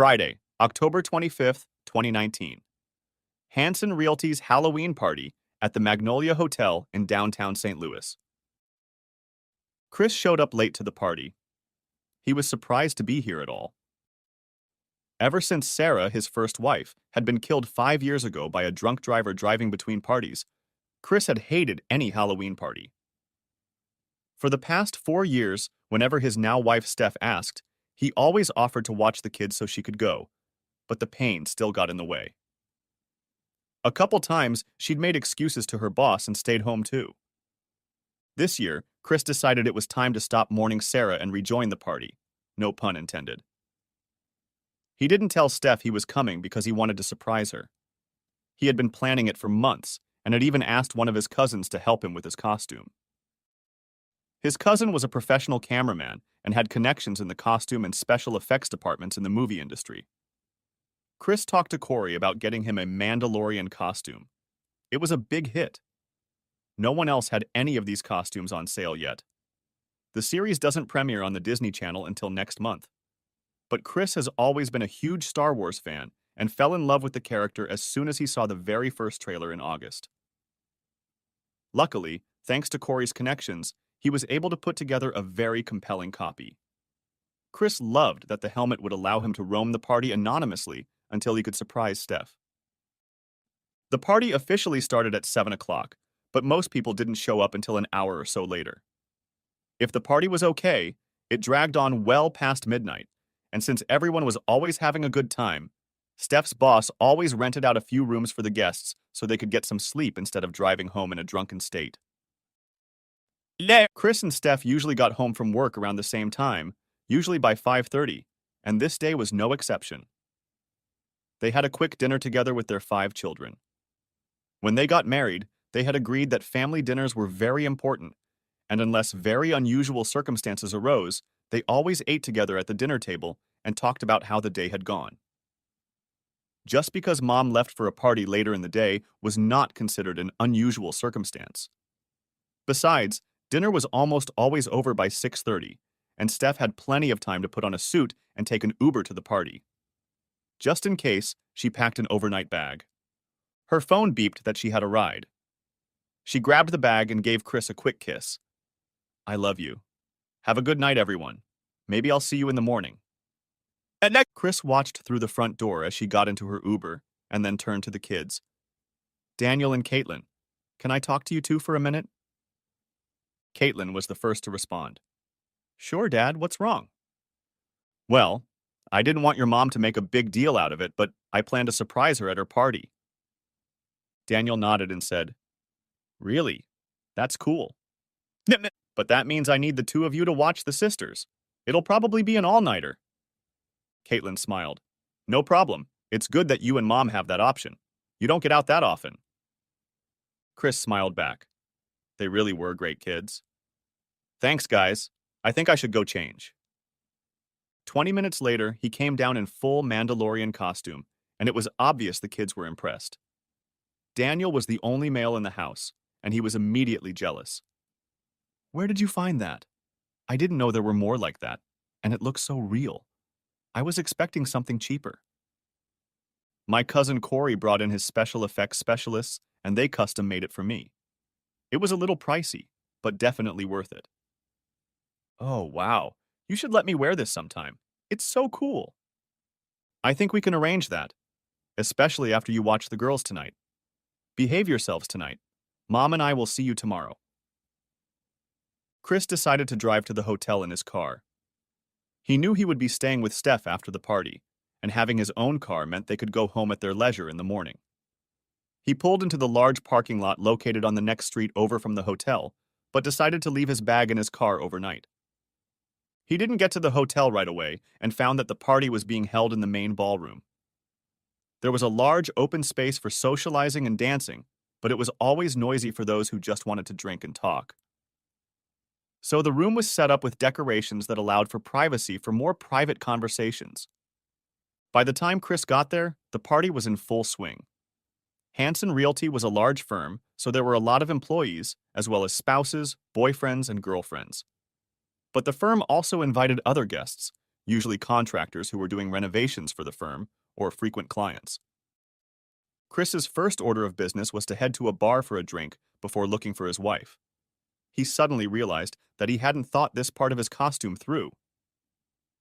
Friday, October 25th, 2019. Hanson Realty's Halloween party at the Magnolia Hotel in downtown St. Louis. Chris showed up late to the party. He was surprised to be here at all. Ever since Sarah, his first wife, had been killed 5 years ago by a drunk driver driving between parties, Chris had hated any Halloween party. For the past 4 years, whenever his now wife Steph asked, he always offered to watch the kids so she could go, but the pain still got in the way. A couple times, she'd made excuses to her boss and stayed home too. This year, Chris decided it was time to stop mourning Sarah and rejoin the party. No pun intended. He didn't tell Steph he was coming because he wanted to surprise her. He had been planning it for months and had even asked one of his cousins to help him with his costume. His cousin was a professional cameraman and had connections in the costume and special effects departments in the movie industry. Chris talked to Corey about getting him a Mandalorian costume. It was a big hit. No one else had any of these costumes on sale yet. The series doesn't premiere on the Disney Channel until next month. But Chris has always been a huge Star Wars fan and fell in love with the character as soon as he saw the very first trailer in August. Luckily, thanks to Corey's connections, he was able to put together a very compelling copy. Chris loved that the helmet would allow him to roam the party anonymously until he could surprise Steph. The party officially started at 7 o'clock, but most people didn't show up until an hour or so later. If the party was okay, it dragged on well past midnight, and since everyone was always having a good time, Steph's boss always rented out a few rooms for the guests so they could get some sleep instead of driving home in a drunken state. Chris and Steph usually got home from work around the same time, usually by 5:30, and this day was no exception. They had a quick dinner together with their 5 children. When they got married, they had agreed that family dinners were very important, and unless very unusual circumstances arose, they always ate together at the dinner table and talked about how the day had gone. Just because Mom left for a party later in the day was not considered an unusual circumstance. Besides, dinner was almost always over by 6:30, and Steph had plenty of time to put on a suit and take an Uber to the party. Just in case, she packed an overnight bag. Her phone beeped that she had a ride. She grabbed the bag and gave Chris a quick kiss. "I love you. Have a good night, everyone. Maybe I'll see you in the morning." And next, Chris watched through the front door as she got into her Uber and then turned to the kids. "Daniel and Caitlin, can I talk to you two for a minute?" Caitlin was the first to respond. "Sure, Dad, what's wrong?" "Well, I didn't want your mom to make a big deal out of it, but I plan to surprise her at her party." Daniel nodded and said, "Really? That's cool. But that means I need the two of you to watch the sisters. It'll probably be an all-nighter." Caitlin smiled. "No problem. It's good that you and Mom have that option. You don't get out that often." Chris smiled back. They really were great kids. "Thanks, guys. I think I should go change." 20 minutes later, he came down in full Mandalorian costume, and it was obvious the kids were impressed. Daniel was the only male in the house, and he was immediately jealous. "Where did you find that? I didn't know there were more like that, and it looks so real. I was expecting something cheaper." "My cousin Corey brought in his special effects specialists, and they custom made it for me. It was a little pricey, but definitely worth it." "Oh, wow. You should let me wear this sometime. It's so cool." "I think we can arrange that, especially after you watch the girls tonight. Behave yourselves tonight. Mom and I will see you tomorrow." Chris decided to drive to the hotel in his car. He knew he would be staying with Steph after the party, and having his own car meant they could go home at their leisure in the morning. He pulled into the large parking lot located on the next street over from the hotel, but decided to leave his bag in his car overnight. He didn't get to the hotel right away and found that the party was being held in the main ballroom. There was a large open space for socializing and dancing, but it was always noisy for those who just wanted to drink and talk. So the room was set up with decorations that allowed for privacy for more private conversations. By the time Chris got there, the party was in full swing. Hanson Realty was a large firm, so there were a lot of employees, as well as spouses, boyfriends, and girlfriends. But the firm also invited other guests, usually contractors who were doing renovations for the firm or frequent clients. Chris's first order of business was to head to a bar for a drink before looking for his wife. He suddenly realized that he hadn't thought this part of his costume through.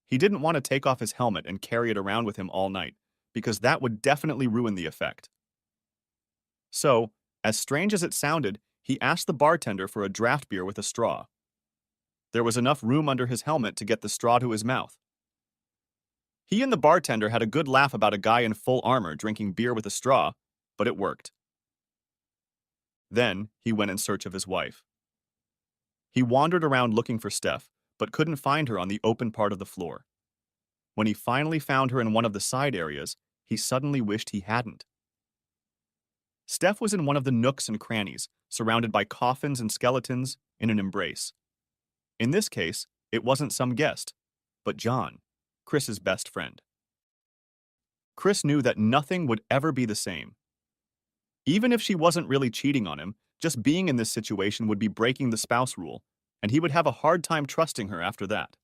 He didn't want to take off his helmet and carry it around with him all night, because that would definitely ruin the effect. So, as strange as it sounded, he asked the bartender for a draft beer with a straw. There was enough room under his helmet to get the straw to his mouth. He and the bartender had a good laugh about a guy in full armor drinking beer with a straw, but it worked. Then, he went in search of his wife. He wandered around looking for Steph, but couldn't find her on the open part of the floor. When he finally found her in one of the side areas, he suddenly wished he hadn't. Steph was in one of the nooks and crannies, surrounded by coffins and skeletons, in an embrace. In this case, it wasn't some guest, but John, Chris's best friend. Chris knew that nothing would ever be the same. Even if she wasn't really cheating on him, just being in this situation would be breaking the spouse rule, and he would have a hard time trusting her after that.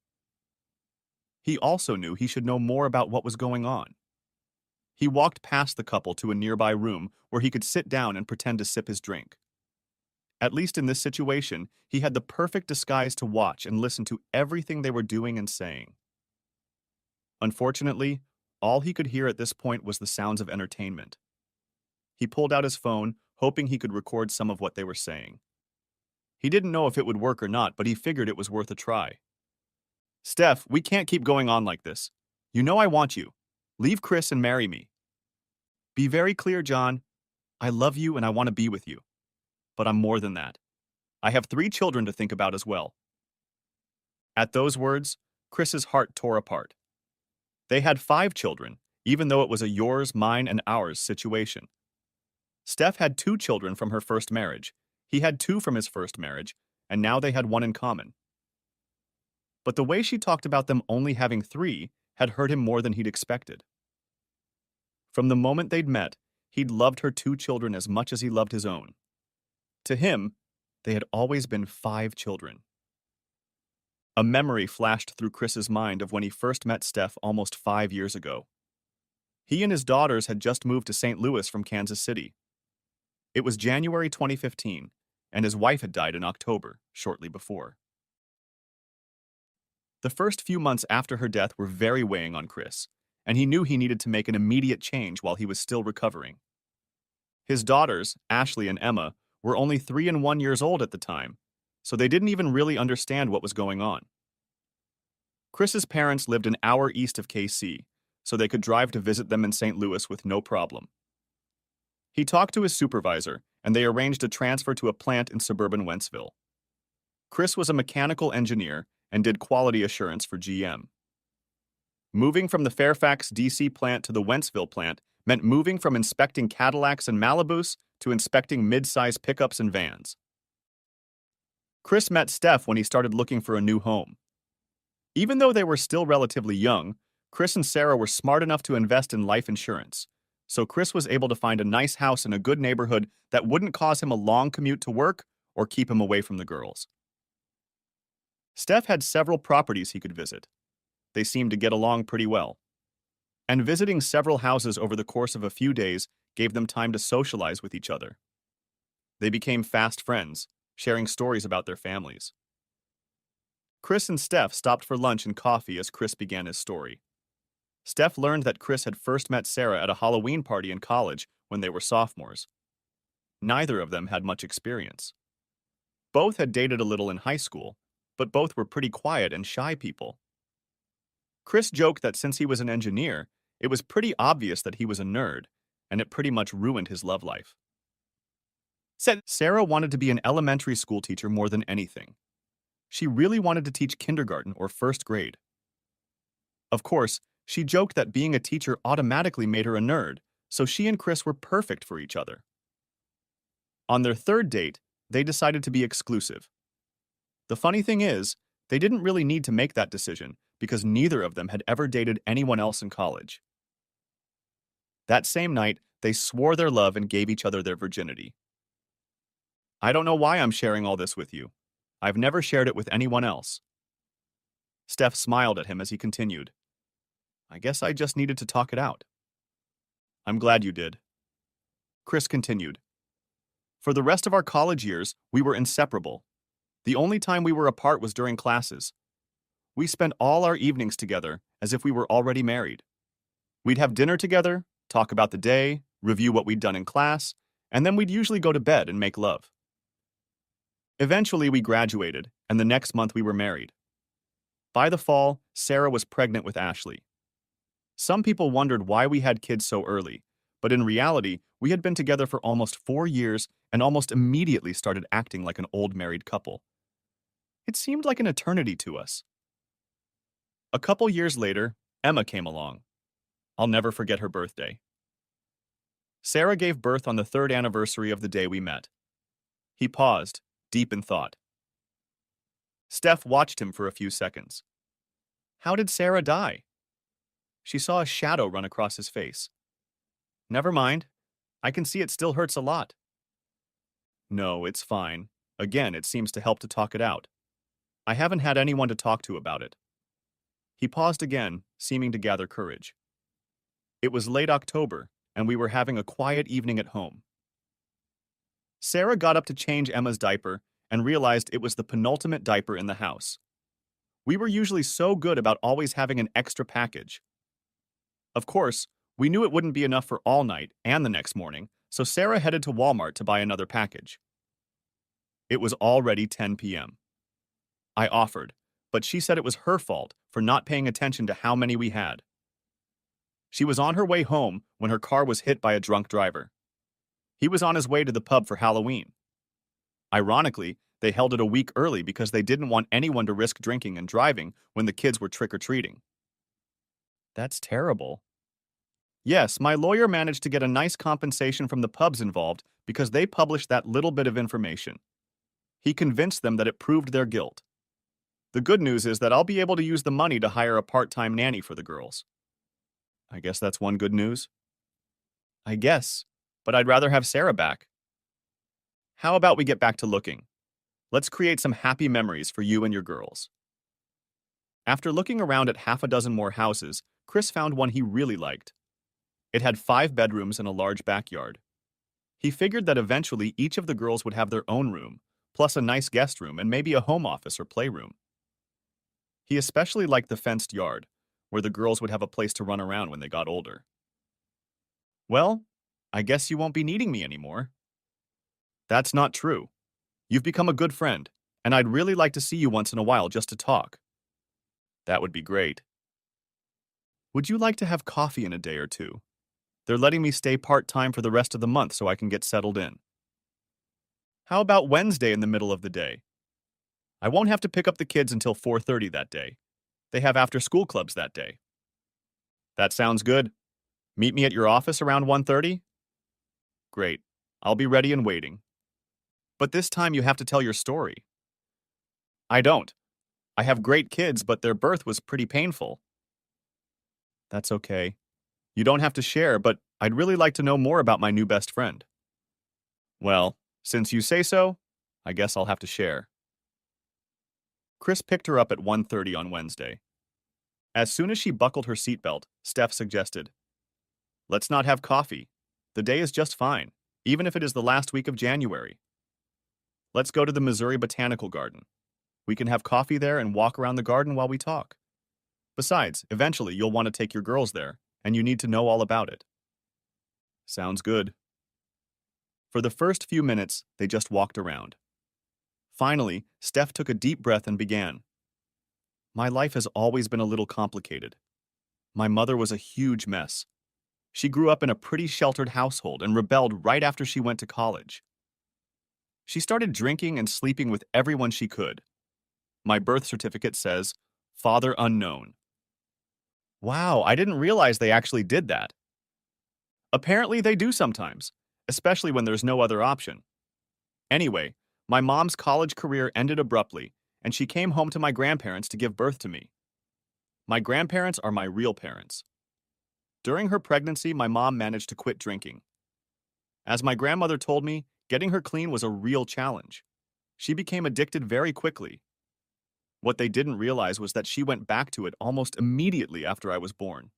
He also knew he should know more about what was going on. He walked past the couple to a nearby room where he could sit down and pretend to sip his drink. At least in this situation, he had the perfect disguise to watch and listen to everything they were doing and saying. Unfortunately, all he could hear at this point was the sounds of entertainment. He pulled out his phone, hoping he could record some of what they were saying. He didn't know if it would work or not, but he figured it was worth a try. "Steph, we can't keep going on like this. You know I want you. Leave Chris and marry me. Be very clear, John. I love you and I want to be with you. But I'm more than that. I have 3 children to think about as well." At those words, Chris's heart tore apart. They had 5 children, even though it was a yours, mine, and ours situation. Steph had 2 children from her first marriage. He had 2 from his first marriage, and now they had 1 in common. But the way she talked about them only having 3 had hurt him more than he'd expected. From the moment they'd met, he'd loved her 2 children as much as he loved his own. To him, they had always been 5 children. A memory flashed through Chris's mind of when he first met Steph almost 5 years ago. He and his daughters had just moved to St. Louis from Kansas City. It was January 2015, and his wife had died in October, shortly before. The first few months after her death were very weighing on Chris, and he knew he needed to make an immediate change while he was still recovering. His daughters, Ashley and Emma, were only 3 and 1 years old at the time, so they didn't even really understand what was going on. Chris's parents lived an hour east of KC, so they could drive to visit them in St. Louis with no problem. He talked to his supervisor, and they arranged a transfer to a plant in suburban Wentzville. Chris was a mechanical engineer and did quality assurance for GM. Moving from the Fairfax, D.C. plant to the Wentzville plant meant moving from inspecting Cadillacs and Malibus to inspecting mid-size pickups and vans. Chris met Steph when he started looking for a new home. Even though they were still relatively young, Chris and Sarah were smart enough to invest in life insurance, so Chris was able to find a nice house in a good neighborhood that wouldn't cause him a long commute to work or keep him away from the girls. Steph had several properties he could visit. They seemed to get along pretty well. And visiting several houses over the course of a few days gave them time to socialize with each other. They became fast friends, sharing stories about their families. Chris and Steph stopped for lunch and coffee as Chris began his story. Steph learned that Chris had first met Sarah at a Halloween party in college when they were sophomores. Neither of them had much experience. Both had dated a little in high school, but both were pretty quiet and shy people. Chris joked that since he was an engineer, it was pretty obvious that he was a nerd, and it pretty much ruined his love life. Said Sarah wanted to be an elementary school teacher more than anything. She really wanted to teach kindergarten or first grade. Of course, she joked that being a teacher automatically made her a nerd, so she and Chris were perfect for each other. On their third date, they decided to be exclusive. The funny thing is, they didn't really need to make that decision because neither of them had ever dated anyone else in college. That same night, they swore their love and gave each other their virginity. I don't know why I'm sharing all this with you. I've never shared it with anyone else. Steph smiled at him as he continued. I guess I just needed to talk it out. I'm glad you did. Chris continued. For the rest of our college years, we were inseparable. The only time we were apart was during classes. We spent all our evenings together as if we were already married. We'd have dinner together, talk about the day, review what we'd done in class, and then we'd usually go to bed and make love. Eventually, we graduated, and the next month we were married. By the fall, Sarah was pregnant with Ashley. Some people wondered why we had kids so early, but in reality, we had been together for almost 4 years and almost immediately started acting like an old married couple. It seemed like an eternity to us. A couple years later, Emma came along. I'll never forget her birthday. Sarah gave birth on the 3rd anniversary of the day we met. He paused, deep in thought. Steph watched him for a few seconds. How did Sarah die? She saw a shadow run across his face. Never mind. I can see it still hurts a lot. No, it's fine. Again, it seems to help to talk it out. I haven't had anyone to talk to about it. He paused again, seeming to gather courage. It was late October, and we were having a quiet evening at home. Sarah got up to change Emma's diaper and realized it was the penultimate diaper in the house. We were usually so good about always having an extra package. Of course, we knew it wouldn't be enough for all night and the next morning, so Sarah headed to Walmart to buy another package. It was already 10 p.m. I offered, but she said it was her fault for not paying attention to how many we had. She was on her way home when her car was hit by a drunk driver. He was on his way to the pub for Halloween. Ironically, they held it a week early because they didn't want anyone to risk drinking and driving when the kids were trick-or-treating. That's terrible. Yes, my lawyer managed to get a nice compensation from the pubs involved because they published that little bit of information. He convinced them that it proved their guilt. The good news is that I'll be able to use the money to hire a part-time nanny for the girls. I guess that's one good news. I guess, but I'd rather have Sarah back. How about we get back to looking? Let's create some happy memories for you and your girls. After looking around at half a dozen more houses, Chris found one he really liked. It had 5 bedrooms and a large backyard. He figured that eventually each of the girls would have their own room, plus a nice guest room and maybe a home office or playroom. He especially liked the fenced yard, where the girls would have a place to run around when they got older. Well, I guess you won't be needing me anymore. That's not true. You've become a good friend, and I'd really like to see you once in a while just to talk. That would be great. Would you like to have coffee in a day or two? They're letting me stay part-time for the rest of the month so I can get settled in. How about Wednesday in the middle of the day? I won't have to pick up the kids until 4:30 that day. They have after-school clubs that day. That sounds good. Meet me at your office around 1:30? Great. I'll be ready and waiting. But this time you have to tell your story. I don't. I have great kids, but their birth was pretty painful. That's okay. You don't have to share, but I'd really like to know more about my new best friend. Well, since you say so, I guess I'll have to share. Chris picked her up at 1:30 on Wednesday. As soon as she buckled her seatbelt, Steph suggested, Let's not have coffee. The day is just fine, even if it is the last week of January. Let's go to the Missouri Botanical Garden. We can have coffee there and walk around the garden while we talk. Besides, eventually you'll want to take your girls there, and you need to know all about it. Sounds good. For the first few minutes, they just walked around. Finally, Steph took a deep breath and began. My life has always been a little complicated. My mother was a huge mess. She grew up in a pretty sheltered household and rebelled right after she went to college. She started drinking and sleeping with everyone she could. My birth certificate says, Father Unknown. Wow, I didn't realize they actually did that. Apparently they do sometimes, especially when there's no other option. Anyway, my mom's college career ended abruptly, and she came home to my grandparents to give birth to me. My grandparents are my real parents. During her pregnancy, my mom managed to quit drinking. As my grandmother told me, getting her clean was a real challenge. She became addicted very quickly. What they didn't realize was that she went back to it almost immediately after I was born.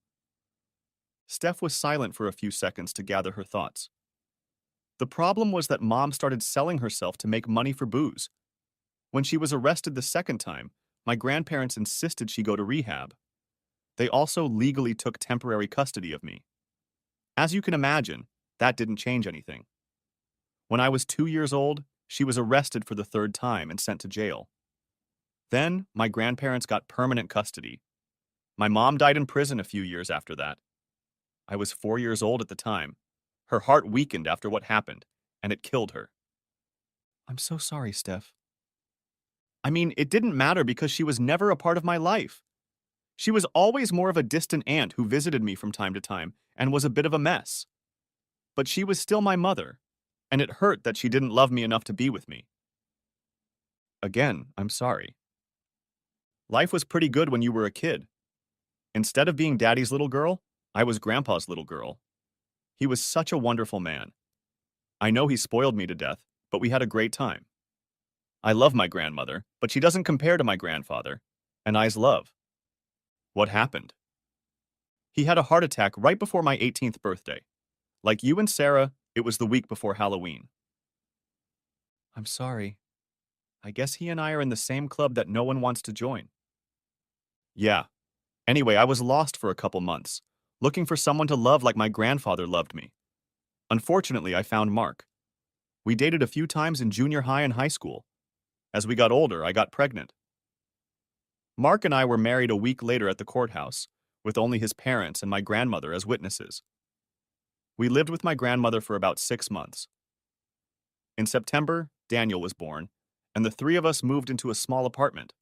Steph was silent for a few seconds to gather her thoughts. The problem was that Mom started selling herself to make money for booze. When she was arrested the second time, my grandparents insisted she go to rehab. They also legally took temporary custody of me. As you can imagine, that didn't change anything. When I was 2 years old, she was arrested for the third time and sent to jail. Then, my grandparents got permanent custody. My mom died in prison a few years after that. I was 4 years old at the time. Her heart weakened after what happened, and it killed her. I'm so sorry, Steph. I mean, it didn't matter because she was never a part of my life. She was always more of a distant aunt who visited me from time to time and was a bit of a mess. But she was still my mother, and it hurt that she didn't love me enough to be with me. Again, I'm sorry. Life was pretty good when you were a kid. Instead of being Daddy's little girl, I was Grandpa's little girl. He was such a wonderful man. I know he spoiled me to death, but we had a great time. I love my grandmother, but she doesn't compare to my grandfather, and I's love. What happened? He had a heart attack right before my 18th birthday. Like you and Sarah, it was the week before Halloween. I'm sorry. I guess he and I are in the same club that no one wants to join. Yeah. Anyway, I was lost for a couple months, looking for someone to love like my grandfather loved me. Unfortunately, I found Mark. We dated a few times in junior high and high school. As we got older, I got pregnant. Mark and I were married a week later at the courthouse, with only his parents and my grandmother as witnesses. We lived with my grandmother for about 6 months. In September, Daniel was born, and the three of us moved into a small apartment.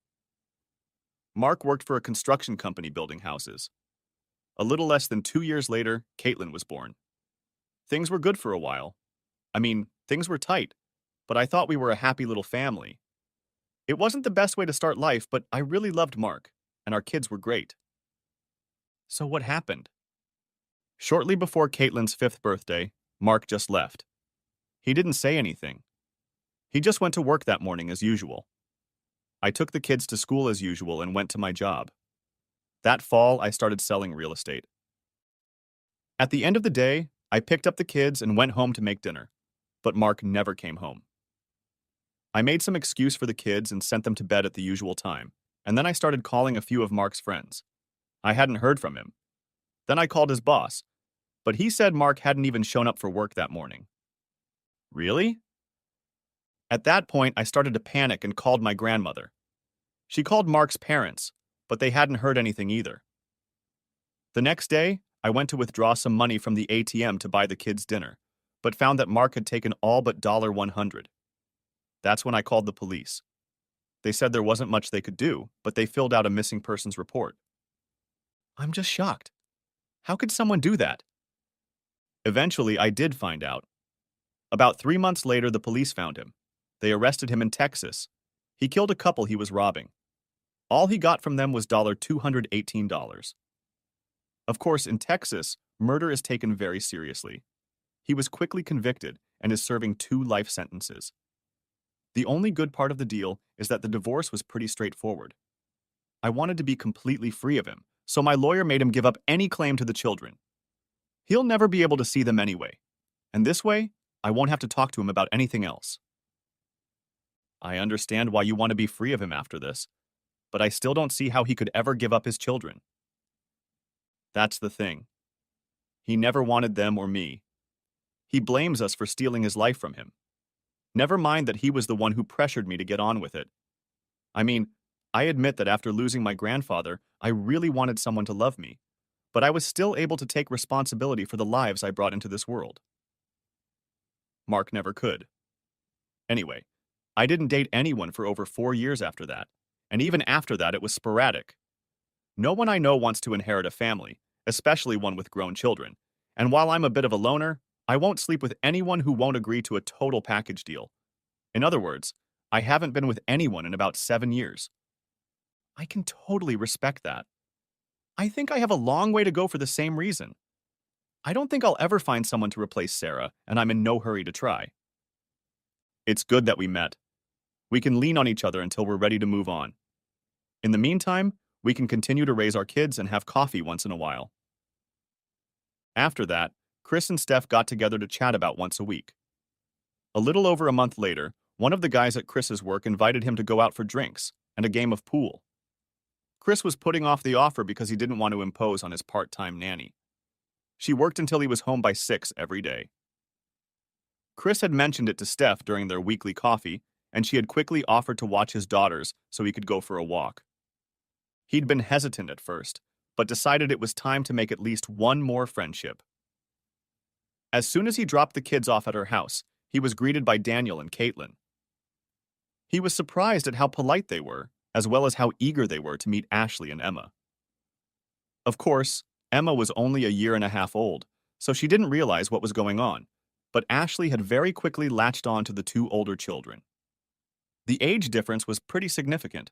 Mark worked for a construction company building houses. A little less than 2 years later, Caitlin was born. Things were good for a while. I mean, things were tight, but I thought we were a happy little family. It wasn't the best way to start life, but I really loved Mark, and our kids were great. So what happened? Shortly before Caitlin's 5th birthday, Mark just left. He didn't say anything. He just went to work that morning as usual. I took the kids to school as usual and went to my job. That fall, I started selling real estate. At the end of the day, I picked up the kids and went home to make dinner, but Mark never came home. I made some excuse for the kids and sent them to bed at the usual time, and then I started calling a few of Mark's friends. I hadn't heard from him. Then I called his boss, but he said Mark hadn't even shown up for work that morning. Really? At that point, I started to panic and called my grandmother. She called Mark's parents, but they hadn't heard anything either. The next day, I went to withdraw some money from the ATM to buy the kids dinner, but found that Mark had taken all but $100. That's when I called the police. They said there wasn't much they could do, but they filled out a missing persons report. I'm just shocked. How could someone do that? Eventually, I did find out. About 3 months later, the police found him. They arrested him in Texas. He killed a couple he was robbing. All he got from them was $218. Of course, in Texas, murder is taken very seriously. He was quickly convicted and is serving 2 life sentences. The only good part of the deal is that the divorce was pretty straightforward. I wanted to be completely free of him, so my lawyer made him give up any claim to the children. He'll never be able to see them anyway, and this way, I won't have to talk to him about anything else. I understand why you want to be free of him after this, but I still don't see how he could ever give up his children. That's the thing. He never wanted them or me. He blames us for stealing his life from him. Never mind that he was the one who pressured me to get on with it. I mean, I admit that after losing my grandfather, I really wanted someone to love me, but I was still able to take responsibility for the lives I brought into this world. Mark never could. Anyway, I didn't date anyone for over 4 years after that, and even after that it was sporadic. No one I know wants to inherit a family, especially one with grown children, and while I'm a bit of a loner, I won't sleep with anyone who won't agree to a total package deal. In other words, I haven't been with anyone in about 7 years. I can totally respect that. I think I have a long way to go for the same reason. I don't think I'll ever find someone to replace Sarah, and I'm in no hurry to try. It's good that we met. We can lean on each other until we're ready to move on. In the meantime, we can continue to raise our kids and have coffee once in a while. After that, Chris and Steph got together to chat about once a week. A little over a month later, one of the guys at Chris's work invited him to go out for drinks and a game of pool. Chris was putting off the offer because he didn't want to impose on his part-time nanny. She worked until he was home by 6 every day. Chris had mentioned it to Steph during their weekly coffee, and she had quickly offered to watch his daughters so he could go for a walk. He'd been hesitant at first, but decided it was time to make at least one more friendship. As soon as he dropped the kids off at her house, he was greeted by Daniel and Caitlin. He was surprised at how polite they were, as well as how eager they were to meet Ashley and Emma. Of course, Emma was only a year and a half old, so she didn't realize what was going on, but Ashley had very quickly latched on to the two older children. The age difference was pretty significant,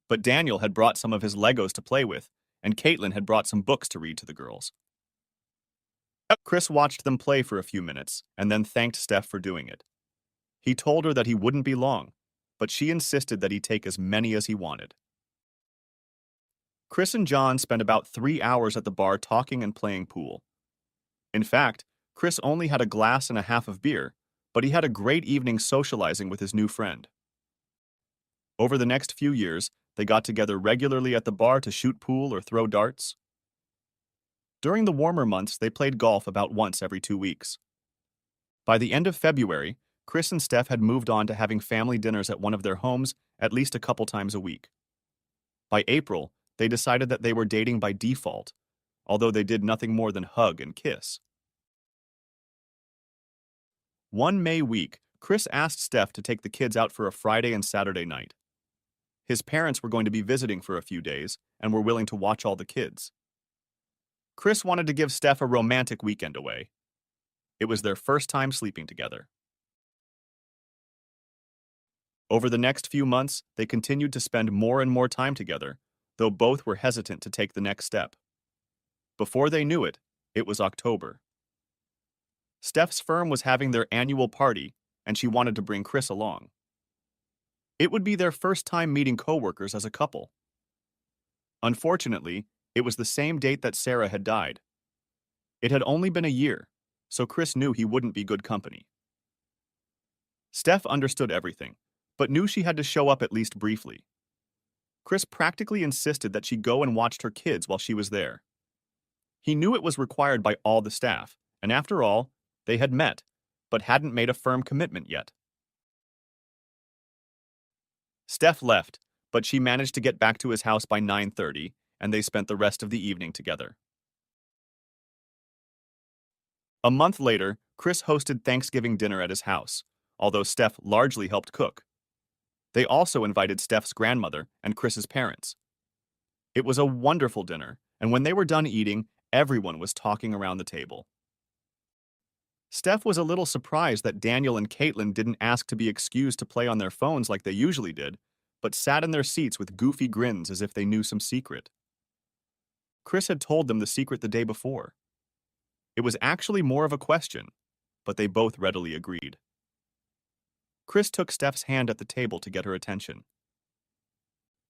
but Daniel had brought some of his Legos to play with, and Caitlin had brought some books to read to the girls. Chris watched them play for a few minutes and then thanked Steph for doing it. He told her that he wouldn't be long, but she insisted that he take as many as he wanted. Chris and John spent about 3 hours at the bar talking and playing pool. In fact, Chris only had a glass and a half of beer, but he had a great evening socializing with his new friend. Over the next few years, they got together regularly at the bar to shoot pool or throw darts. During the warmer months, they played golf about once every 2 weeks. By the end of February, Chris and Steph had moved on to having family dinners at one of their homes at least a couple times a week. By April, they decided that they were dating by default, although they did nothing more than hug and kiss. One May week, Chris asked Steph to take the kids out for a Friday and Saturday night. His parents were going to be visiting for a few days and were willing to watch all the kids. Chris wanted to give Steph a romantic weekend away. It was their first time sleeping together. Over the next few months, they continued to spend more and more time together, though both were hesitant to take the next step. Before they knew it, it was October. Steph's firm was having their annual party, and she wanted to bring Chris along. It would be their first time meeting coworkers as a couple. Unfortunately, it was the same date that Sarah had died. It had only been a year, so Chris knew he wouldn't be good company. Steph understood everything, but knew she had to show up at least briefly. Chris practically insisted that she go and watch her kids while she was there. He knew it was required by all the staff, and after all, they had met, but hadn't made a firm commitment yet. Steph left, but she managed to get back to his house by 9:30, and they spent the rest of the evening together. A month later, Chris hosted Thanksgiving dinner at his house, although Steph largely helped cook. They also invited Steph's grandmother and Chris's parents. It was a wonderful dinner, and when they were done eating, everyone was talking around the table. Steph was a little surprised that Daniel and Caitlin didn't ask to be excused to play on their phones like they usually did, but sat in their seats with goofy grins as if they knew some secret. Chris had told them the secret the day before. It was actually more of a question, but they both readily agreed. Chris took Steph's hand at the table to get her attention.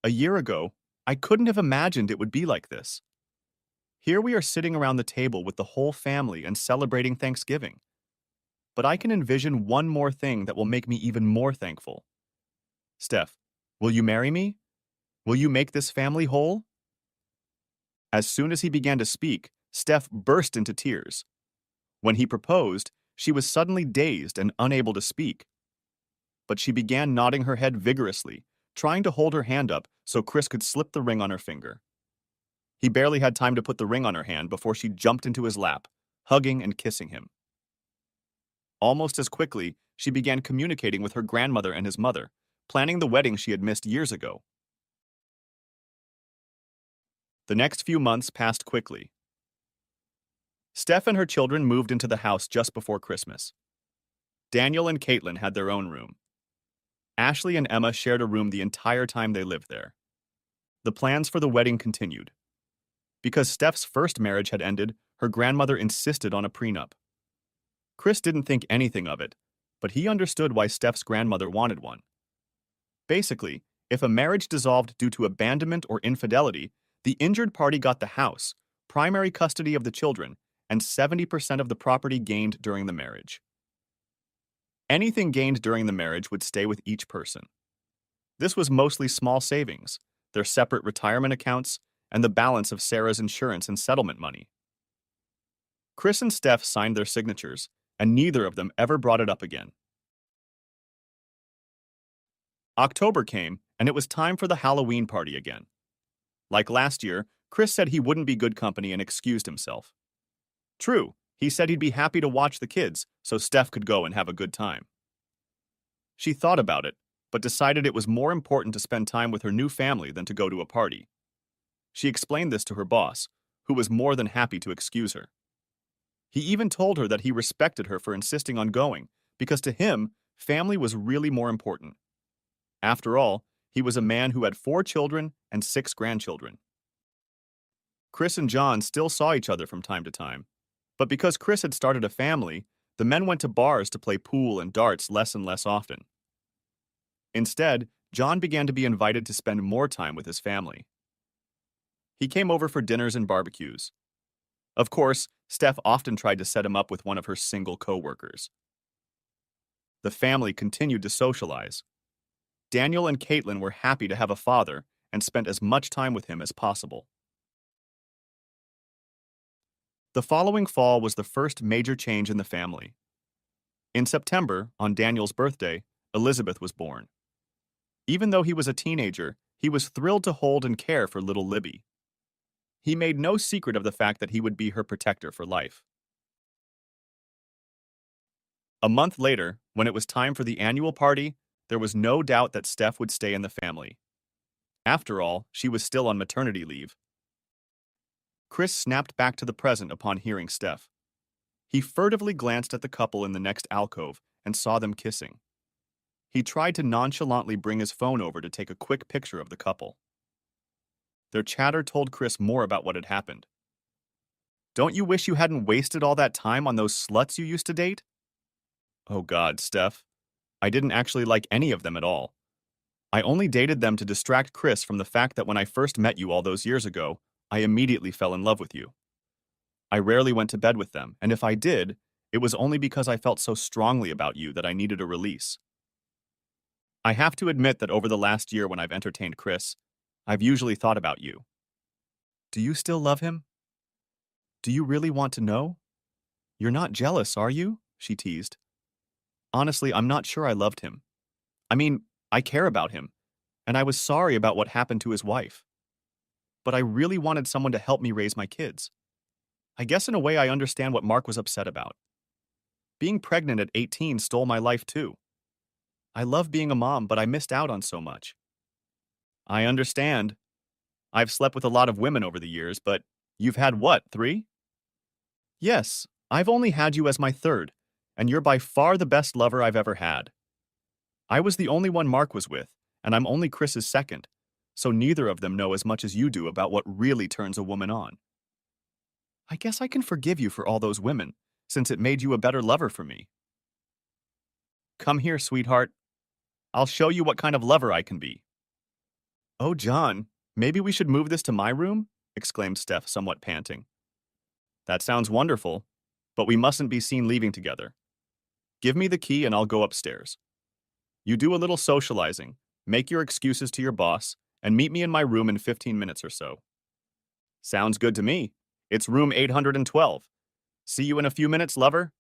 A year ago, I couldn't have imagined it would be like this. Here we are sitting around the table with the whole family and celebrating Thanksgiving. But I can envision one more thing that will make me even more thankful. Steph, will you marry me? Will you make this family whole? As soon as he began to speak, Steph burst into tears. When he proposed, she was suddenly dazed and unable to speak. But she began nodding her head vigorously, trying to hold her hand up so Chris could slip the ring on her finger. He barely had time to put the ring on her hand before she jumped into his lap, hugging and kissing him. Almost as quickly, she began communicating with her grandmother and his mother, planning the wedding she had missed years ago. The next few months passed quickly. Steph and her children moved into the house just before Christmas. Daniel and Caitlin had their own room. Ashley and Emma shared a room the entire time they lived there. The plans for the wedding continued. Because Steph's first marriage had ended, her grandmother insisted on a prenup. Chris didn't think anything of it, but he understood why Steph's grandmother wanted one. Basically, If a marriage dissolved due to abandonment or infidelity, the injured party got the house, primary custody of the children, and 70% of the property gained during the marriage. Anything gained during the marriage would stay with each person. This was mostly small savings, their separate retirement accounts, and the balance of Sarah's insurance and settlement money. Chris and Steph signed their signatures, and neither of them ever brought it up again. October came, and it was time for the Halloween party again. Like last year, Chris said he wouldn't be good company and excused himself. True, he said he'd be happy to watch the kids so Steph could go and have a good time. She thought about it, but decided it was more important to spend time with her new family than to go to a party. She explained this to her boss, who was more than happy to excuse her. He even told her that he respected her for insisting on going, because to him, family was really more important. After all, he was a man who had 4 children and 6 grandchildren. Chris and John still saw each other from time to time, but because Chris had started a family, the men went to bars to play pool and darts less and less often. Instead, John began to be invited to spend more time with his family. He came over for dinners and barbecues. Of course, Steph often tried to set him up with one of her single co-workers. The family continued to socialize. Daniel and Caitlin were happy to have a father and spent as much time with him as possible. The following fall was the first major change in the family. In September, on Daniel's birthday, Elizabeth was born. Even though he was a teenager, he was thrilled to hold and care for little Libby. He made no secret of the fact that he would be her protector for life. A month later, when it was time for the annual party, there was no doubt that Steph would stay in the family. After all, she was still on maternity leave. Chris snapped back to the present upon hearing Steph. He furtively glanced at the couple in the next alcove and saw them kissing. He tried to nonchalantly bring his phone over to take a quick picture of the couple. Their chatter told Chris more about what had happened. "Don't you wish you hadn't wasted all that time on those sluts you used to date?" "Oh God, Steph. I didn't actually like any of them at all. I only dated them to distract Chris from the fact that when I first met you all those years ago, I immediately fell in love with you. I rarely went to bed with them, and if I did, it was only because I felt so strongly about you that I needed a release. I have to admit that over the last year when I've entertained Chris, I've usually thought about you. Do you still love him? Do you really want to know? You're not jealous, are you?" she teased. "Honestly, I'm not sure I loved him. I mean, I care about him, and I was sorry about what happened to his wife. But I really wanted someone to help me raise my kids. I guess in a way I understand what Mark was upset about. Being pregnant at 18 stole my life too. I love being a mom, but I missed out on so much." "I understand. I've slept with a lot of women over the years, but you've had what, 3? "Yes, I've only had you as my third, and you're by far the best lover I've ever had. I was the only one Mark was with, and I'm only Chris's second, so neither of them know as much as you do about what really turns a woman on. I guess I can forgive you for all those women, since it made you a better lover for me. Come here, sweetheart. I'll show you what kind of lover I can be." "Oh, John, maybe we should move this to my room?" exclaimed Steph, somewhat panting. "That sounds wonderful, but we mustn't be seen leaving together. Give me the key and I'll go upstairs. You do a little socializing, make your excuses to your boss, and meet me in my room in 15 minutes or so." "Sounds good to me. It's room 812. See you in a few minutes, lover."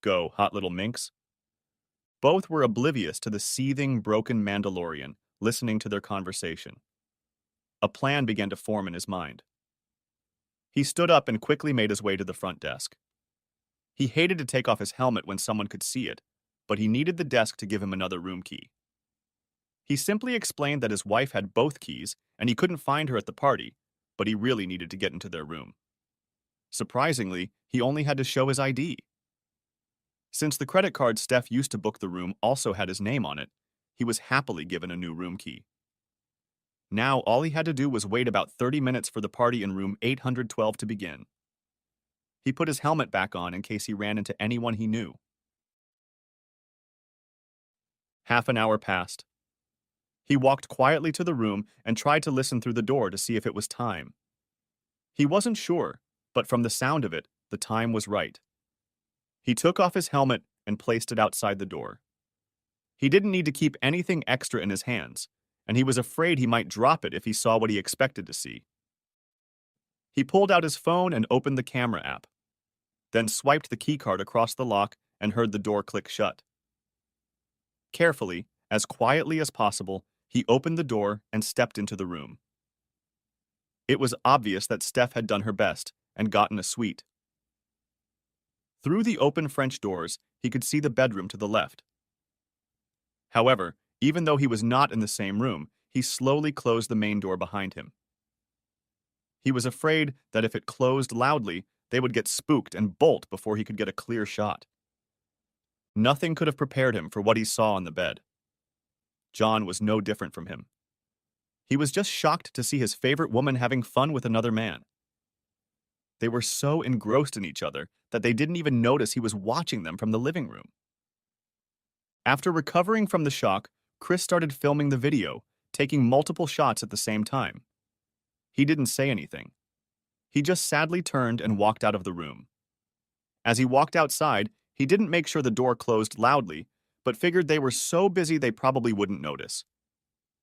"Go, hot little minx." Both were oblivious to the seething, broken Mandalorian listening to their conversation. A plan began to form in his mind. He stood up and quickly made his way to the front desk. He hated to take off his helmet when someone could see it, but he needed the desk to give him another room key. He simply explained that his wife had both keys and he couldn't find her at the party, but he really needed to get into their room. Surprisingly, he only had to show his ID. Since the credit card Steph used to book the room also had his name on it, he was happily given a new room key. Now all he had to do was wait about 30 minutes for the party in room 812 to begin. He put his helmet back on in case he ran into anyone he knew. Half an hour passed. He walked quietly to the room and tried to listen through the door to see if it was time. He wasn't sure, but from the sound of it, the time was right. He took off his helmet and placed it outside the door. He didn't need to keep anything extra in his hands, and he was afraid he might drop it if he saw what he expected to see. He pulled out his phone and opened the camera app, then swiped the keycard across the lock and heard the door click shut. Carefully, as quietly as possible, he opened the door and stepped into the room. It was obvious that Steph had done her best and gotten a suite. Through the open French doors, he could see the bedroom to the left. However, even though he was not in the same room, he slowly closed the main door behind him. He was afraid that if it closed loudly, they would get spooked and bolt before he could get a clear shot. Nothing could have prepared him for what he saw on the bed. John was no different from him. He was just shocked to see his favorite woman having fun with another man. They were so engrossed in each other that they didn't even notice he was watching them from the living room. After recovering from the shock, Chris started filming the video, taking multiple shots at the same time. He didn't say anything. He just sadly turned and walked out of the room. As he walked outside, he didn't make sure the door closed loudly, but figured they were so busy they probably wouldn't notice.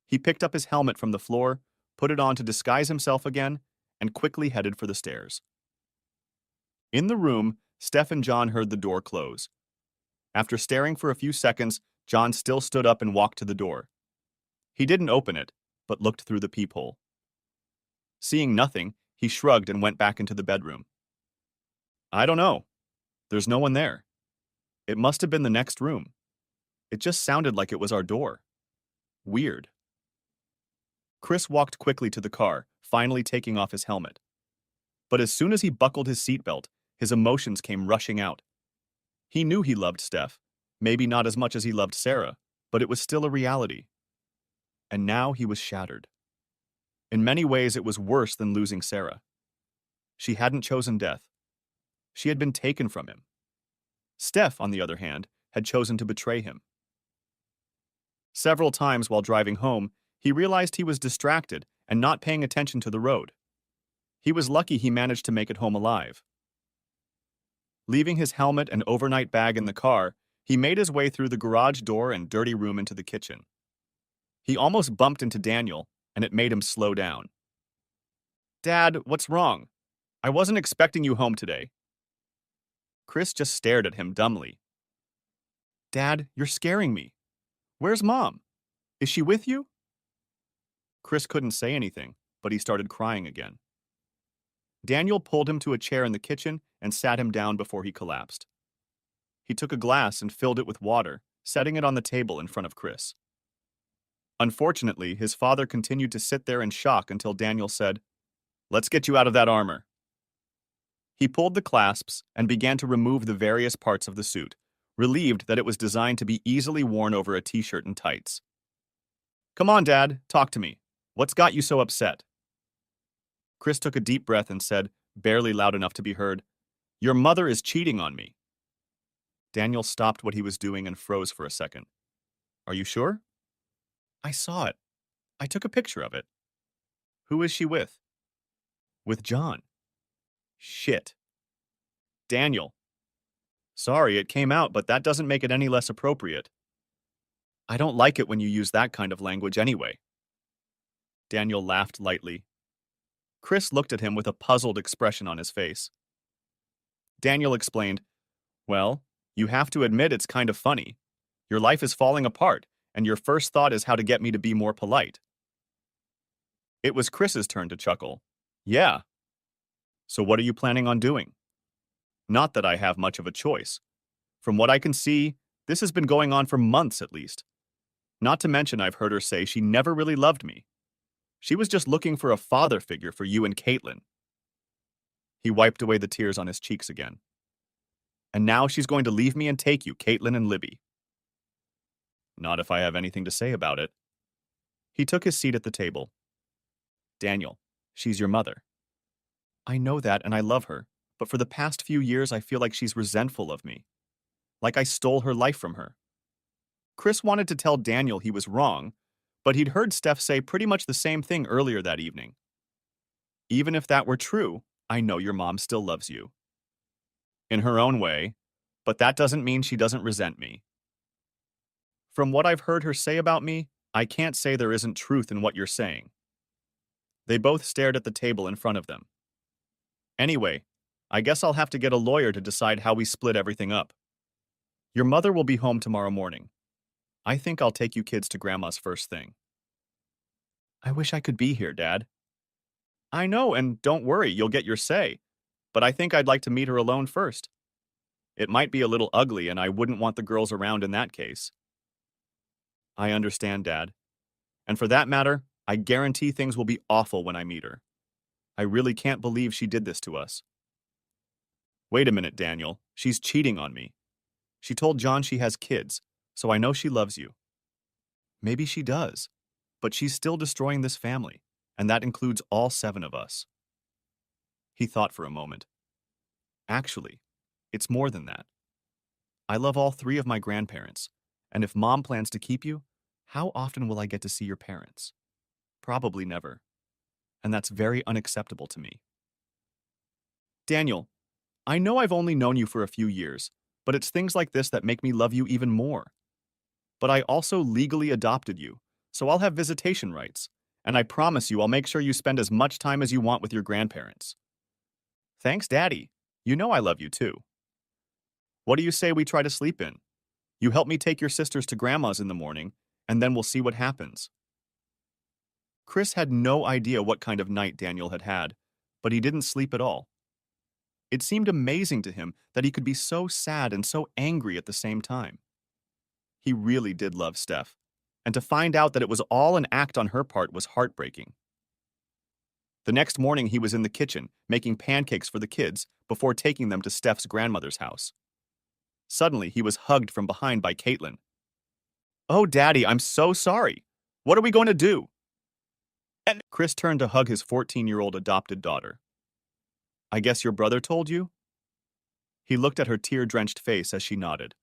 He picked up his helmet from the floor, put it on to disguise himself again, and quickly headed for the stairs. In the room, Steph and John heard the door close. After staring for a few seconds, John still stood up and walked to the door. He didn't open it, but looked through the peephole. Seeing nothing, he shrugged and went back into the bedroom. I don't know. There's no one there. It must have been the next room. It just sounded like it was our door. Weird. Chris walked quickly to the car, finally taking off his helmet. But as soon as he buckled his seatbelt, his emotions came rushing out. He knew he loved Steph, maybe not as much as he loved Sarah, but it was still a reality. And now he was shattered. In many ways, it was worse than losing Sarah. She hadn't chosen death. She had been taken from him. Steph, on the other hand, had chosen to betray him. Several times while driving home, he realized he was distracted and not paying attention to the road. He was lucky he managed to make it home alive. Leaving his helmet and overnight bag in the car, he made his way through the garage door and dirty room into the kitchen. He almost bumped into Daniel, and it made him slow down. Dad, what's wrong? I wasn't expecting you home today. Chris just stared at him dumbly. Dad, you're scaring me. Where's Mom? Is she with you? Chris couldn't say anything, but he started crying again. Daniel pulled him to a chair in the kitchen and sat him down before he collapsed. He took a glass and filled it with water, setting it on the table in front of Chris. Unfortunately, his father continued to sit there in shock until Daniel said, "Let's get you out of that armor." He pulled the clasps and began to remove the various parts of the suit, relieved that it was designed to be easily worn over a t-shirt and tights. Come on, Dad, talk to me. What's got you so upset? Chris took a deep breath and said, barely loud enough to be heard, "Your mother is cheating on me." Daniel stopped what he was doing and froze for a second. Are you sure? I saw it. I took a picture of it. Who is she with? With John. Shit. Daniel. Sorry, it came out, but that doesn't make it any less appropriate. I don't like it when you use that kind of language anyway. Daniel laughed lightly. Chris looked at him with a puzzled expression on his face. Daniel explained, Well, you have to admit it's kind of funny. Your life is falling apart, and your first thought is how to get me to be more polite. It was Chris's turn to chuckle. Yeah. So what are you planning on doing? Not that I have much of a choice. From what I can see, this has been going on for months at least. Not to mention I've heard her say she never really loved me. She was just looking for a father figure for you and Caitlin. He wiped away the tears on his cheeks again. And now she's going to leave me and take you, Caitlin and Libby. Not if I have anything to say about it. He took his seat at the table. Daniel, she's your mother. I know that and I love her, but for the past few years I feel like she's resentful of me. Like I stole her life from her. Chris wanted to tell Daniel he was wrong, But he'd heard Steph say pretty much the same thing earlier that evening. Even if that were true, I know your mom still loves you. In her own way, but that doesn't mean she doesn't resent me. From what I've heard her say about me, I can't say there isn't truth in what you're saying. They both stared at the table in front of them. Anyway, I guess I'll have to get a lawyer to decide how we split everything up. Your mother will be home tomorrow morning. I think I'll take you kids to Grandma's first thing. I wish I could be here, Dad. I know, and don't worry, you'll get your say. But I think I'd like to meet her alone first. It might be a little ugly, and I wouldn't want the girls around in that case. I understand, Dad. And for that matter, I guarantee things will be awful when I meet her. I really can't believe she did this to us. Wait a minute, Daniel. She's cheating on me. She told John she has kids, so I know she loves you. Maybe she does, but she's still destroying this family, and that includes all 7 of us. He thought for a moment. Actually, it's more than that. I love all 3 of my grandparents, and if Mom plans to keep you, how often will I get to see your parents? Probably never. And that's very unacceptable to me. Daniel, I know I've only known you for a few years, but it's things like this that make me love you even more. But I also legally adopted you, so I'll have visitation rights, and I promise you I'll make sure you spend as much time as you want with your grandparents. Thanks, Daddy. You know I love you too. What do you say we try to sleep in? You help me take your sisters to Grandma's in the morning, and then we'll see what happens. Chris had no idea what kind of night Daniel had had, but he didn't sleep at all. It seemed amazing to him that he could be so sad and so angry at the same time. He really did love Steph, and to find out that it was all an act on her part was heartbreaking. The next morning he was in the kitchen, making pancakes for the kids before taking them to Steph's grandmother's house. Suddenly he was hugged from behind by Caitlin. Oh, Daddy, I'm so sorry. What are we going to do? And Chris turned to hug his 14-year-old adopted daughter. I guess your brother told you? He looked at her tear-drenched face as she nodded.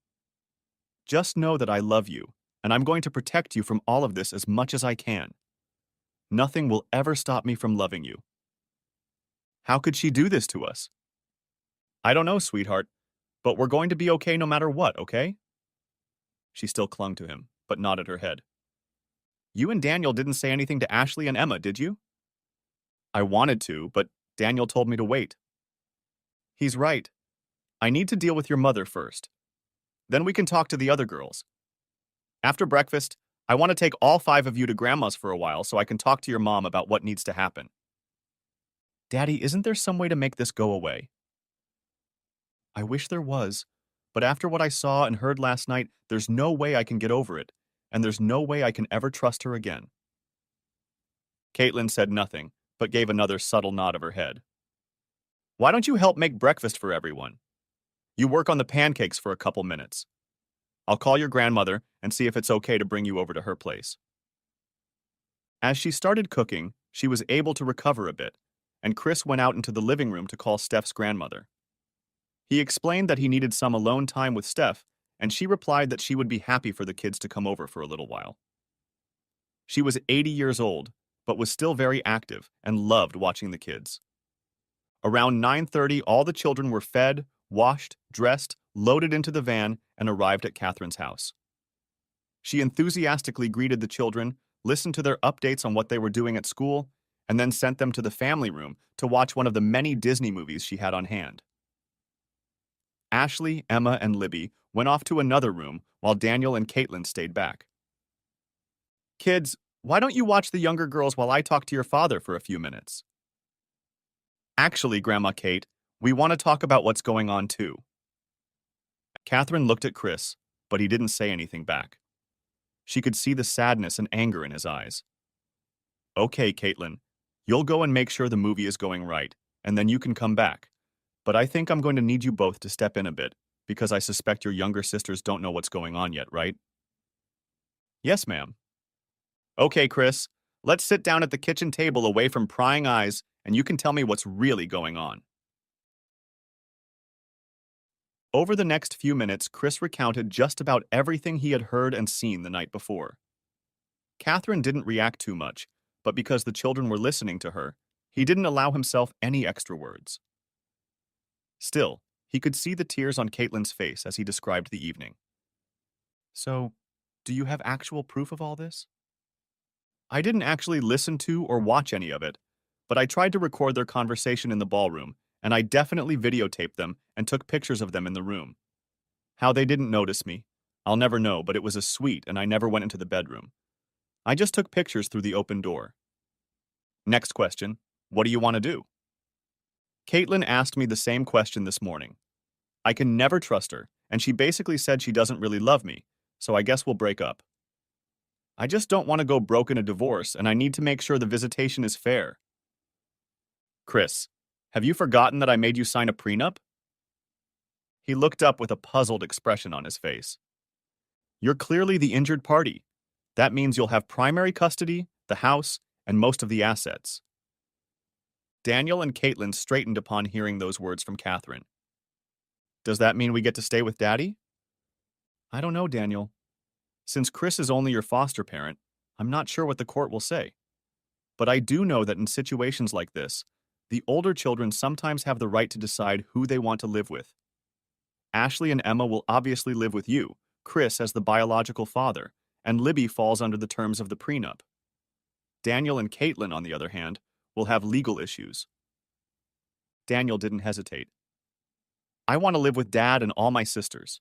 Just know that I love you, and I'm going to protect you from all of this as much as I can. Nothing will ever stop me from loving you. How could she do this to us? I don't know, sweetheart, but we're going to be okay no matter what, okay? She still clung to him, but nodded her head. You and Daniel didn't say anything to Ashley and Emma, did you? I wanted to, but Daniel told me to wait. He's right. I need to deal with your mother first. Then we can talk to the other girls. After breakfast, I want to take all 5 of you to Grandma's for a while so I can talk to your mom about what needs to happen. Daddy, isn't there some way to make this go away? I wish there was, but after what I saw and heard last night, there's no way I can get over it, and there's no way I can ever trust her again. Caitlin said nothing, but gave another subtle nod of her head. Why don't you help make breakfast for everyone? You work on the pancakes for a couple minutes. I'll call your grandmother and see if it's okay to bring you over to her place. As she started cooking, she was able to recover a bit, and Chris went out into the living room to call Steph's grandmother. He explained that he needed some alone time with Steph, and she replied that she would be happy for the kids to come over for a little while. She was 80 years old, but was still very active and loved watching the kids. Around 9:30, all the children were fed, washed, dressed, loaded into the van, and arrived at Catherine's house. She enthusiastically greeted the children, listened to their updates on what they were doing at school, and then sent them to the family room to watch one of the many Disney movies she had on hand. Ashley, Emma, and Libby went off to another room while Daniel and Caitlin stayed back. Kids, why don't you watch the younger girls while I talk to your father for a few minutes? Actually, Grandma Kate, we want to talk about what's going on too. Catherine looked at Chris, but he didn't say anything back. She could see the sadness and anger in his eyes. Okay, Caitlin, you'll go and make sure the movie is going right, and then you can come back. But I think I'm going to need you both to step in a bit, because I suspect your younger sisters don't know what's going on yet, right? Yes, ma'am. Okay, Chris, let's sit down at the kitchen table away from prying eyes, and you can tell me what's really going on. Over the next few minutes, Chris recounted just about everything he had heard and seen the night before. Catherine didn't react too much, but because the children were listening to her, he didn't allow himself any extra words. Still, he could see the tears on Caitlin's face as he described the evening. So, do you have actual proof of all this? I didn't actually listen to or watch any of it, but I tried to record their conversation in the ballroom, and I definitely videotaped them and took pictures of them in the room. How they didn't notice me, I'll never know, but it was a suite and I never went into the bedroom. I just took pictures through the open door. Next question, what do you want to do? Caitlin asked me the same question this morning. I can never trust her, and she basically said she doesn't really love me, so I guess we'll break up. I just don't want to go broke in a divorce, and I need to make sure the visitation is fair. Chris, have you forgotten that I made you sign a prenup? He looked up with a puzzled expression on his face. You're clearly the injured party. That means you'll have primary custody, the house, and most of the assets. Daniel and Caitlin straightened upon hearing those words from Catherine. Does that mean we get to stay with Daddy? I don't know, Daniel. Since Chris is only your foster parent, I'm not sure what the court will say. But I do know that in situations like this, the older children sometimes have the right to decide who they want to live with. Ashley and Emma will obviously live with you, Chris as the biological father, and Libby falls under the terms of the prenup. Daniel and Caitlin, on the other hand, will have legal issues. Daniel didn't hesitate. I want to live with Dad and all my sisters.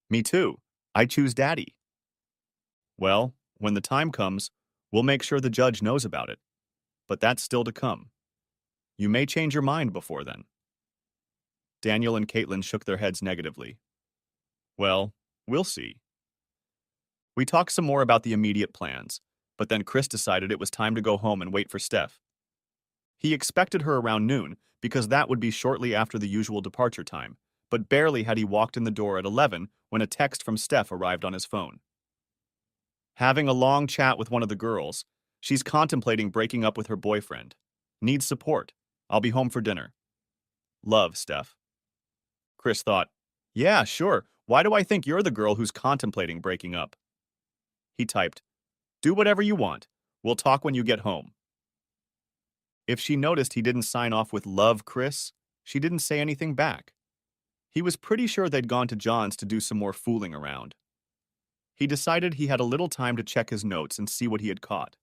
Me too. I choose Daddy. Well, when the time comes, we'll make sure the judge knows about it. But that's still to come. You may change your mind before then. Daniel and Caitlin shook their heads negatively. Well, we'll see. We talked some more about the immediate plans, but then Chris decided it was time to go home and wait for Steph. He expected her around noon because that would be shortly after the usual departure time, but barely had he walked in the door at 11 when a text from Steph arrived on his phone. Having a long chat with one of the girls, she's contemplating breaking up with her boyfriend. Needs support. I'll be home for dinner. Love, Steph. Chris thought, yeah, sure. Why do I think you're the girl who's contemplating breaking up? He typed, do whatever you want. We'll talk when you get home. If she noticed he didn't sign off with love, Chris, she didn't say anything back. He was pretty sure they'd gone to John's to do some more fooling around. He decided he had a little time to check his notes and see what he had caught.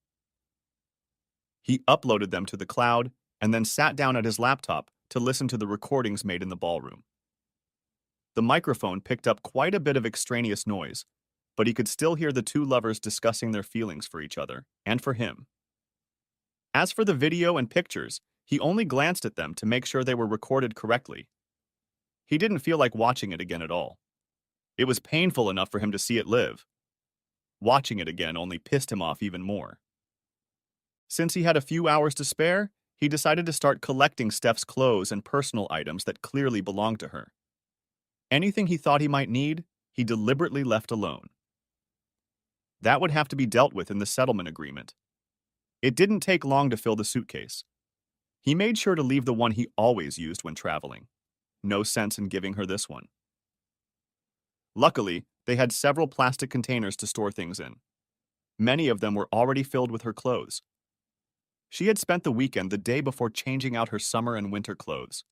He uploaded them to the cloud and then sat down at his laptop to listen to the recordings made in the ballroom. The microphone picked up quite a bit of extraneous noise, but he could still hear the two lovers discussing their feelings for each other and for him. As for the video and pictures, he only glanced at them to make sure they were recorded correctly. He didn't feel like watching it again at all. It was painful enough for him to see it live. Watching it again only pissed him off even more. Since he had a few hours to spare, he decided to start collecting Steph's clothes and personal items that clearly belonged to her. Anything he thought he might need, he deliberately left alone. That would have to be dealt with in the settlement agreement. It didn't take long to fill the suitcase. He made sure to leave the one he always used when traveling. No sense in giving her this one. Luckily, they had several plastic containers to store things in. Many of them were already filled with her clothes. She had spent the weekend the day before changing out her summer and winter clothes.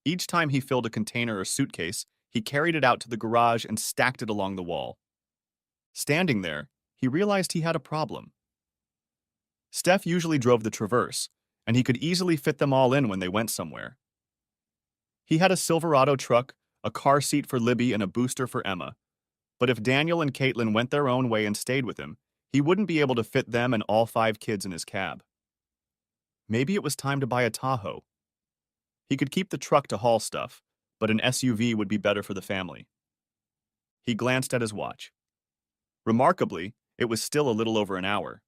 Each time he filled a container or suitcase, he carried it out to the garage and stacked it along the wall. Standing there, he realized he had a problem. Steph usually drove the Traverse, and he could easily fit them all in when they went somewhere. He had a Silverado truck, a car seat for Libby, and a booster for Emma. But if Daniel and Caitlin went their own way and stayed with him, he wouldn't be able to fit them and all 5 kids in his cab. Maybe it was time to buy a Tahoe. He could keep the truck to haul stuff, but an SUV would be better for the family. He glanced at his watch. Remarkably, it was still a little over an hour.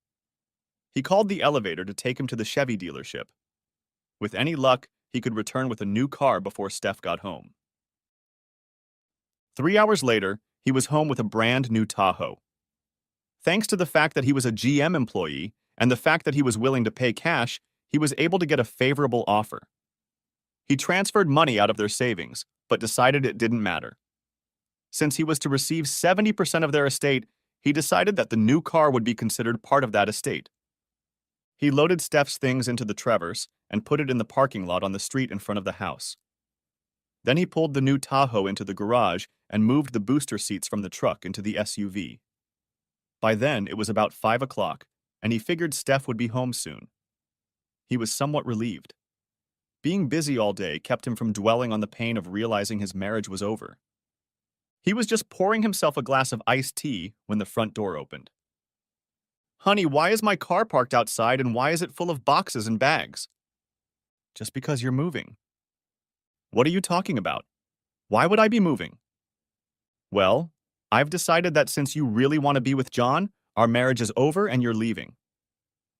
He called the elevator to take him to the Chevy dealership. With any luck, he could return with a new car before Steph got home. 3 hours later, he was home with a brand new Tahoe. Thanks to the fact that he was a GM employee and the fact that he was willing to pay cash, he was able to get a favorable offer. He transferred money out of their savings, but decided it didn't matter. Since he was to receive 70% of their estate, He decided that the new car would be considered part of that estate. He loaded Steph's things into the Traverse and put it in the parking lot on the street in front of the house. Then he pulled the new Tahoe into the garage and moved the booster seats from the truck into the SUV. By then, it was about 5 o'clock, and he figured Steph would be home soon. He was somewhat relieved. Being busy all day kept him from dwelling on the pain of realizing his marriage was over. He was just pouring himself a glass of iced tea when the front door opened. "Honey, why is my car parked outside and why is it full of boxes and bags?" "Just because you're moving." "What are you talking about? Why would I be moving?" "Well, I've decided that since you really want to be with John, our marriage is over and you're leaving.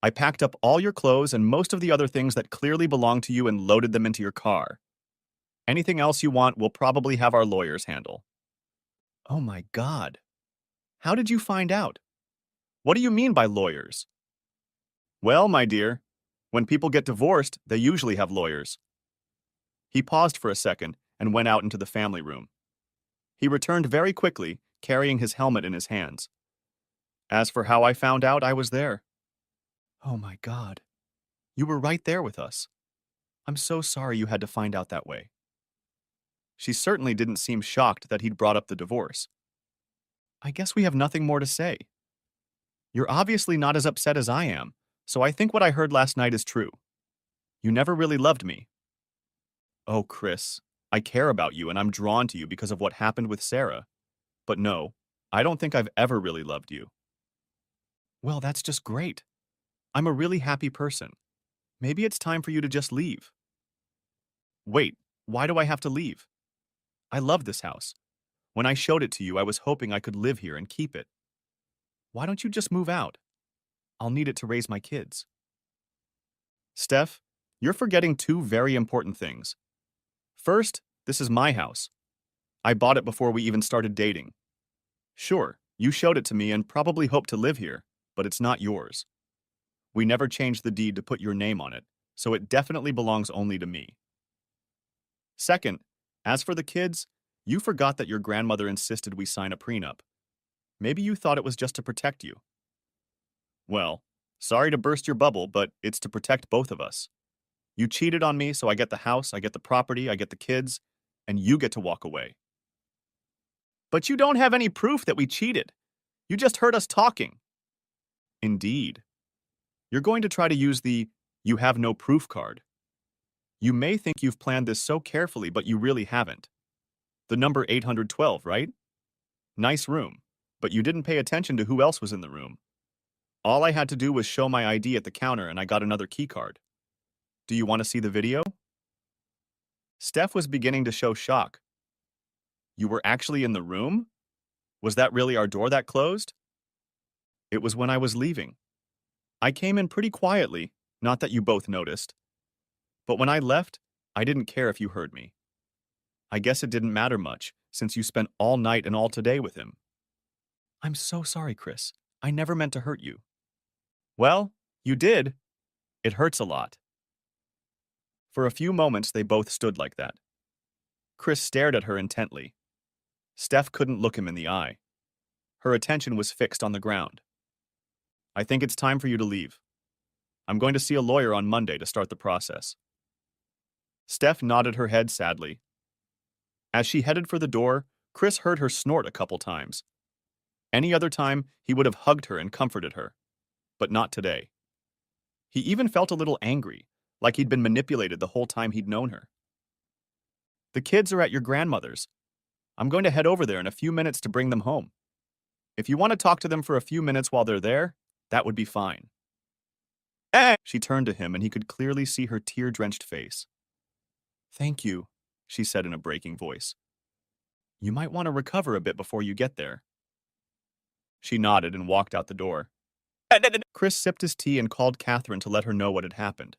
I packed up all your clothes and most of the other things that clearly belong to you and loaded them into your car. Anything else you want, we'll probably have our lawyers handle." "Oh my God. How did you find out? What do you mean by lawyers?" "Well, my dear, when people get divorced, they usually have lawyers." He paused for a second and went out into the family room. He returned very quickly, carrying his helmet in his hands. "As for how I found out, I was there." "Oh my God. You were right there with us. I'm so sorry you had to find out that way." She certainly didn't seem shocked that he'd brought up the divorce. "I guess we have nothing more to say. You're obviously not as upset as I am, so I think what I heard last night is true. You never really loved me." "Oh, Chris, I care about you and I'm drawn to you because of what happened with Sarah. But no, I don't think I've ever really loved you." "Well, that's just great. I'm a really happy person. Maybe it's time for you to just leave." "Wait, why do I have to leave? I love this house. When I showed it to you, I was hoping I could live here and keep it. Why don't you just move out? I'll need it to raise my kids." "Steph, you're forgetting two very important things. First, this is my house. I bought it before we even started dating. Sure, you showed it to me and probably hoped to live here, but it's not yours. We never changed the deed to put your name on it, so it definitely belongs only to me. Second, as for the kids, you forgot that your grandmother insisted we sign a prenup. Maybe you thought it was just to protect you. Well, sorry to burst your bubble, but it's to protect both of us. You cheated on me, so I get the house, I get the property, I get the kids, and you get to walk away." "But you don't have any proof that we cheated. You just heard us talking." "Indeed. You're going to try to use the 'you have no proof' card. You may think you've planned this so carefully, but you really haven't. The number 812, right? Nice room, but you didn't pay attention to who else was in the room. All I had to do was show my ID at the counter and I got another key card. Do you want to see the video?" Steph was beginning to show shock. "You were actually in the room? Was that really our door that closed?" "It was when I was leaving. I came in pretty quietly, not that you both noticed. But when I left, I didn't care if you heard me. I guess it didn't matter much, since you spent all night and all today with him." "I'm so sorry, Chris. I never meant to hurt you." "Well, you did. It hurts a lot." For a few moments, they both stood like that. Chris stared at her intently. Steph couldn't look him in the eye. Her attention was fixed on the ground. "I think it's time for you to leave. I'm going to see a lawyer on Monday to start the process." Steph nodded her head sadly. As she headed for the door, Chris heard her snort a couple times. Any other time, he would have hugged her and comforted her. But not today. He even felt a little angry, like he'd been manipulated the whole time he'd known her. "The kids are at your grandmother's. I'm going to head over there in a few minutes to bring them home. If you want to talk to them for a few minutes while they're there, that would be fine." She turned to him and he could clearly see her tear-drenched face. "Thank you," she said in a breaking voice. "You might want to recover a bit before you get there." She nodded and walked out the door. Chris sipped his tea and called Catherine to let her know what had happened.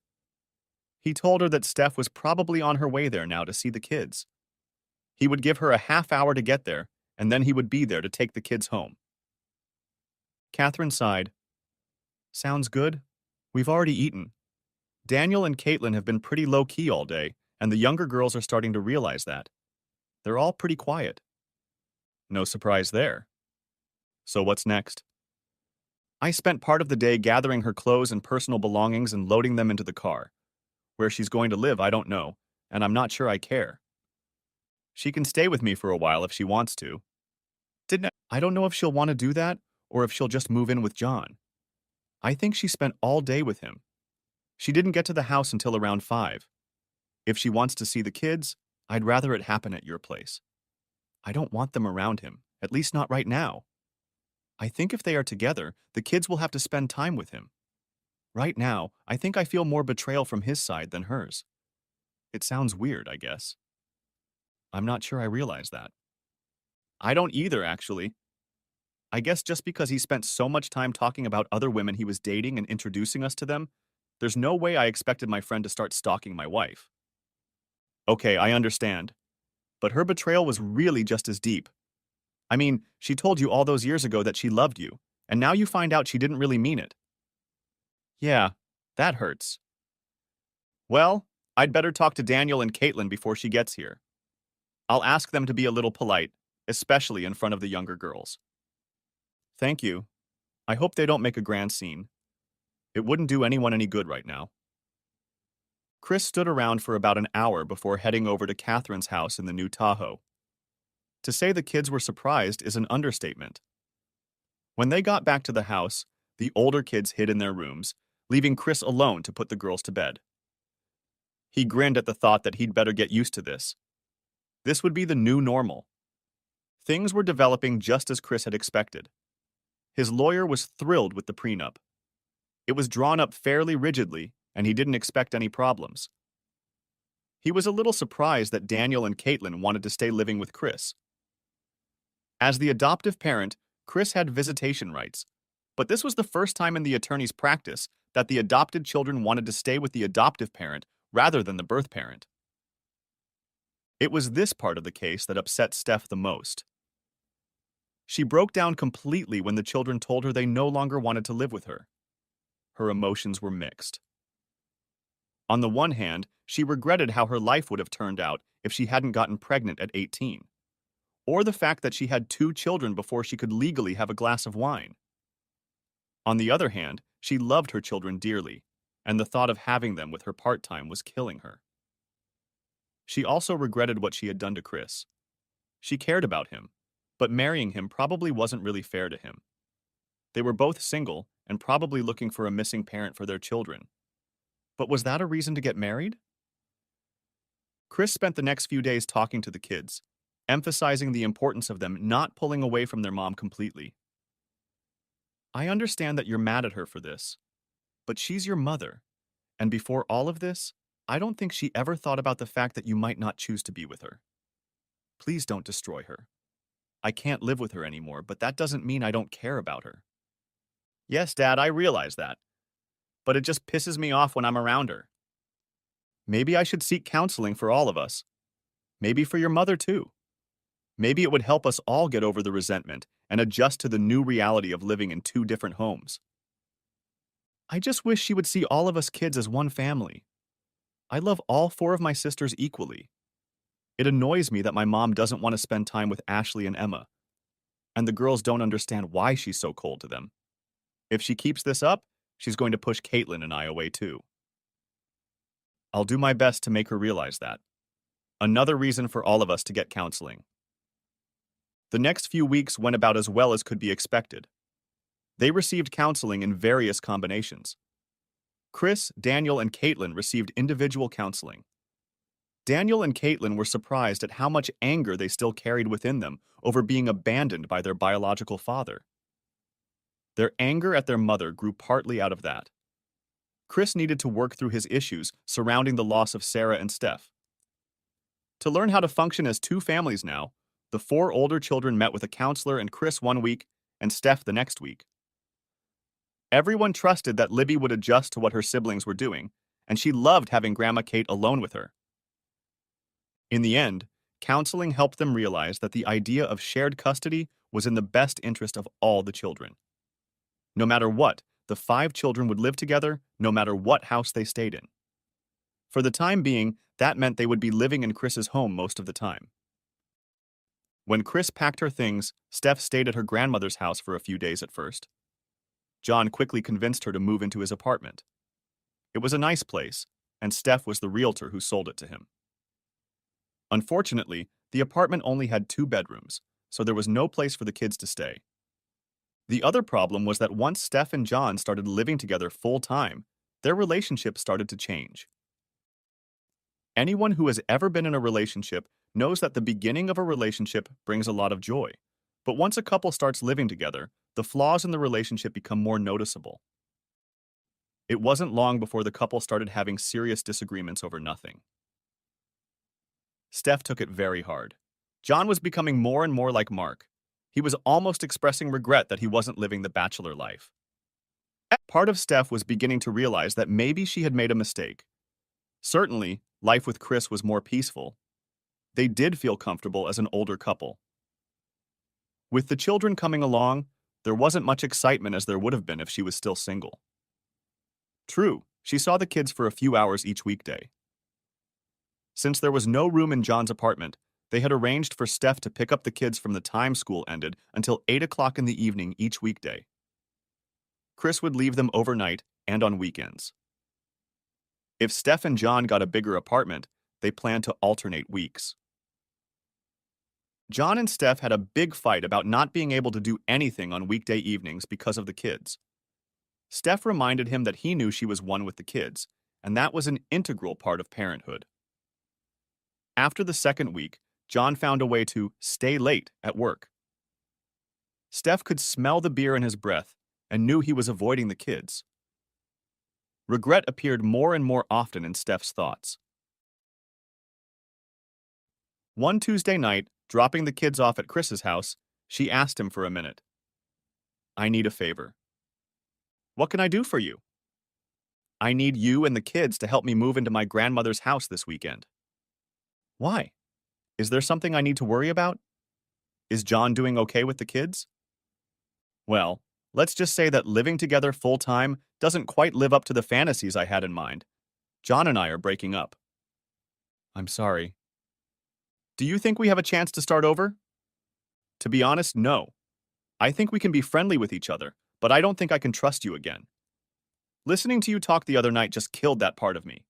He told her that Steph was probably on her way there now to see the kids. He would give her a half hour to get there, and then he would be there to take the kids home. Catherine sighed. "Sounds good. We've already eaten. Daniel and Caitlin have been pretty low-key all day, and the younger girls are starting to realize that. They're all pretty quiet." "No surprise there." So what's next? I spent part of the day gathering her clothes and personal belongings and loading them into the car. Where she's going to live, I don't know, and I'm not sure I care. She can stay with me for a while if she wants to. I don't know if she'll want to do that or if she'll just move in with John. I think she spent all day with him. She didn't get to the house until around 5. If she wants to see the kids, I'd rather it happen at your place. I don't want them around him, at least not right now. I think if they are together, the kids will have to spend time with him. Right now, I think I feel more betrayal from his side than hers. It sounds weird, I guess. I'm not sure I realize that. I don't either, actually. I guess just because he spent so much time talking about other women he was dating and introducing us to them, there's no way I expected my friend to start stalking my wife. Okay, I understand. But her betrayal was really just as deep. I mean, she told you all those years ago that she loved you, and now you find out she didn't really mean it. Yeah, that hurts. Well, I'd better talk to Daniel and Caitlin before she gets here. I'll ask them to be a little polite, especially in front of the younger girls. Thank you. I hope they don't make a grand scene. It wouldn't do anyone any good right now. Chris stood around for about an hour before heading over to Catherine's house in the new Tahoe. To say the kids were surprised is an understatement. When they got back to the house, the older kids hid in their rooms, leaving Chris alone to put the girls to bed. He grinned at the thought that he'd better get used to this. This would be the new normal. Things were developing just as Chris had expected. His lawyer was thrilled with the prenup. It was drawn up fairly rigidly, and he didn't expect any problems. He was a little surprised that Daniel and Caitlin wanted to stay living with Chris. As the adoptive parent, Chris had visitation rights, but this was the first time in the attorney's practice that the adopted children wanted to stay with the adoptive parent rather than the birth parent. It was this part of the case that upset Steph the most. She broke down completely when the children told her they no longer wanted to live with her. Her emotions were mixed. On the one hand, she regretted how her life would have turned out if she hadn't gotten pregnant at 18, or the fact that she had 2 children before she could legally have a glass of wine. On the other hand, she loved her children dearly, and the thought of having them with her part-time was killing her. She also regretted what she had done to Chris. She cared about him, but marrying him probably wasn't really fair to him. They were both single and probably looking for a missing parent for their children. But was that a reason to get married? Chris spent the next few days talking to the kids, emphasizing the importance of them not pulling away from their mom completely. I understand that you're mad at her for this, but she's your mother, and before all of this, I don't think she ever thought about the fact that you might not choose to be with her. Please don't destroy her. I can't live with her anymore, but that doesn't mean I don't care about her. Yes, Dad, I realize that, but it just pisses me off when I'm around her. Maybe I should seek counseling for all of us. Maybe for your mother, too. Maybe it would help us all get over the resentment and adjust to the new reality of living in 2 different homes. I just wish she would see all of us kids as one family. I love all 4 of my sisters equally. It annoys me that my mom doesn't want to spend time with Ashley and Emma, and the girls don't understand why she's so cold to them. If she keeps this up, she's going to push Caitlin and I away too. I'll do my best to make her realize that. Another reason for all of us to get counseling. The next few weeks went about as well as could be expected. They received counseling in various combinations. Chris, Daniel, and Caitlin received individual counseling. Daniel and Caitlin were surprised at how much anger they still carried within them over being abandoned by their biological father. Their anger at their mother grew partly out of that. Chris needed to work through his issues surrounding the loss of Sarah and Steph. To learn how to function as 2 families now, the 4 older children met with a counselor and Chris one week and Steph the next week. Everyone trusted that Libby would adjust to what her siblings were doing, and she loved having Grandma Kate alone with her. In the end, counseling helped them realize that the idea of shared custody was in the best interest of all the children. No matter what, the 5 children would live together no matter what house they stayed in. For the time being, that meant they would be living in Chris's home most of the time. When Chris packed her things, Steph stayed at her grandmother's house for a few days at first. John quickly convinced her to move into his apartment. It was a nice place, and Steph was the realtor who sold it to him. Unfortunately, the apartment only had 2 bedrooms, so there was no place for the kids to stay. The other problem was that once Steph and John started living together full-time, their relationship started to change. Anyone who has ever been in a relationship knows that the beginning of a relationship brings a lot of joy. But once a couple starts living together, the flaws in the relationship become more noticeable. It wasn't long before the couple started having serious disagreements over nothing. Steph took it very hard. John was becoming more and more like Mark. He was almost expressing regret that he wasn't living the bachelor life. Part of Steph was beginning to realize that maybe she had made a mistake. Certainly, life with Chris was more peaceful. They did feel comfortable as an older couple. With the children coming along, there wasn't much excitement as there would have been if she was still single. True, she saw the kids for a few hours each weekday. Since there was no room in John's apartment, they had arranged for Steph to pick up the kids from the time school ended until 8 o'clock in the evening each weekday. Chris would leave them overnight and on weekends. If Steph and John got a bigger apartment, they planned to alternate weeks. John and Steph had a big fight about not being able to do anything on weekday evenings because of the kids. Steph reminded him that he knew she was one with the kids, and that was an integral part of parenthood. After the second week, John found a way to stay late at work. Steph could smell the beer in his breath and knew he was avoiding the kids. Regret appeared more and more often in Steph's thoughts. One Tuesday night, dropping the kids off at Chris's house, she asked him for a minute. "I need a favor." "What can I do for you?" "I need you and the kids to help me move into my grandmother's house this weekend." "Why? Is there something I need to worry about? Is John doing okay with the kids?" "Well, let's just say that living together full-time doesn't quite live up to the fantasies I had in mind. John and I are breaking up." "I'm sorry." "Do you think we have a chance to start over?" "To be honest, no. I think we can be friendly with each other, but I don't think I can trust you again. Listening to you talk the other night just killed that part of me.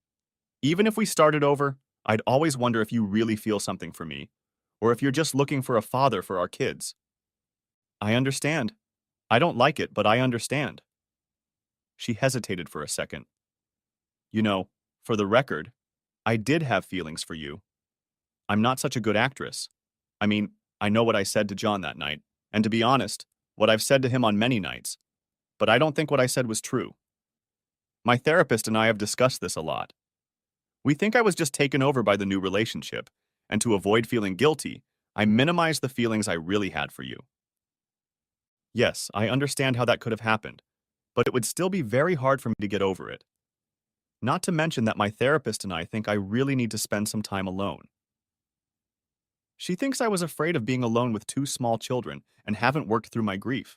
Even if we started over, I'd always wonder if you really feel something for me, or if you're just looking for a father for our kids." "I understand. I don't like it, but I understand." She hesitated for a second. "You know, for the record, I did have feelings for you. I'm not such a good actress. I mean, I know what I said to John that night, and to be honest, what I've said to him on many nights, but I don't think what I said was true. My therapist and I have discussed this a lot. We think I was just taken over by the new relationship, and to avoid feeling guilty, I minimized the feelings I really had for you. Yes, I understand how that could have happened, but it would still be very hard for me to get over it. Not to mention that my therapist and I think I really need to spend some time alone. She thinks I was afraid of being alone with 2 small children and haven't worked through my grief.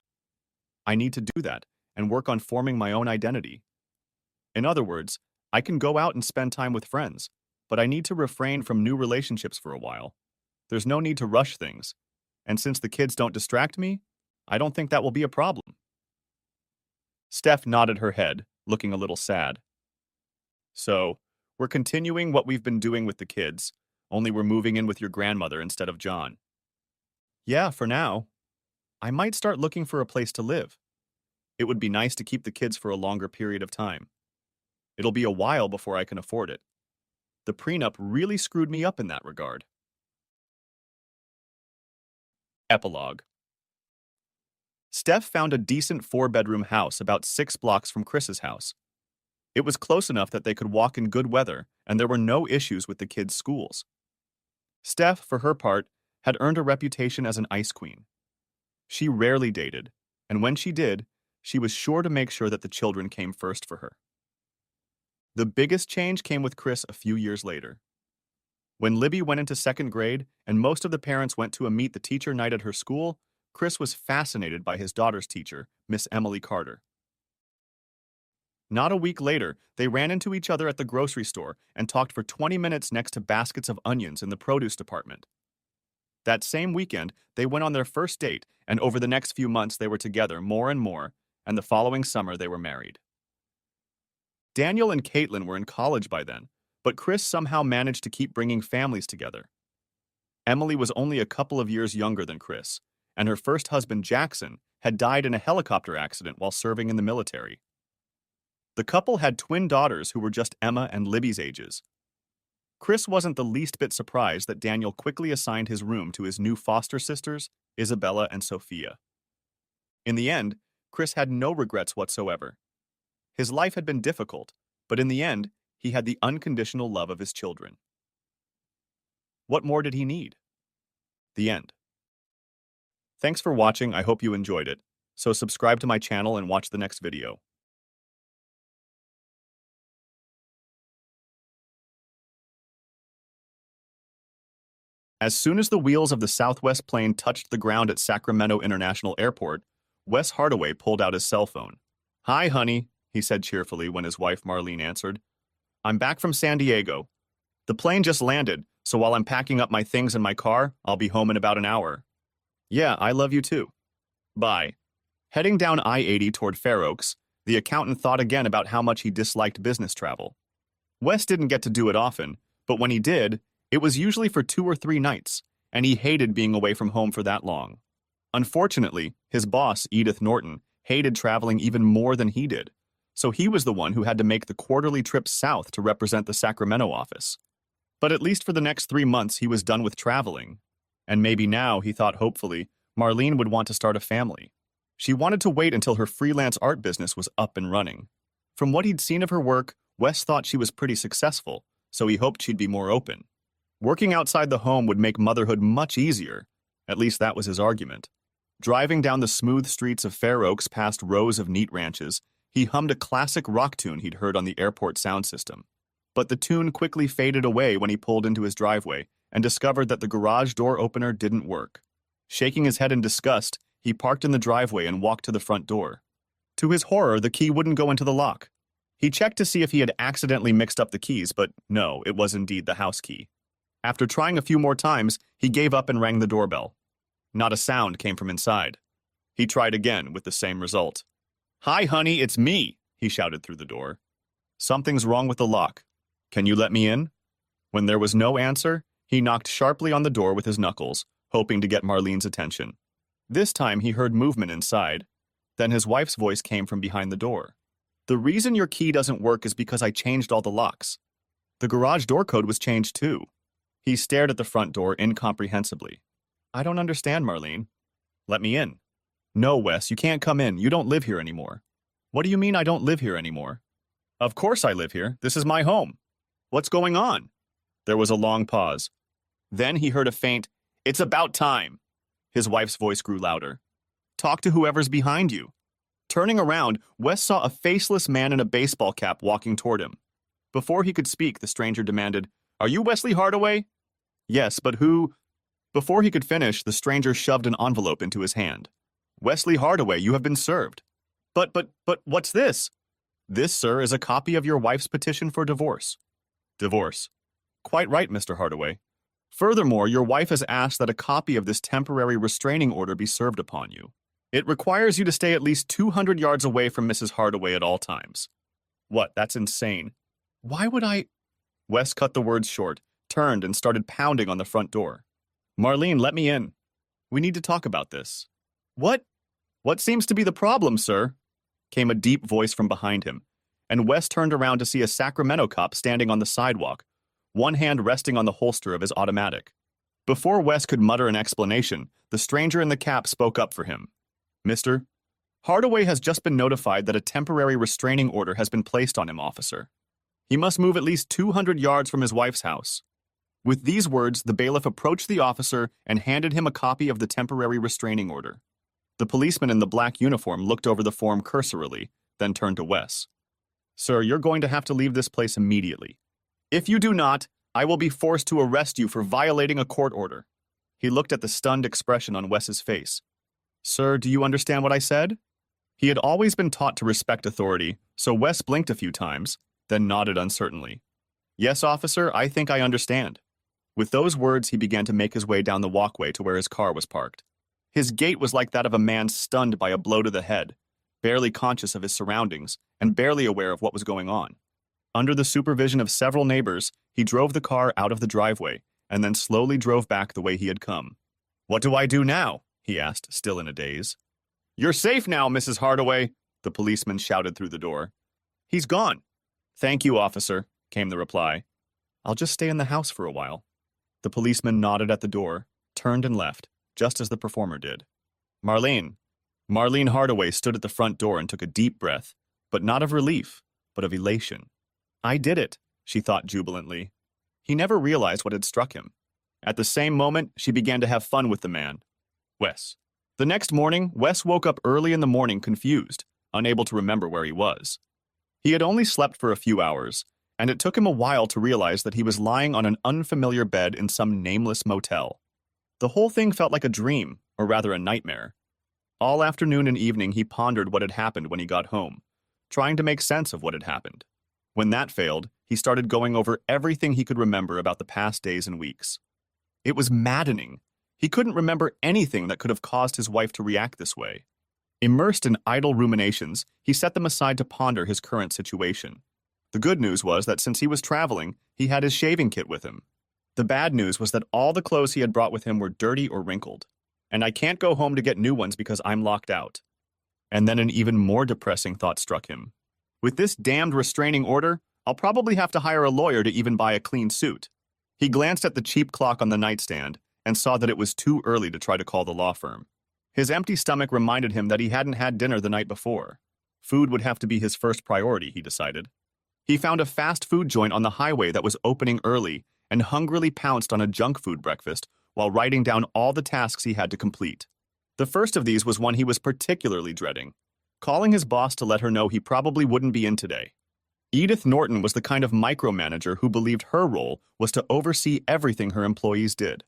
I need to do that and work on forming my own identity. In other words, I can go out and spend time with friends, but I need to refrain from new relationships for a while. There's no need to rush things, and since the kids don't distract me, I don't think that will be a problem." Steph nodded her head, looking a little sad. "So, we're continuing what we've been doing with the kids, only we're moving in with your grandmother instead of John." "Yeah, for now. I might start looking for a place to live. It would be nice to keep the kids for a longer period of time. It'll be a while before I can afford it. The prenup really screwed me up in that regard." Epilogue. Steph found a decent 4-bedroom house about 6 blocks from Chris's house. It was close enough that they could walk in good weather, and there were no issues with the kids' schools. Steph, for her part, had earned a reputation as an ice queen. She rarely dated, and when she did, she was sure to make sure that the children came first for her. The biggest change came with Chris a few years later. When Libby went into 2nd grade and most of the parents went to a meet the teacher night at her school, Chris was fascinated by his daughter's teacher, Miss Emily Carter. Not a week later, they ran into each other at the grocery store and talked for 20 minutes next to baskets of onions in the produce department. That same weekend, they went on their first date, and over the next few months they were together more and more, and the following summer they were married. Daniel and Caitlin were in college by then, but Chris somehow managed to keep bringing families together. Emily was only a couple of years younger than Chris, and her first husband, Jackson, had died in a helicopter accident while serving in the military. The couple had twin daughters who were just Emma and Libby's ages. Chris wasn't the least bit surprised that Daniel quickly assigned his room to his new foster sisters, Isabella and Sophia. In the end, Chris had no regrets whatsoever. His life had been difficult, but in the end, he had the unconditional love of his children. What more did he need? The end. Thanks for watching. I hope you enjoyed it. So subscribe to my channel and watch the next video. As soon as the wheels of the Southwest plane touched the ground at Sacramento International Airport, Wes Hardaway pulled out his cell phone. "Hi, honey," he said cheerfully when his wife Marlene answered. "I'm back from San Diego. The plane just landed, so while I'm packing up my things in my car, I'll be home in about an hour." "Yeah, I love you too. Bye." Heading down I-80 toward Fair Oaks, the accountant thought again about how much he disliked business travel. Wes didn't get to do it often, but when he did, it was usually for 2 or 3 nights, and he hated being away from home for that long. Unfortunately, his boss, Edith Norton, hated traveling even more than he did, so he was the one who had to make the quarterly trips south to represent the Sacramento office. But at least for the next 3 months, he was done with traveling. And maybe now, he thought hopefully, Marlene would want to start a family. She wanted to wait until her freelance art business was up and running. From what he'd seen of her work, Wes thought she was pretty successful, so he hoped she'd be more open. Working outside the home would make motherhood much easier. At least that was his argument. Driving down the smooth streets of Fair Oaks past rows of neat ranches, he hummed a classic rock tune he'd heard on the airport sound system. But the tune quickly faded away when he pulled into his driveway and discovered that the garage door opener didn't work. Shaking his head in disgust, he parked in the driveway and walked to the front door. To his horror, the key wouldn't go into the lock. He checked to see if he had accidentally mixed up the keys, but no, it was indeed the house key. After trying a few more times, he gave up and rang the doorbell. Not a sound came from inside. He tried again with the same result. "Hi, honey, it's me," he shouted through the door. "Something's wrong with the lock. Can you let me in?" When there was no answer, he knocked sharply on the door with his knuckles, hoping to get Marlene's attention. This time he heard movement inside. Then his wife's voice came from behind the door. "The reason your key doesn't work is because I changed all the locks. The garage door code was changed too." He stared at the front door incomprehensibly. "I don't understand, Marlene." "Let me in." "No, Wes, you can't come in. You don't live here anymore." "What do you mean I don't live here anymore?" "Of course I live here. This is my home." "What's going on?" There was a long pause. Then he heard a faint, "It's about time." His wife's voice grew louder. "Talk to whoever's behind you." Turning around, Wes saw a faceless man in a baseball cap walking toward him. Before he could speak, the stranger demanded, "Are you Wesley Hardaway?" "Yes, but who—" Before he could finish, the stranger shoved an envelope into his hand. "Wesley Hardaway, you have been served." But what's this?" "This, sir, is a copy of your wife's petition for divorce." "Divorce." "Quite right, Mr. Hardaway. Furthermore, your wife has asked that a copy of this temporary restraining order be served upon you. It requires you to stay at least 200 yards away from Mrs. Hardaway at all times." "What? That's insane. Why would I—" Wes cut the words short, turned, and started pounding on the front door. "Marlene, let me in. We need to talk about this." "What? What seems to be the problem, sir?" came a deep voice from behind him, and Wes turned around to see a Sacramento cop standing on the sidewalk, one hand resting on the holster of his automatic. Before Wes could mutter an explanation, the stranger in the cap spoke up for him. "Mr. Hardaway has just been notified that a temporary restraining order has been placed on him, officer. He must move at least 200 yards from his wife's house." With these words, the bailiff approached the officer and handed him a copy of the temporary restraining order. The policeman in the black uniform looked over the form cursorily, then turned to Wes. "Sir, you're going to have to leave this place immediately. If you do not, I will be forced to arrest you for violating a court order." He looked at the stunned expression on Wes's face. "Sir, do you understand what I said?" He had always been taught to respect authority, so Wes blinked a few times, then nodded uncertainly. "Yes, officer, I think I understand." With those words, he began to make his way down the walkway to where his car was parked. His gait was like that of a man stunned by a blow to the head, barely conscious of his surroundings and barely aware of what was going on. Under the supervision of several neighbors, he drove the car out of the driveway and then slowly drove back the way he had come. "What do I do now?" he asked, still in a daze. "You're safe now, Mrs. Hardaway," the policeman shouted through the door. "He's gone." "Thank you, officer," came the reply. "I'll just stay in the house for a while." The policeman nodded at the door, turned and left, just as the performer did. Marlene Hardaway stood at the front door and took a deep breath, but not of relief, but of elation. "I did it," she thought jubilantly. He never realized what had struck him. At the same moment, she began to have fun with the man, Wes. The next morning, Wes woke up early in the morning confused, unable to remember where he was. He had only slept for a few hours, and it took him a while to realize that he was lying on an unfamiliar bed in some nameless motel. The whole thing felt like a dream, or rather a nightmare. All afternoon and evening he pondered what had happened when he got home, trying to make sense of what had happened. When that failed, he started going over everything he could remember about the past days and weeks. It was maddening. He couldn't remember anything that could have caused his wife to react this way. Immersed in idle ruminations, he set them aside to ponder his current situation. The good news was that since he was traveling, he had his shaving kit with him. The bad news was that all the clothes he had brought with him were dirty or wrinkled. "And I can't go home to get new ones because I'm locked out." And then an even more depressing thought struck him. "With this damned restraining order, I'll probably have to hire a lawyer to even buy a clean suit." He glanced at the cheap clock on the nightstand and saw that it was too early to try to call the law firm. His empty stomach reminded him that he hadn't had dinner the night before. Food would have to be his first priority, he decided. He found a fast food joint on the highway that was opening early and hungrily pounced on a junk food breakfast while writing down all the tasks he had to complete. The first of these was one he was particularly dreading, calling his boss to let her know he probably wouldn't be in today. Edith Norton was the kind of micromanager who believed her role was to oversee everything her employees did.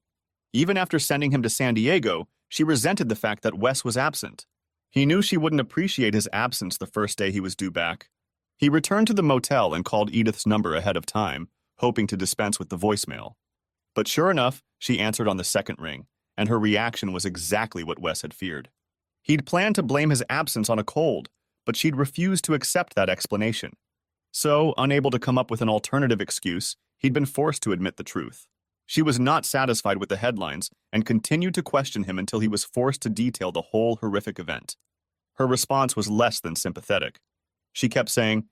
Even after sending him to San Diego, she resented the fact that Wes was absent. He knew she wouldn't appreciate his absence the first day he was due back. He returned to the motel and called Edith's number ahead of time, hoping to dispense with the voicemail. But sure enough, she answered on the second ring, and her reaction was exactly what Wes had feared. He'd planned to blame his absence on a cold, but she'd refused to accept that explanation. So, unable to come up with an alternative excuse, he'd been forced to admit the truth. She was not satisfied with the headlines and continued to question him until he was forced to detail the whole horrific event. Her response was less than sympathetic. She kept saying,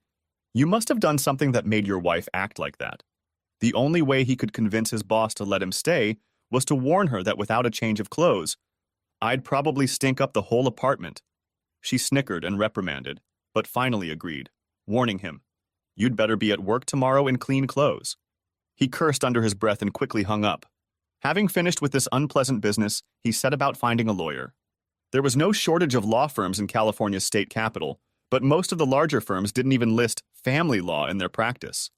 "You must have done something that made your wife act like that." The only way he could convince his boss to let him stay was to warn her that without a change of clothes, "I'd probably stink up the whole apartment." She snickered and reprimanded, but finally agreed, warning him, "You'd better be at work tomorrow in clean clothes." He cursed under his breath and quickly hung up. Having finished with this unpleasant business, he set about finding a lawyer. There was no shortage of law firms in California's state capital, but most of the larger firms didn't even list family law in their practice.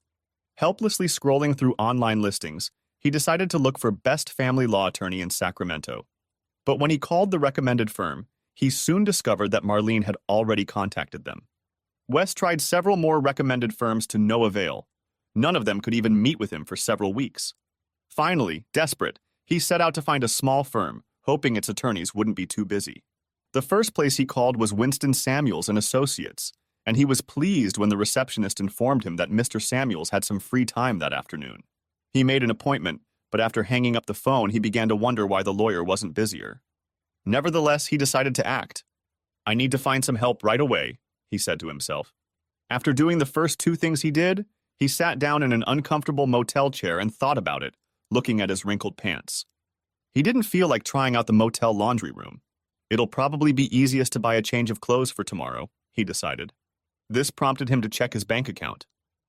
Helplessly scrolling through online listings, he decided to look for best family law attorney in Sacramento. But when he called the recommended firm, he soon discovered that Marlene had already contacted them. Wes tried several more recommended firms to no avail. None of them could even meet with him for several weeks. Finally, desperate, he set out to find a small firm, hoping its attorneys wouldn't be too busy. The first place he called was Winston Samuels and Associates, and he was pleased when the receptionist informed him that Mr. Samuels had some free time that afternoon. He made an appointment, but after hanging up the phone, he began to wonder why the lawyer wasn't busier. Nevertheless, he decided to act. "I need to find some help right away," he said to himself. After doing the first two things he did, he sat down in an uncomfortable motel chair and thought about it, looking at his wrinkled pants. He didn't feel like trying out the motel laundry room. "It'll probably be easiest to buy a change of clothes for tomorrow," he decided. This prompted him to check his bank account.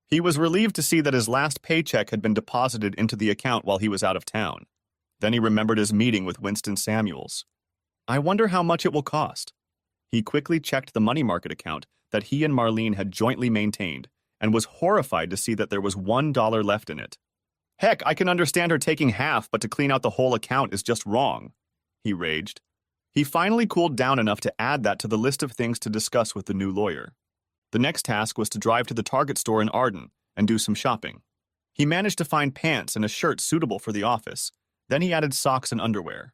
He was relieved to see that his last paycheck had been deposited into the account while he was out of town. Then he remembered his meeting with Winston Samuels. "I wonder how much it will cost." He quickly checked the money market account that he and Marlene had jointly maintained, and was horrified to see that there was $1 left in it. "Heck, I can understand her taking half, but to clean out the whole account is just wrong," he raged. He finally cooled down enough to add that to the list of things to discuss with the new lawyer. The next task was to drive to the Target store in Arden and do some shopping. He managed to find pants and a shirt suitable for the office. Then he added socks and underwear.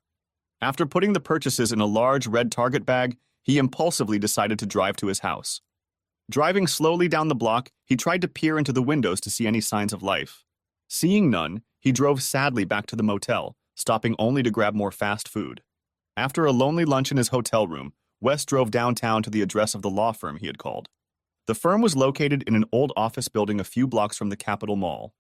After putting the purchases in a large red Target bag, he impulsively decided to drive to his house. Driving slowly down the block, he tried to peer into the windows to see any signs of life. Seeing none, he drove sadly back to the motel, stopping only to grab more fast food. After a lonely lunch in his hotel room, Wes drove downtown to the address of the law firm he had called. The firm was located in an old office building a few blocks from the Capitol Mall.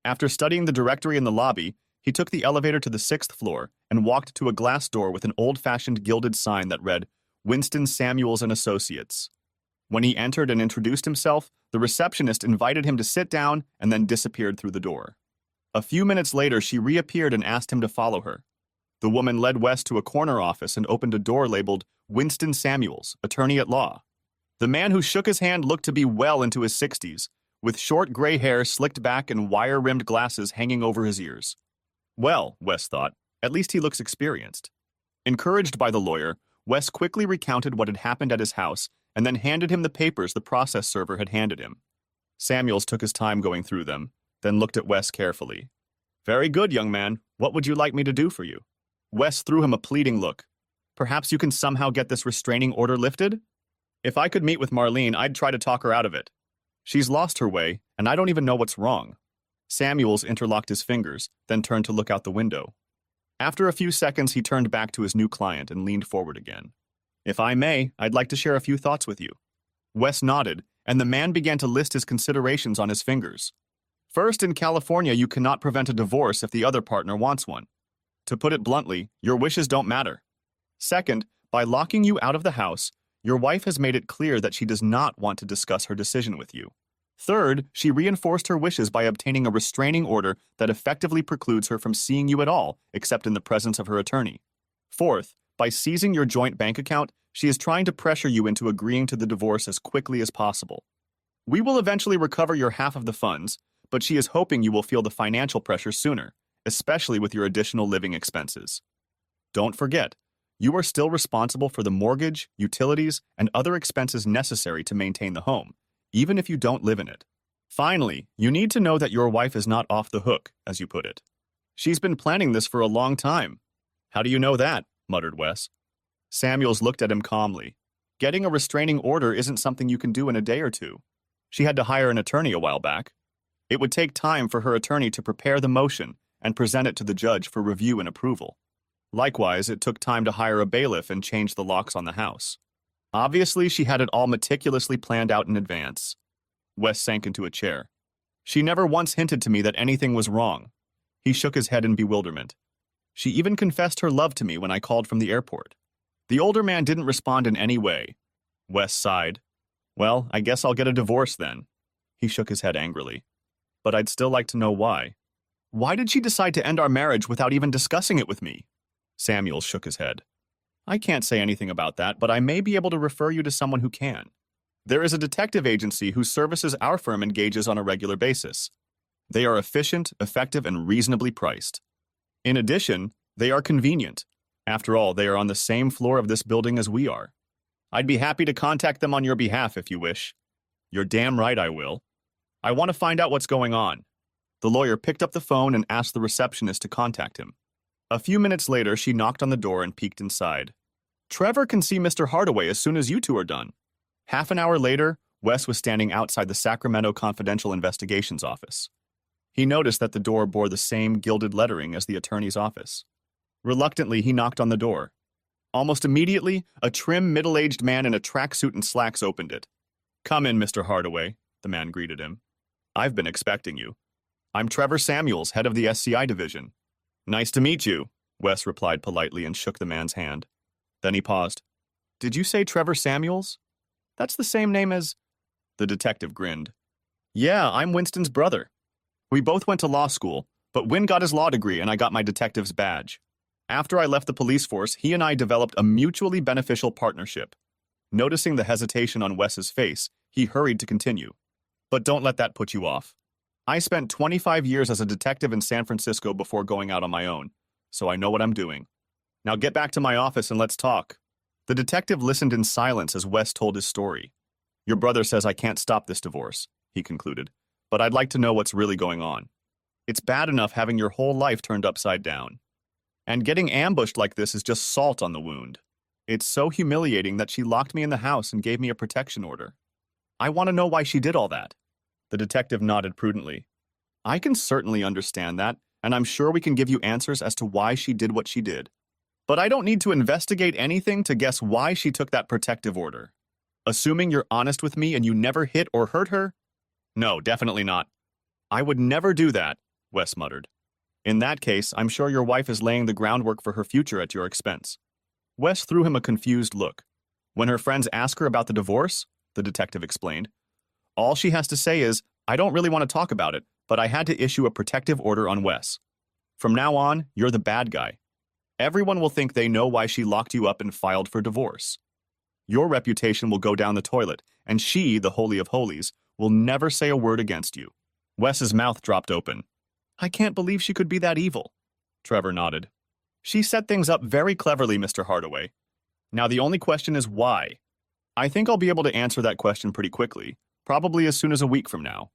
After studying the directory in the lobby, he took the elevator to the 6th floor and walked to a glass door with an old-fashioned gilded sign that read, Winston Samuels and Associates. When he entered and introduced himself, the receptionist invited him to sit down and then disappeared through the door. A few minutes later, she reappeared and asked him to follow her. The woman led Wes to a corner office and opened a door labeled Winston Samuels, attorney at law. The man who shook his hand looked to be well into his 60s, with short gray hair slicked back and wire-rimmed glasses hanging over his ears. Well, Wes thought, at least he looks experienced. Encouraged by the lawyer, Wes quickly recounted what had happened at his house and then handed him the papers the process server had handed him. Samuels took his time going through them, then looked at Wes carefully. Very good, young man. What would you like me to do for you? Wes threw him a pleading look. Perhaps you can somehow get this restraining order lifted? If I could meet with Marlene, I'd try to talk her out of it. She's lost her way, and I don't even know what's wrong. Samuels interlocked his fingers, then turned to look out the window. After a few seconds, he turned back to his new client and leaned forward again. If I may, I'd like to share a few thoughts with you. Wes nodded, and the man began to list his considerations on his fingers. First, in California, you cannot prevent a divorce if the other partner wants one. To put it bluntly, your wishes don't matter. Second, by locking you out of the house, your wife has made it clear that she does not want to discuss her decision with you. Third, she reinforced her wishes by obtaining a restraining order that effectively precludes her from seeing you at all, except in the presence of her attorney. Fourth, by seizing your joint bank account, she is trying to pressure you into agreeing to the divorce as quickly as possible. We will eventually recover your half of the funds, but she is hoping you will feel the financial pressure sooner, especially with your additional living expenses. Don't forget, you are still responsible for the mortgage, utilities, and other expenses necessary to maintain the home, even if you don't live in it. Finally, you need to know that your wife is not off the hook, as you put it. She's been planning this for a long time. How do you know that? Muttered Wes. Samuels looked at him calmly. Getting a restraining order isn't something you can do in a day or two. She had to hire an attorney a while back. It would take time for her attorney to prepare the motion and present it to the judge for review and approval. Likewise, it took time to hire a bailiff and change the locks on the house. Obviously, she had it all meticulously planned out in advance. Wes sank into a chair. She never once hinted to me that anything was wrong. He shook his head in bewilderment. She even confessed her love to me when I called from the airport. The older man didn't respond in any way. Wes sighed. Well, I guess I'll get a divorce then. He shook his head angrily. But I'd still like to know why. Why did she decide to end our marriage without even discussing it with me? Samuels shook his head. I can't say anything about that, but I may be able to refer you to someone who can. There is a detective agency whose services our firm engages on a regular basis. They are efficient, effective, and reasonably priced. In addition, they are convenient. After all, they are on the same floor of this building as we are. I'd be happy to contact them on your behalf if you wish. You're damn right I will. I want to find out what's going on. The lawyer picked up the phone and asked the receptionist to contact him. A few minutes later, she knocked on the door and peeked inside. Trevor can see Mr. Hardaway as soon as you two are done. Half an hour later, Wes was standing outside the Sacramento Confidential Investigations office. He noticed that the door bore the same gilded lettering as the attorney's office. Reluctantly, he knocked on the door. Almost immediately, a trim, middle-aged man in a tracksuit and slacks opened it. Come in, Mr. Hardaway, the man greeted him. I've been expecting you. I'm Trevor Samuels, head of the SCI division. Nice to meet you, Wes replied politely and shook the man's hand. Then he paused. Did you say Trevor Samuels? That's the same name as... The detective grinned. Yeah, I'm Winston's brother. We both went to law school, but Win got his law degree and I got my detective's badge. After I left the police force, he and I developed a mutually beneficial partnership. Noticing the hesitation on Wes's face, he hurried to continue. But don't let that put you off. I spent 25 years as a detective in San Francisco before going out on my own, so I know what I'm doing. Now get back to my office and let's talk. The detective listened in silence as Wes told his story. Your brother says I can't stop this divorce, he concluded, but I'd like to know what's really going on. It's bad enough having your whole life turned upside down. And getting ambushed like this is just salt on the wound. It's so humiliating that she locked me in the house and gave me a protection order. I want to know why she did all that." The detective nodded prudently. "I can certainly understand that, and I'm sure we can give you answers as to why she did what she did. But I don't need to investigate anything to guess why she took that protective order. Assuming you're honest with me and you never hit or hurt her? No, definitely not." "I would never do that," Wes muttered. "In that case, I'm sure your wife is laying the groundwork for her future at your expense." Wes threw him a confused look. "When her friends ask her about the divorce," the detective explained, "all she has to say is, 'I don't really want to talk about it, but I had to issue a protective order on Wes. From now on, you're the bad guy. Everyone will think they know why she locked you up and filed for divorce. Your reputation will go down the toilet, and she, the Holy of Holies, will never say a word against you." Wes's mouth dropped open. "I can't believe she could be that evil." Trevor nodded. "She set things up very cleverly, Mr. Hardaway. Now the only question is why. I think I'll be able to answer that question pretty quickly, probably as soon as a week from now."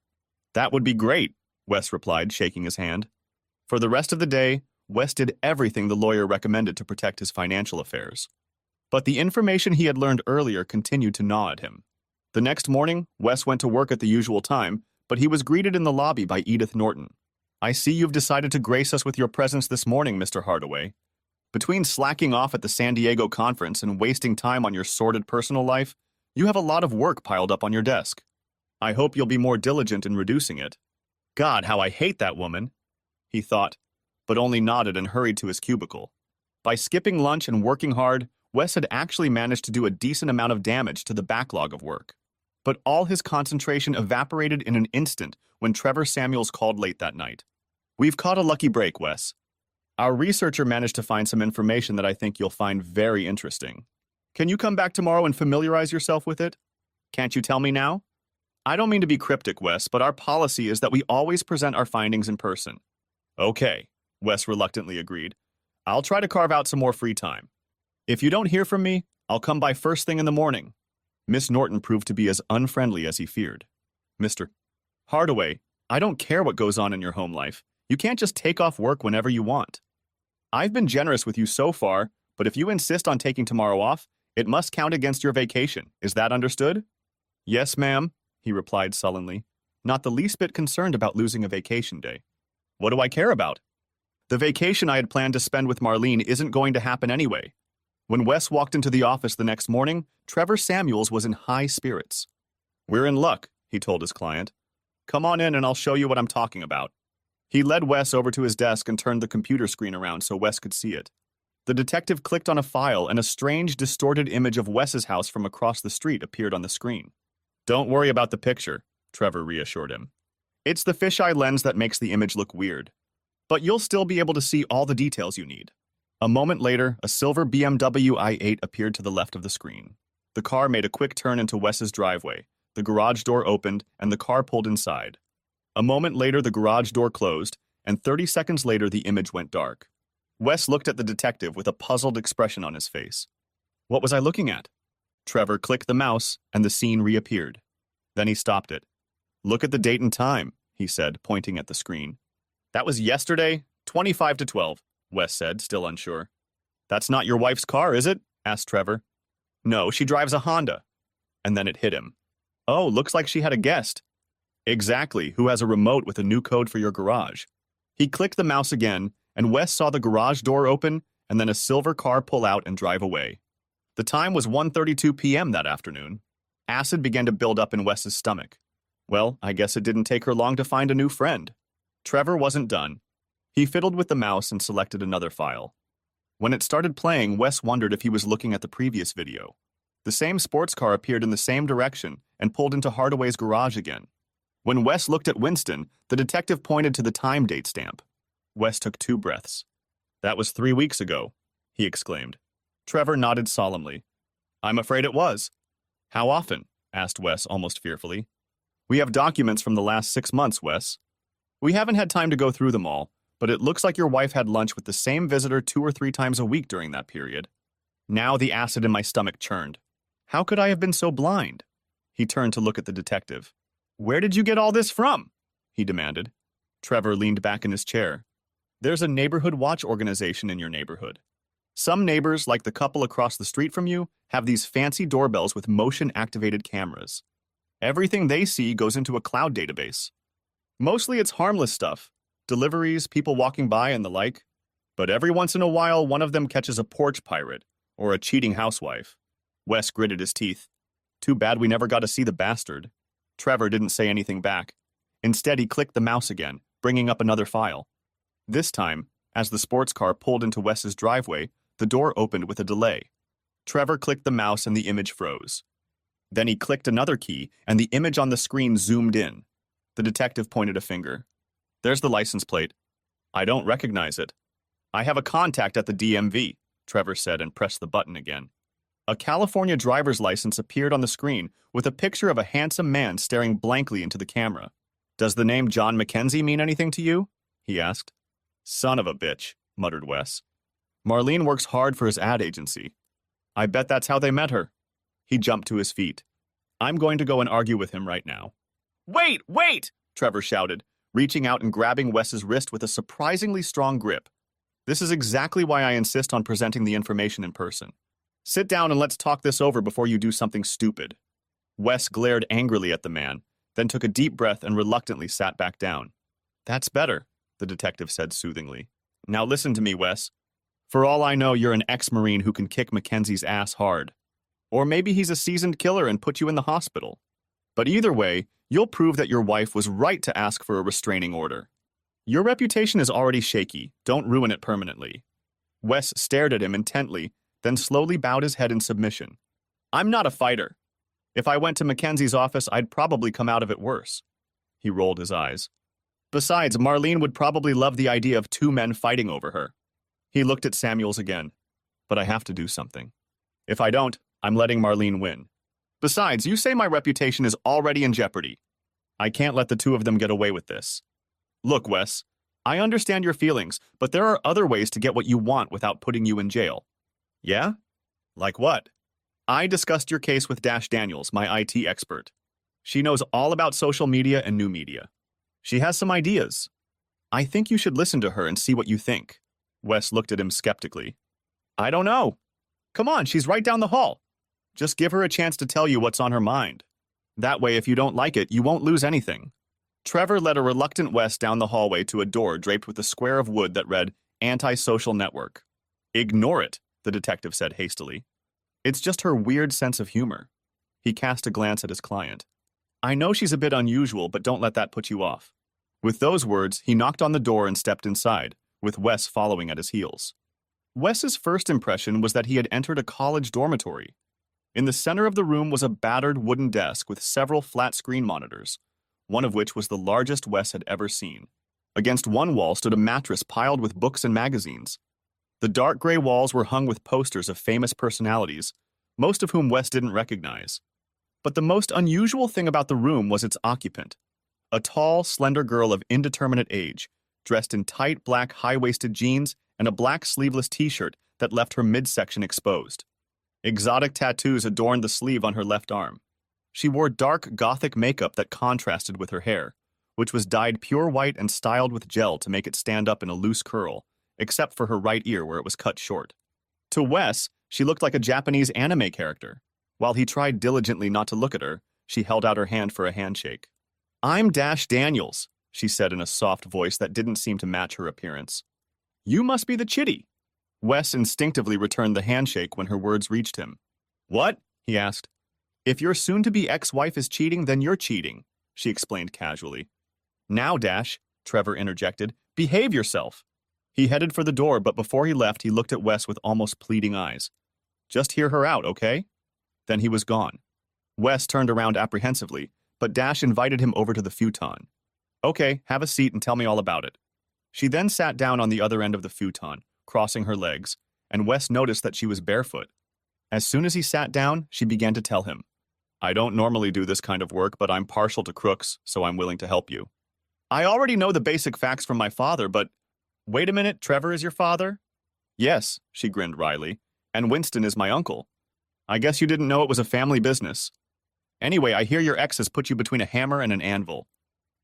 "That would be great," Wes replied, shaking his hand. For the rest of the day, Wes did everything the lawyer recommended to protect his financial affairs. But the information he had learned earlier continued to gnaw at him. The next morning, Wes went to work at the usual time, but he was greeted in the lobby by Edith Norton. "I see you've decided to grace us with your presence this morning, Mr. Hardaway. Between slacking off at the San Diego conference and wasting time on your sordid personal life, you have a lot of work piled up on your desk. I hope you'll be more diligent in reducing it." "God, how I hate that woman," he thought, but only nodded and hurried to his cubicle. By skipping lunch and working hard, Wes had actually managed to do a decent amount of damage to the backlog of work. But all his concentration evaporated in an instant when Trevor Samuels called late that night. "We've caught a lucky break, Wes. Our researcher managed to find some information that I think you'll find very interesting. Can you come back tomorrow and familiarize yourself with it? Can't you tell me now?" "I don't mean to be cryptic, Wes, but our policy is that we always present our findings in person." "Okay," Wes reluctantly agreed. "I'll try to carve out some more free time. If you don't hear from me, I'll come by first thing in the morning." Miss Norton proved to be as unfriendly as he feared. "Mr. Hardaway, I don't care what goes on in your home life. You can't just take off work whenever you want. I've been generous with you so far, but if you insist on taking tomorrow off, it must count against your vacation. Is that understood?" "Yes, ma'am," he replied sullenly, not the least bit concerned about losing a vacation day. "What do I care about? The vacation I had planned to spend with Marlene isn't going to happen anyway." When Wes walked into the office the next morning, Trevor Samuels was in high spirits. "We're in luck," he told his client. "Come on in and I'll show you what I'm talking about." He led Wes over to his desk and turned the computer screen around so Wes could see it. The detective clicked on a file and a strange, distorted image of Wes's house from across the street appeared on the screen. "Don't worry about the picture," Trevor reassured him. "It's the fisheye lens that makes the image look weird. But you'll still be able to see all the details you need." A moment later, a silver BMW i8 appeared to the left of the screen. The car made a quick turn into Wes's driveway, the garage door opened, and the car pulled inside. A moment later, the garage door closed, and 30 seconds later, the image went dark. Wes looked at the detective with a puzzled expression on his face. "What was I looking at?" Trevor clicked the mouse, and the scene reappeared. Then he stopped it. "Look at the date and time," he said, pointing at the screen. "That was yesterday, 25 to 12. Wes said, still unsure. "That's not your wife's car, is it?" asked Trevor. "No, she drives a Honda." And then it hit him. "Oh, looks like she had a guest." "Exactly, who has a remote with a new code for your garage." He clicked the mouse again, and Wes saw the garage door open and then a silver car pull out and drive away. The time was 1:32 p.m. that afternoon. Acid began to build up in Wes's stomach. Well, I guess it didn't take her long to find a new friend. Trevor wasn't done. He fiddled with the mouse and selected another file. When it started playing, Wes wondered if he was looking at the previous video. The same sports car appeared in the same direction and pulled into Hardaway's garage again. When Wes looked at Winston, the detective pointed to the time date stamp. Wes took 2 breaths. "That was 3 weeks ago," he exclaimed. Trevor nodded solemnly. "I'm afraid it was." "How often?" asked Wes almost fearfully. "We have documents from the last 6 months, Wes. We haven't had time to go through them all, but it looks like your wife had lunch with the same visitor 2 or 3 times a week during that period." Now the acid in my stomach churned. How could I have been so blind? He turned to look at the detective. "Where did you get all this from?" he demanded. Trevor leaned back in his chair. There's a neighborhood watch organization in your neighborhood. Some neighbors, like the couple across the street from you, have these fancy doorbells with motion-activated cameras. Everything they see goes into a cloud database. Mostly it's harmless stuff, deliveries, people walking by, and the like. But every once in a while, one of them catches a porch pirate or a cheating housewife. Wes gritted his teeth. Too bad we never got to see the bastard. Trevor didn't say anything back. Instead, he clicked the mouse again, bringing up another file. This time, as the sports car pulled into Wes's driveway, the door opened with a delay. Trevor clicked the mouse and the image froze. Then he clicked another key, and the image on the screen zoomed in. The detective pointed a finger. There's the license plate. I don't recognize it. I have a contact at the DMV, Trevor said and pressed the button again. A California driver's license appeared on the screen with a picture of a handsome man staring blankly into the camera. Does the name John Mackenzie mean anything to you? He asked. Son of a bitch, muttered Wes. Marlene works hard for his ad agency. I bet that's how they met her. He jumped to his feet. I'm going to go and argue with him right now. Wait, wait! Trevor shouted, reaching out and grabbing Wes's wrist with a surprisingly strong grip. This is exactly why I insist on presenting the information in person. Sit down and let's talk this over before you do something stupid. Wes glared angrily at the man, then took a deep breath and reluctantly sat back down. That's better, the detective said soothingly. Now listen to me, Wes. For all I know, you're an ex-Marine who can kick Mackenzie's ass hard. Or maybe he's a seasoned killer and put you in the hospital. But either way, you'll prove that your wife was right to ask for a restraining order. Your reputation is already shaky. Don't ruin it permanently. Wes stared at him intently, then slowly bowed his head in submission. I'm not a fighter. If I went to Mackenzie's office, I'd probably come out of it worse. He rolled his eyes. Besides, Marlene would probably love the idea of two men fighting over her. He looked at Samuels again. But I have to do something. If I don't, I'm letting Marlene win. Besides, you say my reputation is already in jeopardy. I can't let the two of them get away with this. Look, Wes, I understand your feelings, but there are other ways to get what you want without putting you in jail. Yeah? Like what? I discussed your case with Dash Daniels, my IT expert. She knows all about social media and new media. She has some ideas. I think you should listen to her and see what you think. Wes looked at him skeptically. I don't know. Come on, she's right down the hall. Just give her a chance to tell you what's on her mind. That way, if you don't like it, you won't lose anything. Trevor led a reluctant Wes down the hallway to a door draped with a square of wood that read, Anti-Social Network. Ignore it, the detective said hastily. It's just her weird sense of humor. He cast a glance at his client. I know she's a bit unusual, but don't let that put you off. With those words, he knocked on the door and stepped inside, with Wes following at his heels. Wes's first impression was that he had entered a college dormitory. In the center of the room was a battered wooden desk with several flat-screen monitors, one of which was the largest Wes had ever seen. Against one wall stood a mattress piled with books and magazines. The dark gray walls were hung with posters of famous personalities, most of whom Wes didn't recognize. But the most unusual thing about the room was its occupant, a tall, slender girl of indeterminate age, dressed in tight black high-waisted jeans and a black sleeveless t-shirt that left her midsection exposed. Exotic tattoos adorned the sleeve on her left arm. She wore dark, gothic makeup that contrasted with her hair, which was dyed pure white and styled with gel to make it stand up in a loose curl, except for her right ear where it was cut short. To Wes, she looked like a Japanese anime character. While he tried diligently not to look at her, she held out her hand for a handshake. I'm Dash Daniels, she said in a soft voice that didn't seem to match her appearance. You must be the chitty. Wes instinctively returned the handshake when her words reached him. What? He asked. If your soon-to-be ex-wife is cheating, then you're cheating, she explained casually. Now, Dash, Trevor interjected, behave yourself. He headed for the door, but before he left, he looked at Wes with almost pleading eyes. Just hear her out, okay? Then he was gone. Wes turned around apprehensively, but Dash invited him over to the futon. Okay, have a seat and tell me all about it. She then sat down on the other end of the futon, crossing her legs, and Wes noticed that she was barefoot. As soon as he sat down, she began to tell him, I don't normally do this kind of work, but I'm partial to crooks, so I'm willing to help you. I already know the basic facts from my father, but... Wait a minute, Trevor is your father? Yes, she grinned wryly, and Winston is my uncle. I guess you didn't know it was a family business. Anyway, I hear your ex has put you between a hammer and an anvil.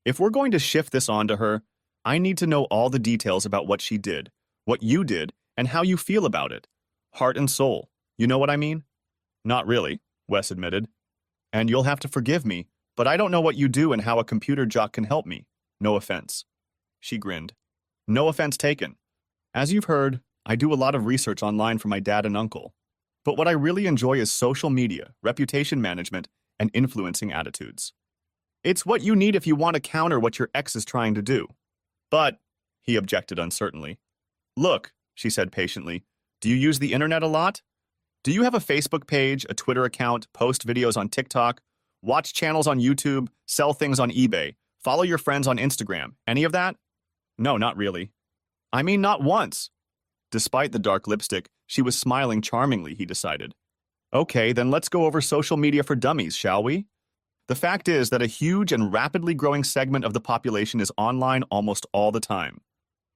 If we're going to shift this onto her, I need to know all the details about what she did, what you did, and how you feel about it. Heart and soul. You know what I mean? Not really, Wes admitted. And you'll have to forgive me, but I don't know what you do and how a computer jock can help me. No offense. She grinned. No offense taken. As you've heard, I do a lot of research online for my dad and uncle. But what I really enjoy is social media, reputation management, and influencing attitudes. It's what you need if you want to counter what your ex is trying to do. But, he objected uncertainly. Look, she said patiently, do you use the internet a lot? Do you have a Facebook page, a Twitter account, post videos on TikTok, watch channels on YouTube, sell things on eBay, follow your friends on Instagram? Any of that? No, not really. I mean, not once. Despite the dark lipstick, she was smiling charmingly, he decided. Okay, then let's go over social media for dummies, shall we? The fact is that a huge and rapidly growing segment of the population is online almost all the time.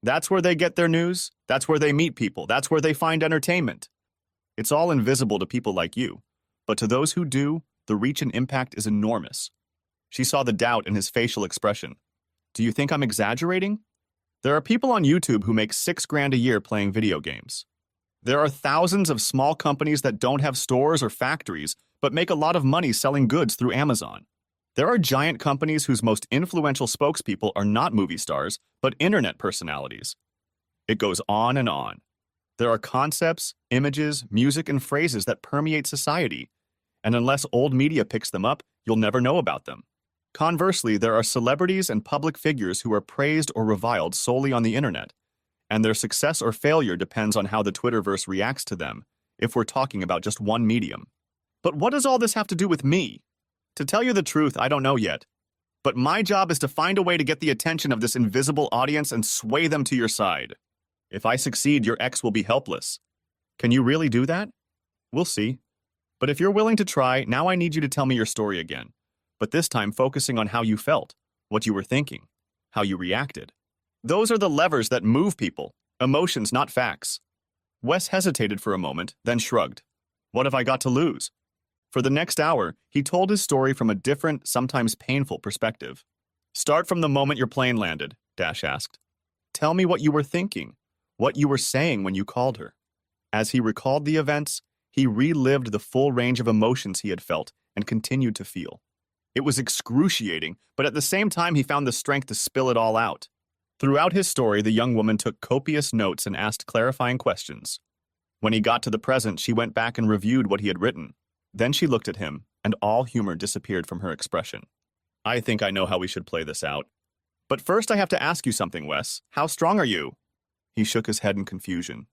That's where they get their news, that's where they meet people, that's where they find entertainment. It's all invisible to people like you, but to those who do, the reach and impact is enormous. She saw the doubt in his facial expression. Do you think I'm exaggerating? There are people on YouTube who make $6,000 a year playing video games. There are thousands of small companies that don't have stores or factories, but make a lot of money selling goods through Amazon. There are giant companies whose most influential spokespeople are not movie stars, but internet personalities. It goes on and on. There are concepts, images, music, and phrases that permeate society, and unless old media picks them up, you'll never know about them. Conversely, there are celebrities and public figures who are praised or reviled solely on the internet, and their success or failure depends on how the Twitterverse reacts to them, if we're talking about just one medium. But what does all this have to do with me? To tell you the truth, I don't know yet. But my job is to find a way to get the attention of this invisible audience and sway them to your side. If I succeed, your ex will be helpless. Can you really do that? We'll see. But if you're willing to try, now I need you to tell me your story again. But this time focusing on how you felt, what you were thinking, how you reacted. Those are the levers that move people, emotions, not facts. Wes hesitated for a moment, then shrugged. What have I got to lose? For the next hour, he told his story from a different, sometimes painful perspective. Start from the moment your plane landed, Dash asked. Tell me what you were thinking, what you were saying when you called her. As he recalled the events, he relived the full range of emotions he had felt and continued to feel. It was excruciating, but at the same time he found the strength to spill it all out. Throughout his story, the young woman took copious notes and asked clarifying questions. When he got to the present, she went back and reviewed what he had written. Then she looked at him, and all humor disappeared from her expression. I think I know how we should play this out. But first I have to ask you something, Wes. How strong are you? He shook his head in confusion.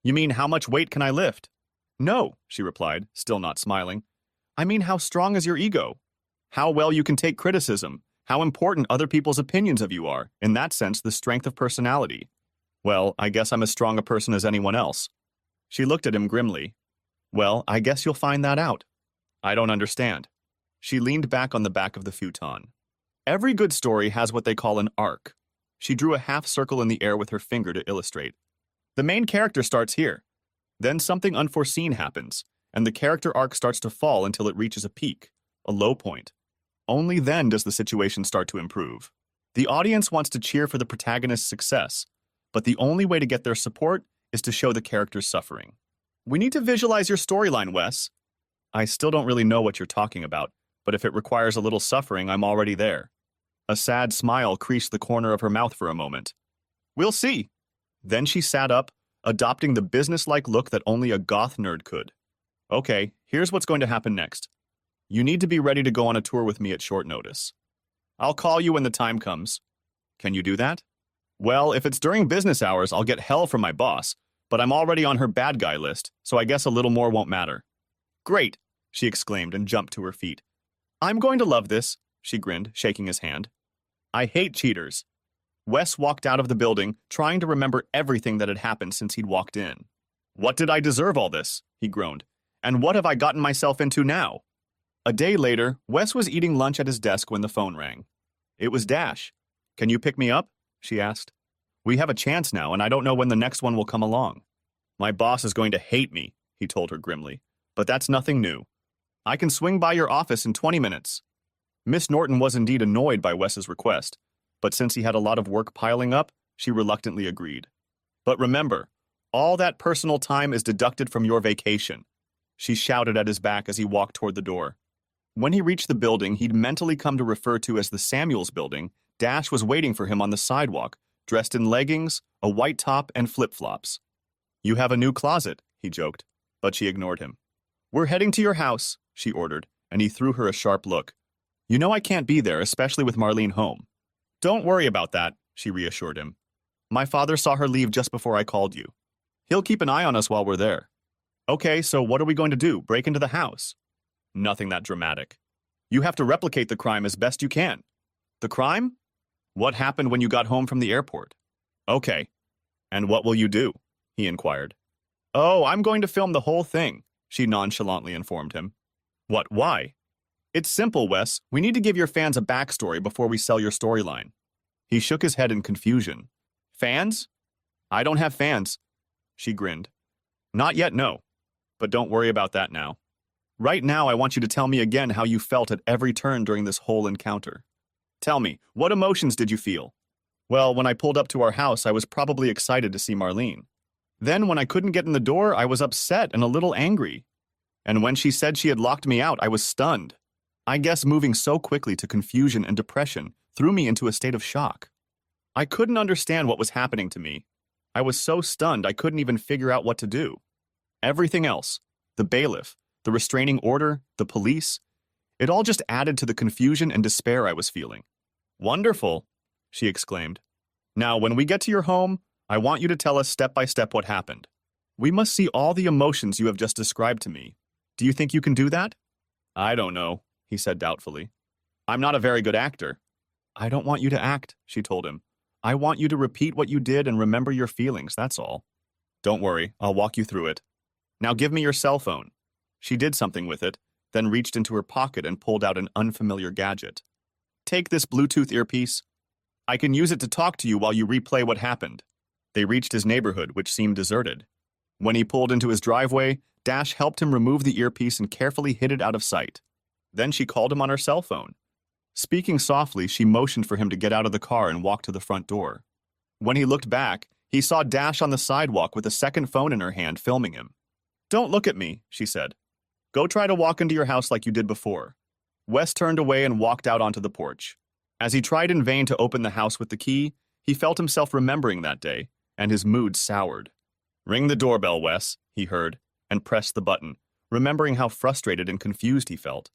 You mean how much weight can I lift? No, she replied, still not smiling. I mean how strong is your ego? How well you can take criticism, how important other people's opinions of you are, in that sense the strength of personality. Well, I guess I'm as strong a person as anyone else. She looked at him grimly. Well, I guess you'll find that out. I don't understand. She leaned back on the back of the futon. Every good story has what they call an arc. She drew a half circle in the air with her finger to illustrate. The main character starts here. Then something unforeseen happens, and the character arc starts to fall until it reaches a peak, a low point. Only then does the situation start to improve. The audience wants to cheer for the protagonist's success, but the only way to get their support is to show the character's suffering. We need to visualize your storyline, Wes. I still don't really know what you're talking about, but if it requires a little suffering, I'm already there. A sad smile creased the corner of her mouth for a moment. We'll see. Then she sat up, adopting the businesslike look that only a goth nerd could. Okay, here's what's going to happen next. You need to be ready to go on a tour with me at short notice. I'll call you when the time comes. Can you do that? Well, if it's during business hours, I'll get hell from my boss, but I'm already on her bad guy list, so I guess a little more won't matter. Great, she exclaimed and jumped to her feet. I'm going to love this, she grinned, shaking his hand. I hate cheaters. Wes walked out of the building, trying to remember everything that had happened since he'd walked in. What did I deserve all this? He groaned. And what have I gotten myself into now? A day later, Wes was eating lunch at his desk when the phone rang. It was Dash. Can you pick me up? She asked. We have a chance now, and I don't know when the next one will come along. My boss is going to hate me, he told her grimly. But that's nothing new. I can swing by your office in 20 minutes. Miss Norton was indeed annoyed by Wes's request, but since he had a lot of work piling up, she reluctantly agreed. But remember, all that personal time is deducted from your vacation, she shouted at his back as he walked toward the door. When he reached the building he'd mentally come to refer to as the Samuels building, Dash was waiting for him on the sidewalk, dressed in leggings, a white top, and flip-flops. You have a new closet, he joked, but she ignored him. We're heading to your house, she ordered, and he threw her a sharp look. You know I can't be there, especially with Marlene home. Don't worry about that, she reassured him. My father saw her leave just before I called you. He'll keep an eye on us while we're there. Okay, so what are we going to do, break into the house? Nothing that dramatic. You have to replicate the crime as best you can. The crime? What happened when you got home from the airport? Okay. And what will you do? He inquired. Oh, I'm going to film the whole thing, she nonchalantly informed him. What, why? It's simple, Wes. We need to give your fans a backstory before we sell your storyline. He shook his head in confusion. Fans? I don't have fans. She grinned. Not yet, no. But don't worry about that now. Right now, I want you to tell me again how you felt at every turn during this whole encounter. Tell me, what emotions did you feel? Well, when I pulled up to our house, I was probably excited to see Marlene. Then, when I couldn't get in the door, I was upset and a little angry. And when she said she had locked me out, I was stunned. I guess moving so quickly to confusion and depression threw me into a state of shock. I couldn't understand what was happening to me. I was so stunned I couldn't even figure out what to do. Everything else, the bailiff, the restraining order, the police, it all just added to the confusion and despair I was feeling. Wonderful, she exclaimed. Now, when we get to your home, I want you to tell us step by step what happened. We must see all the emotions you have just described to me. Do you think you can do that? I don't know, he said doubtfully. I'm not a very good actor. I don't want you to act, she told him. I want you to repeat what you did and remember your feelings, that's all. Don't worry, I'll walk you through it. Now give me your cell phone. She did something with it, then reached into her pocket and pulled out an unfamiliar gadget. Take this Bluetooth earpiece. I can use it to talk to you while you replay what happened. They reached his neighborhood, which seemed deserted. When he pulled into his driveway, Dash helped him remove the earpiece and carefully hid it out of sight. Then she called him on her cell phone. Speaking softly, she motioned for him to get out of the car and walk to the front door. When he looked back, he saw Dash on the sidewalk with a second phone in her hand, filming him. Don't look at me, she said. Go try to walk into your house like you did before. Wes turned away and walked out onto the porch. As he tried in vain to open the house with the key, he felt himself remembering that day, and his mood soured. Ring the doorbell, Wes, he heard, and pressed the button, remembering how frustrated and confused he felt.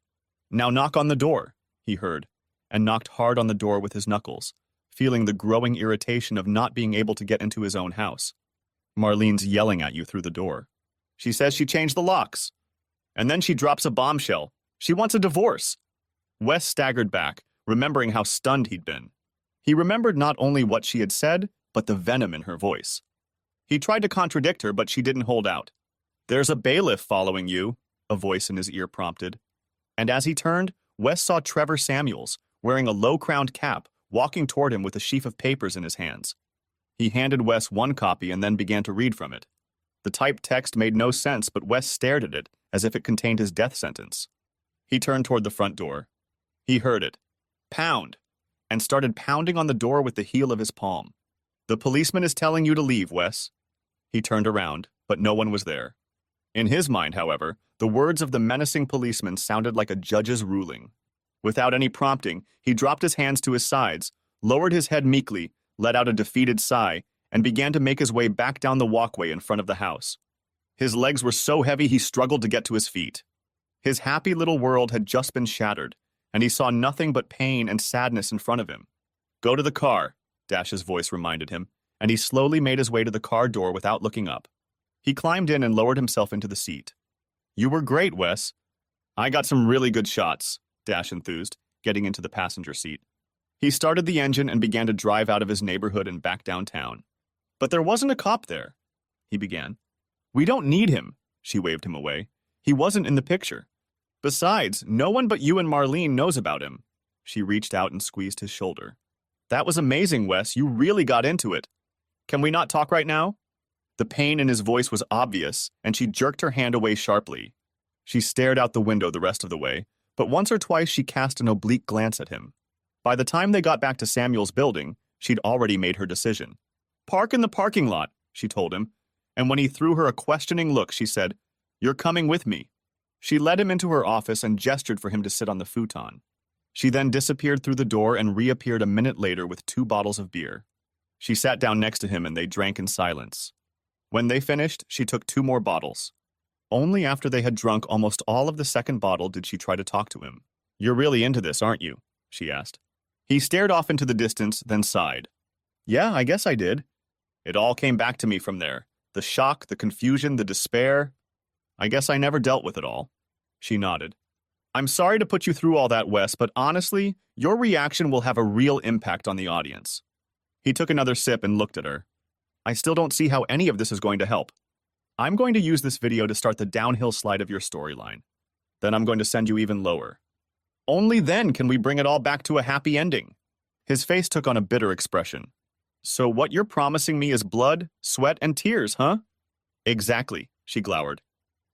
Now knock on the door, he heard, and knocked hard on the door with his knuckles, feeling the growing irritation of not being able to get into his own house. Marlene's yelling at you through the door. She says she changed the locks. And then she drops a bombshell. She wants a divorce. Wes staggered back, remembering how stunned he'd been. He remembered not only what she had said, but the venom in her voice. He tried to contradict her, but she didn't hold out. There's a bailiff following you, a voice in his ear prompted. And as he turned, Wes saw Trevor Samuels, wearing a low-crowned cap, walking toward him with a sheaf of papers in his hands. He handed Wes one copy and then began to read from it. The typed text made no sense, but Wes stared at it as if it contained his death sentence. He turned toward the front door. He heard it. Pound, and started pounding on the door with the heel of his palm. The policeman is telling you to leave, Wes. He turned around, but no one was there. In his mind, however, the words of the menacing policeman sounded like a judge's ruling. Without any prompting, he dropped his hands to his sides, lowered his head meekly, let out a defeated sigh, and began to make his way back down the walkway in front of the house. His legs were so heavy he struggled to get to his feet. His happy little world had just been shattered, and he saw nothing but pain and sadness in front of him. Go to the car, Dash's voice reminded him, and he slowly made his way to the car door without looking up. He climbed in and lowered himself into the seat. You were great, Wes. I got some really good shots, Dash enthused, getting into the passenger seat. He started the engine and began to drive out of his neighborhood and back downtown. But there wasn't a cop there, he began. We don't need him, she waved him away. He wasn't in the picture. Besides, no one but you and Marlene knows about him. She reached out and squeezed his shoulder. That was amazing, Wes. You really got into it. Can we not talk right now? The pain in his voice was obvious, and she jerked her hand away sharply. She stared out the window the rest of the way, but once or twice she cast an oblique glance at him. By the time they got back to Samuel's building, she'd already made her decision. "Park in the parking lot," she told him, and when he threw her a questioning look, she said, "You're coming with me." She led him into her office and gestured for him to sit on the futon. She then disappeared through the door and reappeared a minute later with 2 bottles of beer. She sat down next to him and they drank in silence. When they finished, she took 2 more bottles. Only after they had drunk almost all of the second bottle did she try to talk to him. "You're really into this, aren't you?" she asked. He stared off into the distance, then sighed. "Yeah, I guess I did. It all came back to me from there. The shock, the confusion, the despair. I guess I never dealt with it all." She nodded. "I'm sorry to put you through all that, Wes, but honestly, your reaction will have a real impact on the audience." He took another sip and looked at her. "I still don't see how any of this is going to help. I'm going to use this video to start the downhill slide of your storyline. Then I'm going to send you even lower. Only then can we bring it all back to a happy ending." His face took on a bitter expression. "So what you're promising me is blood, sweat, and tears, huh?" "Exactly," she glowered.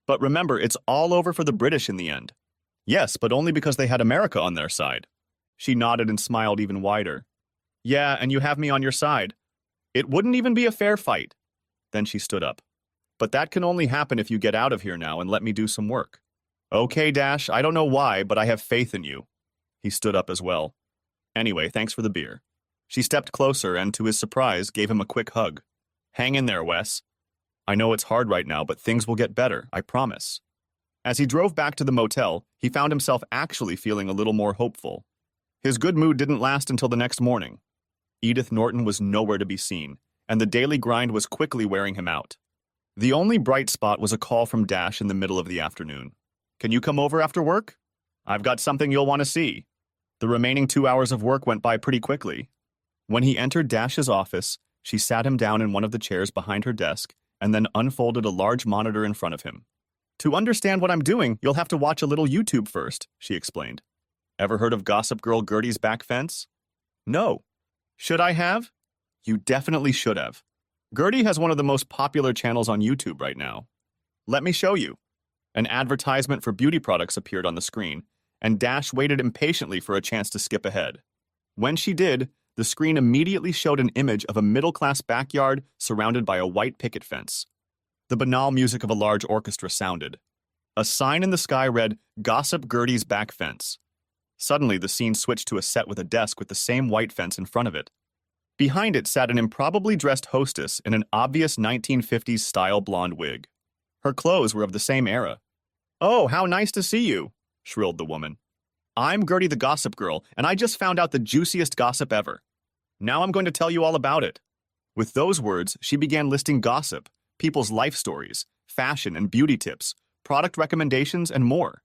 "But remember, it's all over for the British in the end." "Yes, but only because they had America on their side." She nodded and smiled even wider. "Yeah, and you have me on your side. It wouldn't even be a fair fight." Then she stood up. "But that can only happen if you get out of here now and let me do some work." "Okay, Dash, I don't know why, but I have faith in you." He stood up as well. "Anyway, thanks for the beer." She stepped closer and, to his surprise, gave him a quick hug. "Hang in there, Wes. I know it's hard right now, but things will get better, I promise." As he drove back to the motel, he found himself actually feeling a little more hopeful. His good mood didn't last until the next morning. Edith Norton was nowhere to be seen, and the daily grind was quickly wearing him out. The only bright spot was a call from Dash in the middle of the afternoon. "Can you come over after work? I've got something you'll want to see." The remaining 2 hours of work went by pretty quickly. When he entered Dash's office, she sat him down in one of the chairs behind her desk and then unfolded a large monitor in front of him. "To understand what I'm doing, you'll have to watch a little YouTube first," she explained. "Ever heard of Gossip Girl Gertie's Back Fence?" "No." "Should I have?" "You definitely should have. Gertie has one of the most popular channels on YouTube right now. Let me show you." An advertisement for beauty products appeared on the screen, and Dash waited impatiently for a chance to skip ahead. When she did, the screen immediately showed an image of a middle-class backyard surrounded by a white picket fence. The banal music of a large orchestra sounded. A sign in the sky read, "Gossip Gertie's Back Fence." Suddenly, the scene switched to a set with a desk with the same white fence in front of it. Behind it sat an improbably dressed hostess in an obvious 1950s style blonde wig. Her clothes were of the same era. "Oh, how nice to see you," shrilled the woman. "I'm Gertie the Gossip Girl, and I just found out the juiciest gossip ever. Now I'm going to tell you all about it." With those words, she began listing gossip, people's life stories, fashion and beauty tips, product recommendations, and more.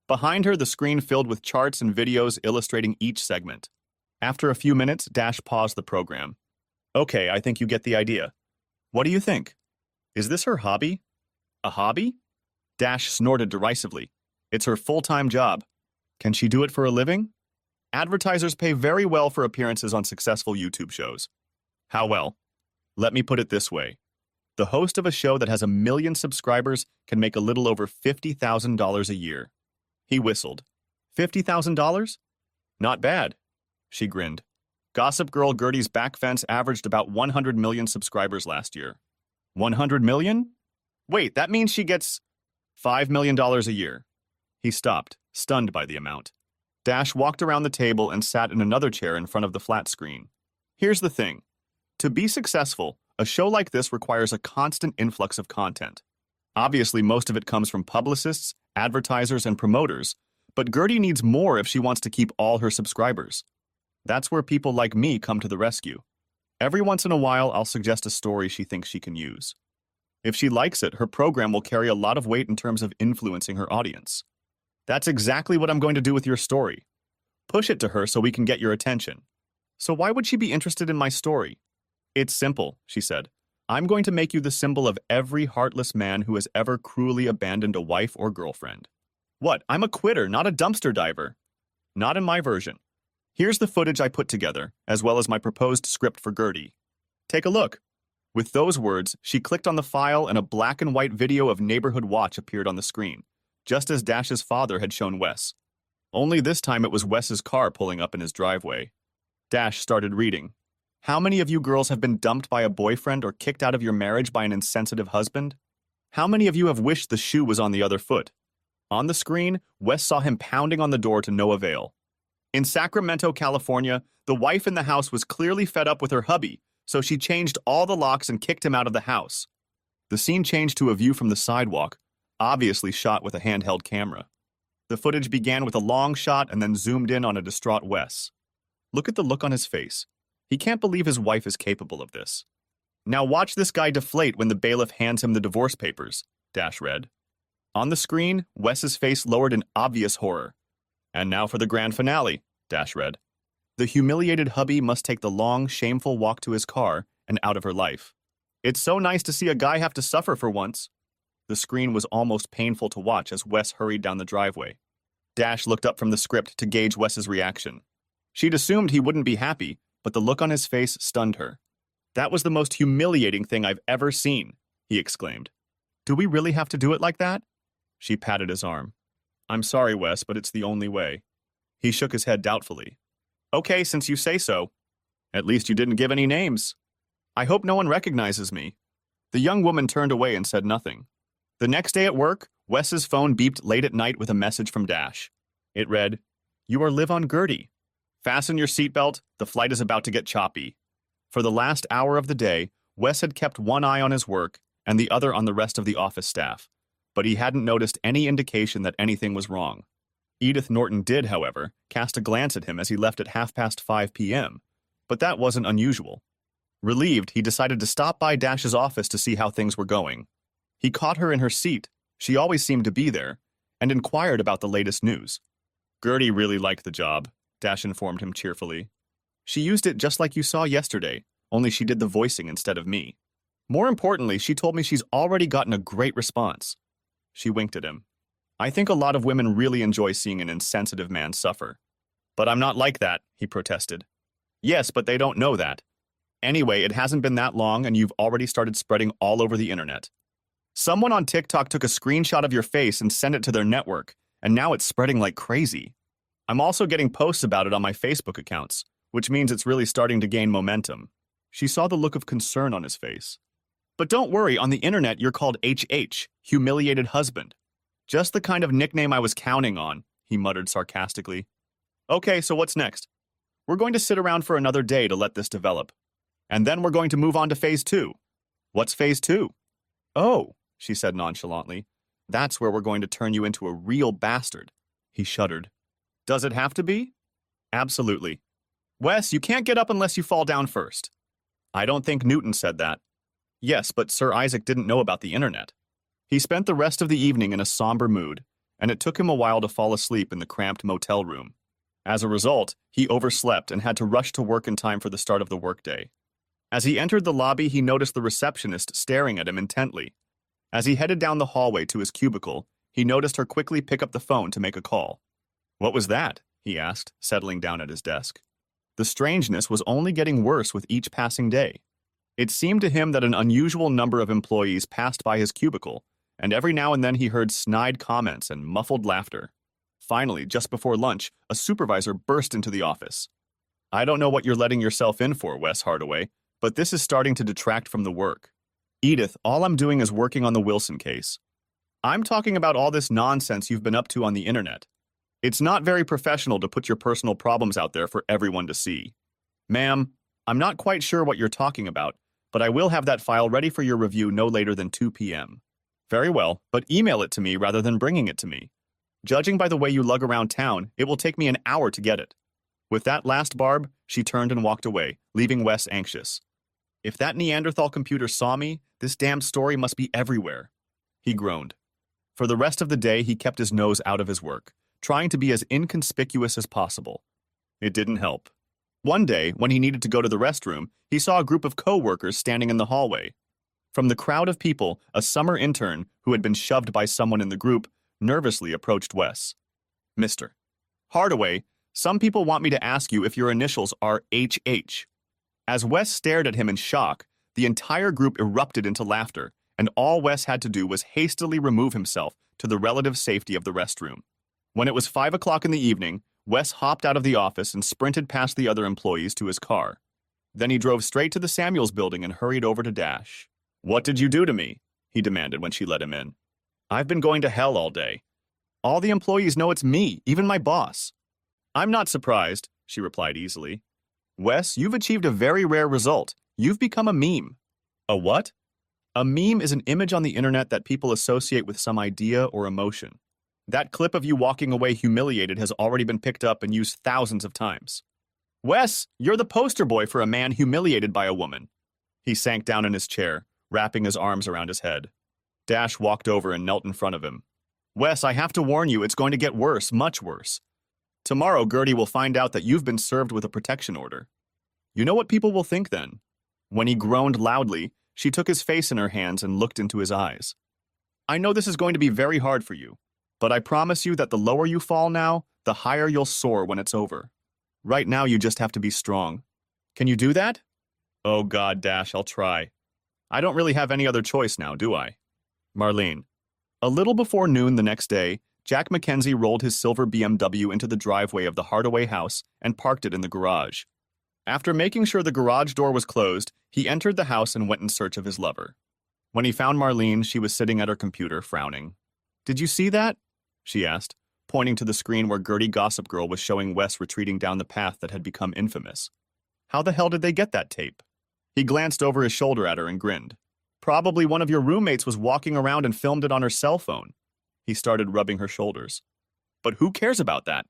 Behind her, the screen filled with charts and videos illustrating each segment. After a few minutes, Dash paused the program. "Okay, I think you get the idea. What do you think? Is this her hobby?" "A hobby?" Dash snorted derisively. "It's her full-time job. Can she do it for a living?" "Advertisers pay very well for appearances on successful YouTube shows." "How well?" "Let me put it this way. The host of a show that has 1 million subscribers can make a little over $50,000 a year." He whistled. $50,000? Not bad. She grinned. Gossip Girl Gertie's Back Fence averaged about 100 million subscribers last year. 100 million? Wait, that means she gets $5 million a year. He stopped, stunned by the amount. Dash walked around the table and sat in another chair in front of the flat screen. Here's the thing. To be successful, a show like this requires a constant influx of content. Obviously, most of it comes from publicists, advertisers, and promoters, but Gertie needs more if she wants to keep all her subscribers. That's where people like me come to the rescue. Every once in a while, I'll suggest a story she thinks she can use. If she likes it, her program will carry a lot of weight in terms of influencing her audience. That's exactly what I'm going to do with your story. Push it to her so we can get your attention. So why would she be interested in my story? It's simple, she said. I'm going to make you the symbol of every heartless man who has ever cruelly abandoned a wife or girlfriend. What? I'm a quitter, not a dumpster diver. Not in my version. Here's the footage I put together, as well as my proposed script for Gertie. Take a look. With those words, she clicked on the file and a black and white video of Neighborhood Watch appeared on the screen, just as Dash's father had shown Wes. Only this time it was Wes's car pulling up in his driveway. Dash started reading. How many of you girls have been dumped by a boyfriend or kicked out of your marriage by an insensitive husband? How many of you have wished the shoe was on the other foot? On the screen, Wes saw him pounding on the door to no avail. In Sacramento, California, the wife in the house was clearly fed up with her hubby, so she changed all the locks and kicked him out of the house. The scene changed to a view from the sidewalk, obviously shot with a handheld camera. The footage began with a long shot and then zoomed in on a distraught Wes. Look at the look on his face. He can't believe his wife is capable of this. Now watch this guy deflate when the bailiff hands him the divorce papers, Dash read. On the screen, Wes's face lowered in obvious horror. And now for the grand finale, Dash read. The humiliated hubby must take the long, shameful walk to his car and out of her life. It's so nice to see a guy have to suffer for once. The screen was almost painful to watch as Wes hurried down the driveway. Dash looked up from the script to gauge Wes's reaction. She'd assumed he wouldn't be happy, but the look on his face stunned her. That was the most humiliating thing I've ever seen, he exclaimed. Do we really have to do it like that? She patted his arm. I'm sorry, Wes, but it's the only way. He shook his head doubtfully. Okay, since you say so. At least you didn't give any names. I hope no one recognizes me. The young woman turned away and said nothing. The next day at work, Wes's phone beeped late at night with a message from Dash. It read, You are live on Gertie. Fasten your seatbelt, the flight is about to get choppy. For the last hour of the day, Wes had kept one eye on his work and the other on the rest of the office staff, but he hadn't noticed any indication that anything was wrong. Edith Norton did, however, cast a glance at him as he left at 5:30 p.m., but that wasn't unusual. Relieved, he decided to stop by Dash's office to see how things were going. He caught her in her seat, she always seemed to be there, and inquired about the latest news. Gertie really liked the job, Dash informed him cheerfully. She used it just like you saw yesterday, only she did the voicing instead of me. More importantly, she told me she's already gotten a great response. She winked at him. I think a lot of women really enjoy seeing an insensitive man suffer. But I'm not like that, he protested. Yes, but they don't know that. Anyway, it hasn't been that long and you've already started spreading all over the internet. Someone on TikTok took a screenshot of your face and sent it to their network, and now it's spreading like crazy. I'm also getting posts about it on my Facebook accounts, which means it's really starting to gain momentum. She saw the look of concern on his face. But don't worry, on the internet you're called HH, humiliated husband. Just the kind of nickname I was counting on, he muttered sarcastically. Okay, so what's next? We're going to sit around for another day to let this develop. And then we're going to move on to phase 2. What's phase 2? Oh, she said nonchalantly. That's where we're going to turn you into a real bastard. He shuddered. Does it have to be? Absolutely. Wes, you can't get up unless you fall down first. I don't think Newton said that. Yes, but Sir Isaac didn't know about the internet. He spent the rest of the evening in a somber mood, and it took him a while to fall asleep in the cramped motel room. As a result, he overslept and had to rush to work in time for the start of the workday. As he entered the lobby, he noticed the receptionist staring at him intently. As he headed down the hallway to his cubicle, he noticed her quickly pick up the phone to make a call. What was that? He asked, settling down at his desk. The strangeness was only getting worse with each passing day. It seemed to him that an unusual number of employees passed by his cubicle, and every now and then he heard snide comments and muffled laughter. Finally, just before lunch, a supervisor burst into the office. I don't know what you're letting yourself in for, Wes Hardaway, but this is starting to detract from the work. Edith, all I'm doing is working on the Wilson case. I'm talking about all this nonsense you've been up to on the internet. It's not very professional to put your personal problems out there for everyone to see. Ma'am, I'm not quite sure what you're talking about, but I will have that file ready for your review no later than 2 p.m. Very well, but email it to me rather than bringing it to me. Judging by the way you lug around town, it will take me an hour to get it. With that last barb, she turned and walked away, leaving Wes anxious. If that Neanderthal computer saw me, this damn story must be everywhere. He groaned. For the rest of the day, he kept his nose out of his work, trying to be as inconspicuous as possible. It didn't help. One day, when he needed to go to the restroom, he saw a group of co-workers standing in the hallway. From the crowd of people, a summer intern, who had been shoved by someone in the group, nervously approached Wes. Mr. Hardaway, some people want me to ask you if your initials are HH. As Wes stared at him in shock, the entire group erupted into laughter, and all Wes had to do was hastily remove himself to the relative safety of the restroom. When it was 5 o'clock in the evening, Wes hopped out of the office and sprinted past the other employees to his car. Then he drove straight to the Samuels building and hurried over to Dash. "What did you do to me?" he demanded when she let him in. "I've been going to hell all day. All the employees know it's me, even my boss." "I'm not surprised," she replied easily. "Wes, you've achieved a very rare result. You've become a meme." "A what?" "A meme is an image on the internet that people associate with some idea or emotion. That clip of you walking away humiliated has already been picked up and used thousands of times." "Wes, you're the poster boy for a man humiliated by a woman." He sank down in his chair, wrapping his arms around his head. Dash walked over and knelt in front of him. "Wes, I have to warn you, it's going to get worse, much worse. Tomorrow, Gertie will find out that you've been served with a protection order. You know what people will think then?" When he groaned loudly, she took his face in her hands and looked into his eyes. "I know this is going to be very hard for you, but I promise you that the lower you fall now, the higher you'll soar when it's over. Right now, you just have to be strong. Can you do that?" "Oh God, Dash, I'll try. I don't really have any other choice now, do I?" Marlene. A little before noon the next day, Jack Mackenzie rolled his silver BMW into the driveway of the Hardaway house and parked it in the garage. After making sure the garage door was closed, he entered the house and went in search of his lover. When he found Marlene, she was sitting at her computer, frowning. "Did you see that?" she asked, pointing to the screen where Gertie Gossip Girl was showing Wes retreating down the path that had become infamous. "How the hell did they get that tape?" He glanced over his shoulder at her and grinned. "Probably one of your roommates was walking around and filmed it on her cell phone." He started rubbing her shoulders. "But who cares about that?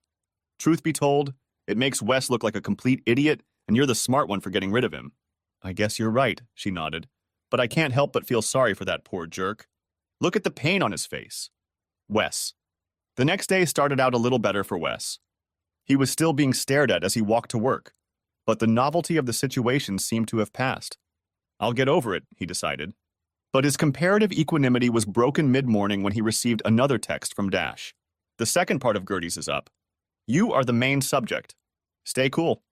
Truth be told, it makes Wes look like a complete idiot, and you're the smart one for getting rid of him." "I guess you're right," she nodded. "But I can't help but feel sorry for that poor jerk. Look at the pain on his face." Wes. The next day started out a little better for Wes. He was still being stared at as he walked to work, but the novelty of the situation seemed to have passed. "I'll get over it," he decided. But his comparative equanimity was broken mid-morning when he received another text from Dash. "The second part of Gertie's is up. You are the main subject. Stay cool."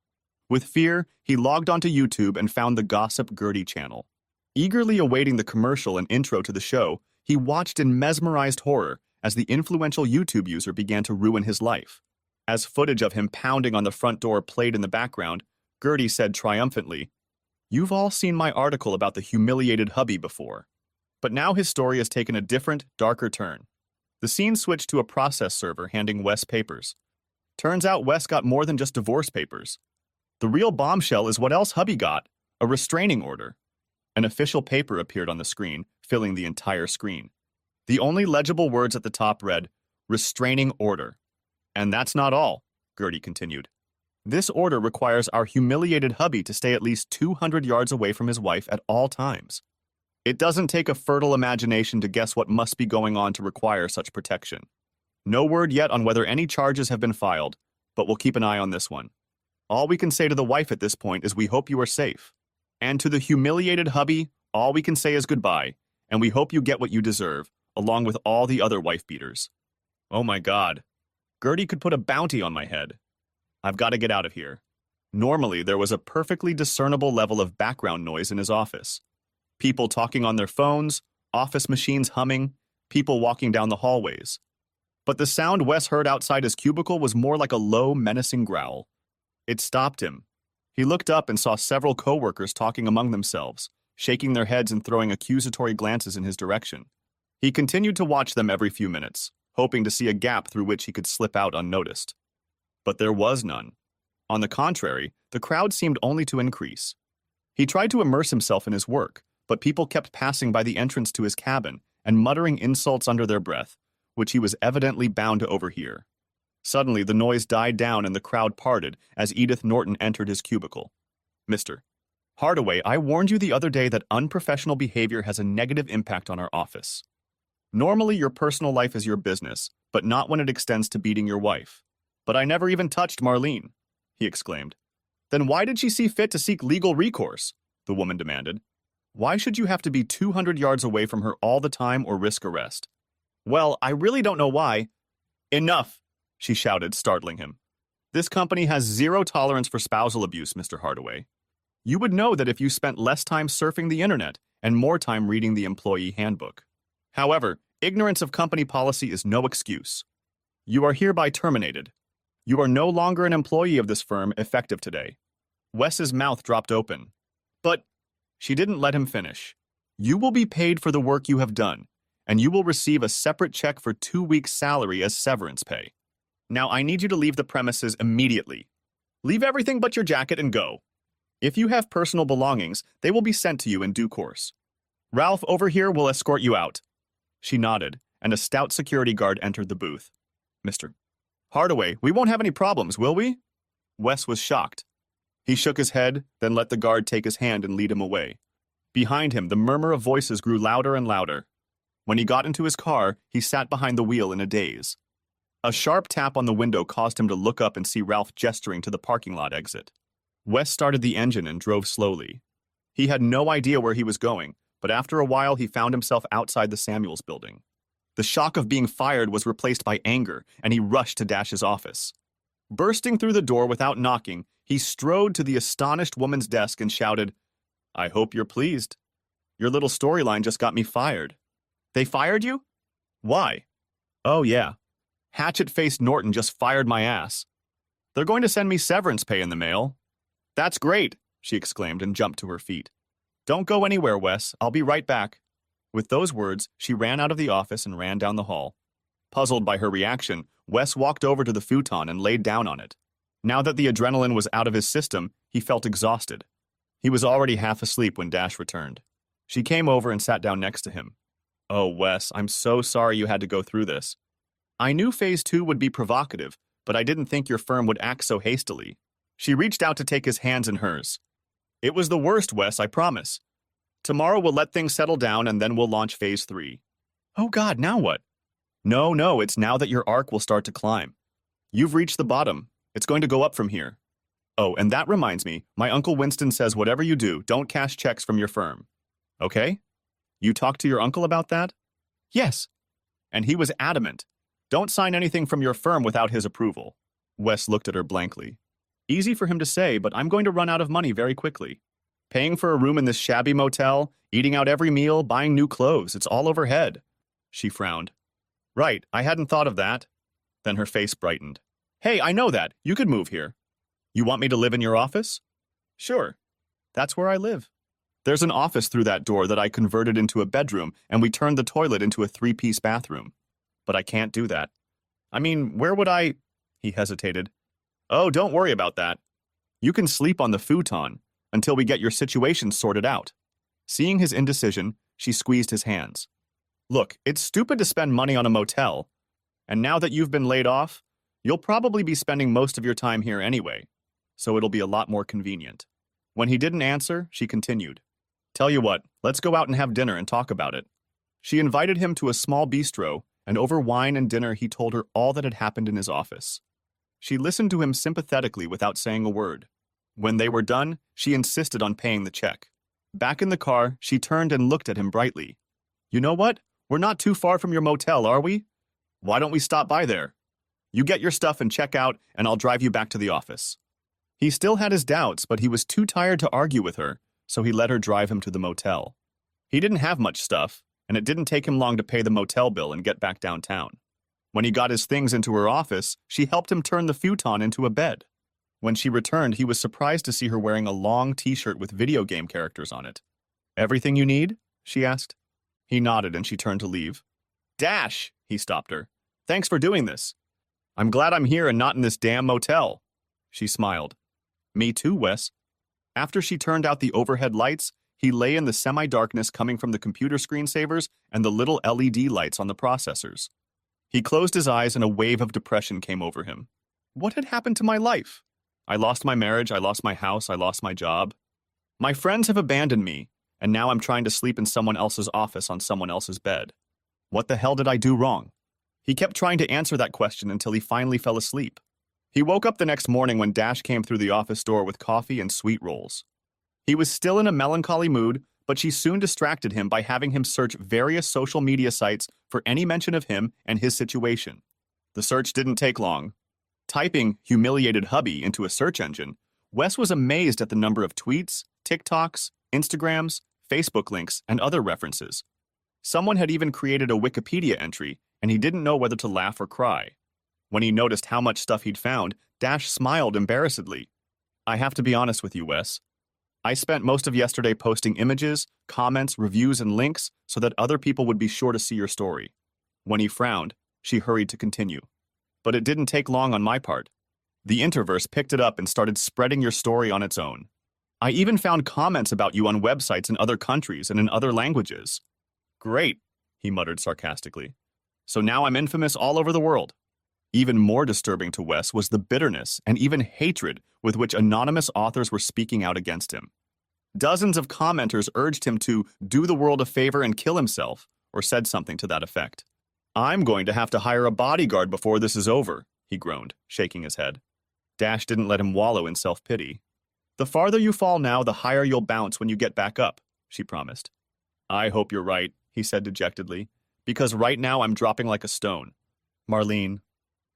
With fear, he logged onto YouTube and found the Gossip Gertie channel. Eagerly awaiting the commercial and intro to the show, he watched in mesmerized horror as the influential YouTube user began to ruin his life. As footage of him pounding on the front door played in the background, Gertie said triumphantly, "You've all seen my article about the humiliated hubby before." But now his story has taken a different, darker turn. The scene switched to a process server handing Wes papers. Turns out Wes got more than just divorce papers. The real bombshell is what else hubby got: a restraining order. An official paper appeared on the screen, filling the entire screen. The only legible words at the top read, "Restraining order." "And that's not all," Gertie continued. "This order requires our humiliated hubby to stay at least 200 yards away from his wife at all times. It doesn't take a fertile imagination to guess what must be going on to require such protection. No word yet on whether any charges have been filed, but we'll keep an eye on this one. All we can say to the wife at this point is we hope you are safe. And to the humiliated hubby, all we can say is goodbye, and we hope you get what you deserve, along with all the other wife beaters." Oh my God. Gertie could put a bounty on my head. I've got to get out of here. Normally, there was a perfectly discernible level of background noise in his office. People talking on their phones, office machines humming, people walking down the hallways. But the sound Wes heard outside his cubicle was more like a low, menacing growl. It stopped him. He looked up and saw several coworkers talking among themselves, shaking their heads and throwing accusatory glances in his direction. He continued to watch them every few minutes, hoping to see a gap through which he could slip out unnoticed. But there was none. On the contrary, the crowd seemed only to increase. He tried to immerse himself in his work, but people kept passing by the entrance to his cabin and muttering insults under their breath, which he was evidently bound to overhear. Suddenly, the noise died down and the crowd parted as Edith Norton entered his cubicle. "Mr. Hardaway, I warned you the other day that unprofessional behavior has a negative impact on our office. Normally, your personal life is your business, but not when it extends to beating your wife. But I never even touched Marlene," he exclaimed. "Then why did she see fit to seek legal recourse?" the woman demanded. "Why should you have to be 200 yards away from her all the time or risk arrest?" "Well, I really don't know why." "Enough," she shouted, startling him. "This company has zero tolerance for spousal abuse, Mr. Hardaway. You would know that if you spent less time surfing the internet and more time reading the employee handbook. However, ignorance of company policy is no excuse. You are hereby terminated. You are no longer an employee of this firm effective today. Wes's mouth dropped open. But she didn't let him finish. You will be paid for the work you have done, and you will receive a separate check for 2 weeks' salary as severance pay. Now I need you to leave the premises immediately. Leave everything but your jacket and go. If you have personal belongings, they will be sent to you in due course. Ralph over here will escort you out. She nodded, and a stout security guard entered the booth. Mr. Hardaway, we won't have any problems, will we? Wes was shocked. He shook his head, then let the guard take his hand and lead him away. Behind him, the murmur of voices grew louder and louder. When he got into his car, he sat behind the wheel in a daze. A sharp tap on the window caused him to look up and see Ralph gesturing to the parking lot exit. Wes started the engine and drove slowly. He had no idea where he was going, but after a while he found himself outside the Samuels building. The shock of being fired was replaced by anger, and he rushed to Dash's office. Bursting through the door without knocking, he strode to the astonished woman's desk and shouted, I hope you're pleased. Your little storyline just got me fired. They fired you? Why? Oh, yeah. Hatchet-faced Norton just fired my ass. They're going to send me severance pay in the mail. That's great, she exclaimed and jumped to her feet. Don't go anywhere, Wes. I'll be right back. With those words, she ran out of the office and ran down the hall. Puzzled by her reaction, Wes walked over to the futon and laid down on it. Now that the adrenaline was out of his system, he felt exhausted. He was already half asleep when Dash returned. She came over and sat down next to him. Oh, Wes, I'm so sorry you had to go through this. I knew Phase 2 would be provocative, but I didn't think your firm would act so hastily. She reached out to take his hands in hers. It was the worst, Wes, I promise. Tomorrow we'll let things settle down and then we'll launch Phase 3. Oh God, now what? No, it's now that your arc will start to climb. You've reached the bottom. It's going to go up from here. Oh, and that reminds me, my Uncle Winston says whatever you do, don't cash checks from your firm. Okay? You talked to your uncle about that? Yes. And he was adamant. Don't sign anything from your firm without his approval. Wes looked at her blankly. Easy for him to say, but I'm going to run out of money very quickly. Paying for a room in this shabby motel, eating out every meal, buying new clothes, it's all overhead. She frowned. Right, I hadn't thought of that. Then her face brightened. Hey, I know that. You could move here. You want me to live in your office? Sure. That's where I live. There's an office through that door that I converted into a bedroom, and we turned the toilet into a 3-piece bathroom. But I can't do that. I mean, where would I... He hesitated. Oh, don't worry about that. You can sleep on the futon until we get your situation sorted out. Seeing his indecision, she squeezed his hands. Look, it's stupid to spend money on a motel, and now that you've been laid off, you'll probably be spending most of your time here anyway, so it'll be a lot more convenient. When he didn't answer, she continued. Tell you what, let's go out and have dinner and talk about it. She invited him to a small bistro, and over wine and dinner he told her all that had happened in his office. She listened to him sympathetically without saying a word. When they were done, she insisted on paying the check. Back in the car, she turned and looked at him brightly. You know what? We're not too far from your motel, are we? Why don't we stop by there? You get your stuff and check out, and I'll drive you back to the office. He still had his doubts, but he was too tired to argue with her, so he let her drive him to the motel. He didn't have much stuff, and it didn't take him long to pay the motel bill and get back downtown. When he got his things into her office, she helped him turn the futon into a bed. When she returned, he was surprised to see her wearing a long t-shirt with video game characters on it. Everything you need? She asked. He nodded and she turned to leave. Dash! He stopped her. Thanks for doing this. I'm glad I'm here and not in this damn motel. She smiled. Me too, Wes. After she turned out the overhead lights, he lay in the semi-darkness coming from the computer screensavers and the little LED lights on the processors. He closed his eyes and a wave of depression came over him. What had happened to my life? I lost my marriage, I lost my house, I lost my job. My friends have abandoned me, and now I'm trying to sleep in someone else's office on someone else's bed. What the hell did I do wrong? He kept trying to answer that question until he finally fell asleep. He woke up the next morning when Dash came through the office door with coffee and sweet rolls. He was still in a melancholy mood, but she soon distracted him by having him search various social media sites for any mention of him and his situation. The search didn't take long. Typing humiliated hubby into a search engine, Wes was amazed at the number of tweets, TikToks, Instagrams, Facebook links, and other references. Someone had even created a Wikipedia entry, and he didn't know whether to laugh or cry. When he noticed how much stuff he'd found, Dash smiled embarrassedly. I have to be honest with you, Wes. I spent most of yesterday posting images, comments, reviews, and links so that other people would be sure to see your story. When he frowned, she hurried to continue. But it didn't take long on my part. The Interverse picked it up and started spreading your story on its own. I even found comments about you on websites in other countries and in other languages. Great, he muttered sarcastically. So now I'm infamous all over the world. Even more disturbing to Wes was the bitterness and even hatred with which anonymous authors were speaking out against him. Dozens of commenters urged him to do the world a favor and kill himself, or said something to that effect. I'm going to have to hire a bodyguard before this is over, he groaned, shaking his head. Dash didn't let him wallow in self-pity. The farther you fall now, the higher you'll bounce when you get back up, she promised. I hope you're right, he said dejectedly, because right now I'm dropping like a stone. Marlene.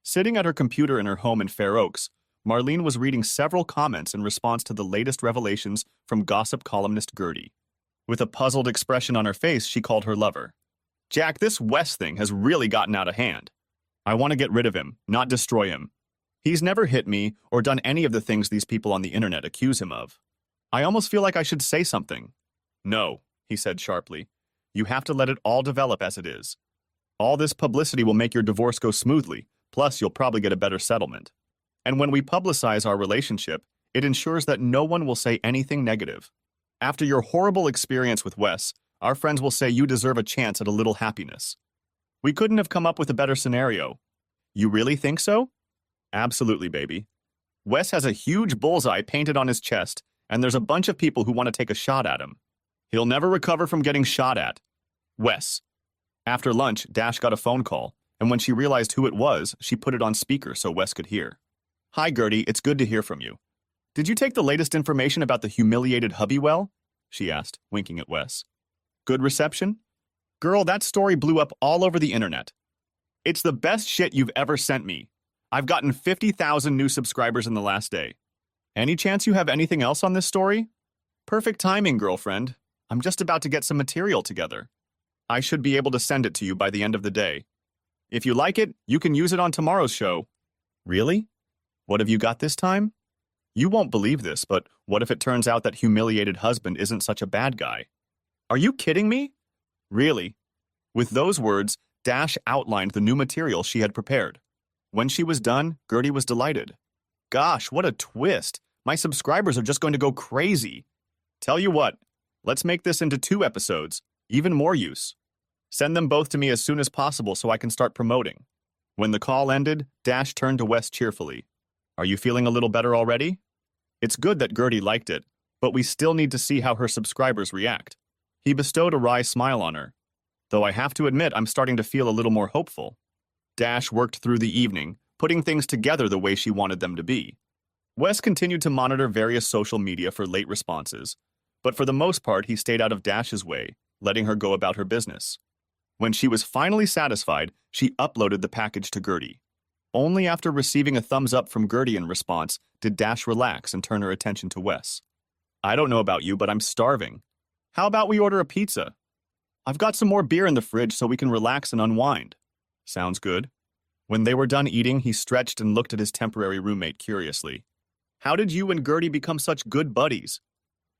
Sitting at her computer in her home in Fair Oaks, Marlene was reading several comments in response to the latest revelations from gossip columnist Gertie. With a puzzled expression on her face, she called her lover. Jack, this Wes thing has really gotten out of hand. I want to get rid of him, not destroy him. He's never hit me or done any of the things these people on the internet accuse him of. I almost feel like I should say something. No, he said sharply. You have to let it all develop as it is. All this publicity will make your divorce go smoothly, plus you'll probably get a better settlement. And when we publicize our relationship, it ensures that no one will say anything negative. After your horrible experience with Wes, our friends will say you deserve a chance at a little happiness. We couldn't have come up with a better scenario. You really think so? Absolutely, baby. Wes has a huge bullseye painted on his chest, and there's a bunch of people who want to take a shot at him. He'll never recover from getting shot at. Wes. After lunch, Dash got a phone call, and when she realized who it was, she put it on speaker so Wes could hear. Hi, Gertie, it's good to hear from you. Did you take the latest information about the humiliated Hubbywell? She asked, winking at Wes. Good reception? Girl, that story blew up all over the internet. It's the best shit you've ever sent me. I've gotten 50,000 new subscribers in the last day. Any chance you have anything else on this story? Perfect timing, girlfriend. I'm just about to get some material together. I should be able to send it to you by the end of the day. If you like it, you can use it on tomorrow's show. Really? What have you got this time? You won't believe this, but what if it turns out that humiliated husband isn't such a bad guy? Are you kidding me? Really? With those words, Dash outlined the new material she had prepared. When she was done, Gertie was delighted. Gosh, what a twist! My subscribers are just going to go crazy. Tell you what, let's make this into 2 episodes, even more use. Send them both to me as soon as possible so I can start promoting. When the call ended, Dash turned to Wes cheerfully. Are you feeling a little better already? It's good that Gertie liked it, but we still need to see how her subscribers react. He bestowed a wry smile on her. Though I have to admit I'm starting to feel a little more hopeful. Dash worked through the evening, putting things together the way she wanted them to be. Wes continued to monitor various social media for late responses, but for the most part he stayed out of Dash's way, letting her go about her business. When she was finally satisfied, she uploaded the package to Gertie. Only after receiving a thumbs up from Gertie in response did Dash relax and turn her attention to Wes. I don't know about you, but I'm starving. How about we order a pizza? I've got some more beer in the fridge so we can relax and unwind. Sounds good. When they were done eating, he stretched and looked at his temporary roommate curiously. How did you and Gertie become such good buddies?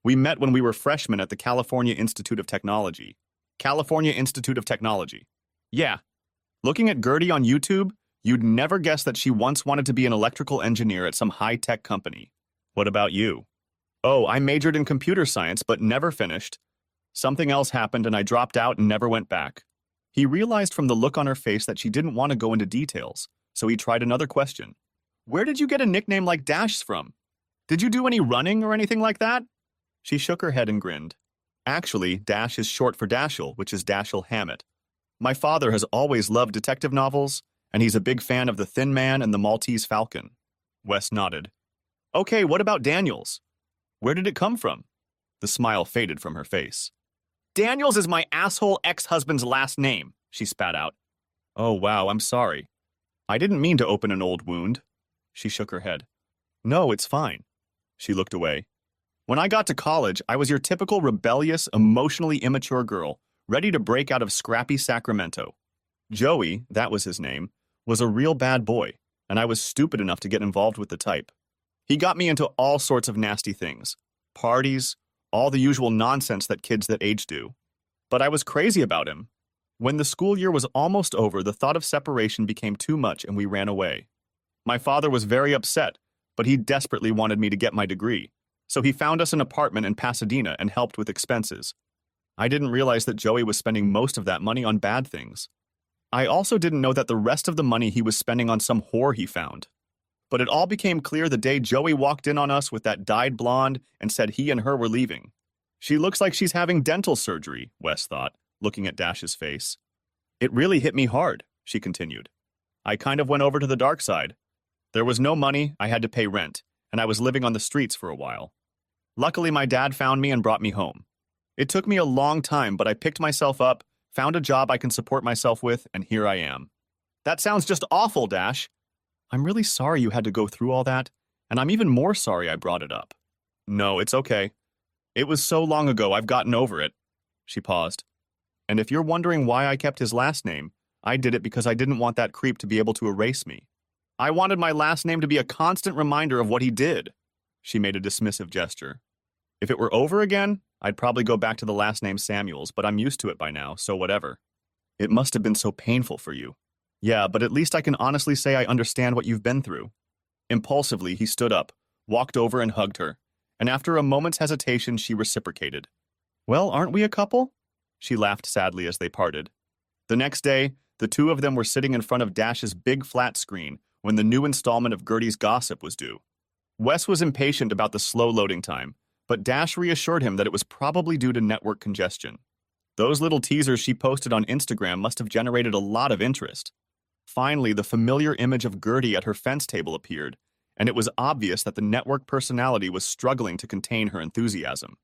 We met when we were freshmen at the California Institute of Technology. California Institute of Technology. Yeah. Looking at Gertie on YouTube, you'd never guess that she once wanted to be an electrical engineer at some high-tech company. What about you? Oh, I majored in computer science but never finished. Something else happened and I dropped out and never went back. He realized from the look on her face that she didn't want to go into details, so he tried another question. Where did you get a nickname like Dash from? Did you do any running or anything like that? She shook her head and grinned. Actually, Dash is short for Dashiell, which is Dashiell Hammett. My father has always loved detective novels, and he's a big fan of The Thin Man and The Maltese Falcon. Wes nodded. Okay, what about Daniels? Where did it come from? The smile faded from her face. Daniels is my asshole ex-husband's last name, she spat out. Oh, wow, I'm sorry. I didn't mean to open an old wound. She shook her head. No, it's fine. She looked away. When I got to college, I was your typical rebellious, emotionally immature girl, ready to break out of scrappy Sacramento. Joey, that was his name, was a real bad boy. and I was stupid enough to get involved with the type. He got me into all sorts of nasty things. Parties, all the usual nonsense that kids that age do. But I was crazy about him. When the school year was almost over, the thought of separation became too much and we ran away. My father was very upset, but he desperately wanted me to get my degree, so he found us an apartment in Pasadena and helped with expenses. I didn't realize that Joey was spending most of that money on bad things. I also didn't know that the rest of the money he was spending on some whore he found. But it all became clear the day Joey walked in on us with that dyed blonde and said he and her were leaving. She looks like she's having dental surgery, Wes thought, looking at Dash's face. It really hit me hard, she continued. I kind of went over to the dark side. There was no money, I had to pay rent, and I was living on the streets for a while. Luckily, my dad found me and brought me home. It took me a long time, but I picked myself up, found a job I can support myself with, and here I am. That sounds just awful, Dash. I'm really sorry you had to go through all that, and I'm even more sorry I brought it up. No, it's okay. It was so long ago, I've gotten over it. She paused. And if you're wondering why I kept his last name, I did it because I didn't want that creep to be able to erase me. I wanted my last name to be a constant reminder of what he did. She made a dismissive gesture. If it were over again, I'd probably go back to the last name Samuels, but I'm used to it by now, so whatever. It must have been so painful for you. Yeah, but at least I can honestly say I understand what you've been through. Impulsively, he stood up, walked over and hugged her, and after a moment's hesitation, she reciprocated. Well, aren't we a couple? She laughed sadly as they parted. The next day, the two of them were sitting in front of Dash's big flat screen when the new installment of Gertie's Gossip was due. Wes was impatient about the slow loading time, but Dash reassured him that it was probably due to network congestion. Those little teasers she posted on Instagram must have generated a lot of interest. Finally, the familiar image of Gertie at her fence table appeared, and it was obvious that the network personality was struggling to contain her enthusiasm.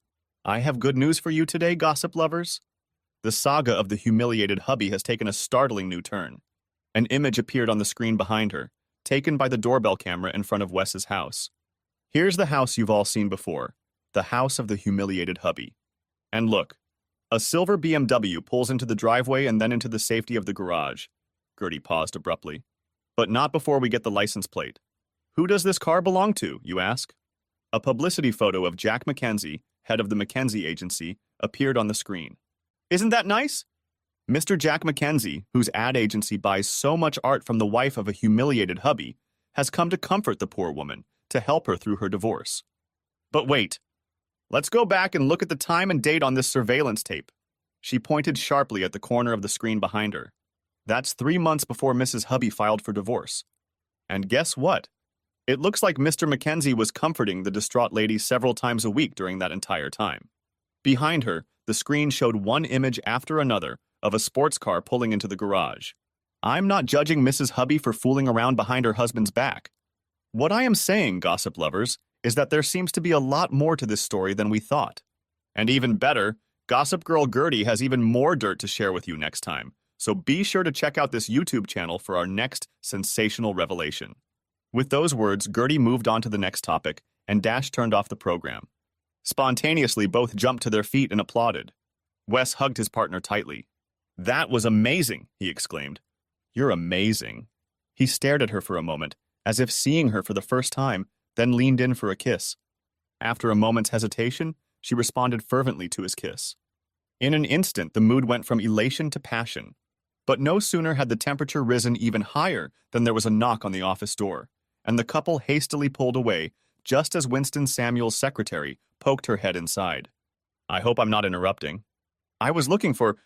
I have good news for you today, gossip lovers. The saga of the humiliated hubby has taken a startling new turn. An image appeared on the screen behind her, taken by the doorbell camera in front of Wes's house. Here's the house you've all seen before, the house of the humiliated hubby. And look, a silver BMW pulls into the driveway and then into the safety of the garage. Gertie paused abruptly. But not before we get the license plate. Who does this car belong to, you ask? A publicity photo of Jack McKenzie, head of the McKenzie agency, appeared on the screen. Isn't that nice? Mr. Jack McKenzie, whose ad agency buys so much art from the wife of a humiliated hubby, has come to comfort the poor woman, to help her through her divorce. But wait. Let's go back and look at the time and date on this surveillance tape. She pointed sharply at the corner of the screen behind her. That's 3 months before Mrs. Hubby filed for divorce. And guess what? It looks like Mr. McKenzie was comforting the distraught lady several times a week during that entire time. Behind her, the screen showed one image after another of a sports car pulling into the garage. I'm not judging Mrs. Hubby for fooling around behind her husband's back. What I am saying, gossip lovers, is that there seems to be a lot more to this story than we thought. And even better, Gossip Girl Gertie has even more dirt to share with you next time, so be sure to check out this YouTube channel for our next sensational revelation. With those words, Gertie moved on to the next topic, and Dash turned off the program. Spontaneously, both jumped to their feet and applauded. Wes hugged his partner tightly. That was amazing, he exclaimed. You're amazing. He stared at her for a moment, as if seeing her for the first time, then leaned in for a kiss. After a moment's hesitation, she responded fervently to his kiss. In an instant, the mood went from elation to passion. But no sooner had the temperature risen even higher than there was a knock on the office door, and the couple hastily pulled away just as Winston Samuel's secretary poked her head inside. I hope I'm not interrupting. I was looking for—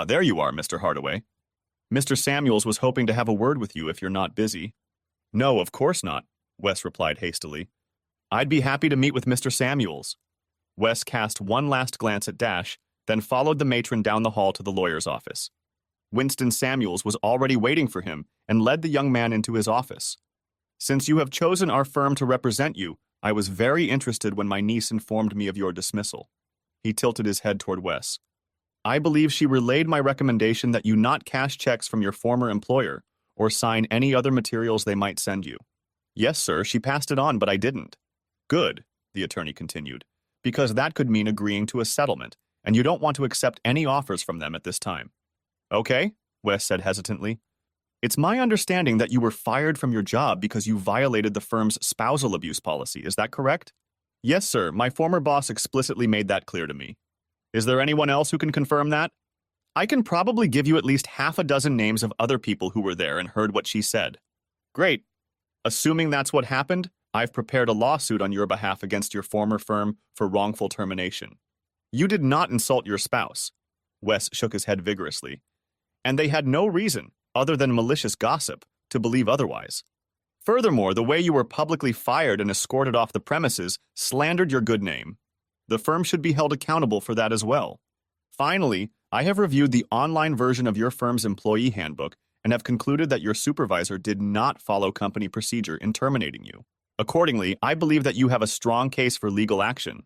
there you are, Mr. Hardaway. Mr. Samuels was hoping to have a word with you if you're not busy. No, of course not, Wes replied hastily. I'd be happy to meet with Mr. Samuels. Wes cast one last glance at Dash, then followed the matron down the hall to the lawyer's office. Winston Samuels was already waiting for him and led the young man into his office. Since you have chosen our firm to represent you, I was very interested when my niece informed me of your dismissal. He tilted his head toward Wes. I believe she relayed my recommendation that you not cash checks from your former employer or sign any other materials they might send you. Yes, sir, she passed it on, but I didn't. Good, the attorney continued, because that could mean agreeing to a settlement, and you don't want to accept any offers from them at this time. Okay, Wes said hesitantly. It's my understanding that you were fired from your job because you violated the firm's spousal abuse policy. Is that correct? Yes, sir. My former boss explicitly made that clear to me. Is there anyone else who can confirm that? I can probably give you at least half a dozen names of other people who were there and heard what she said. Great. Assuming that's what happened, I've prepared a lawsuit on your behalf against your former firm for wrongful termination. You did not insult your spouse. Wes shook his head vigorously. And they had no reason, other than malicious gossip, to believe otherwise. Furthermore, the way you were publicly fired and escorted off the premises slandered your good name. The firm should be held accountable for that as well. Finally, I have reviewed the online version of your firm's employee handbook and have concluded that your supervisor did not follow company procedure in terminating you. Accordingly, I believe that you have a strong case for legal action.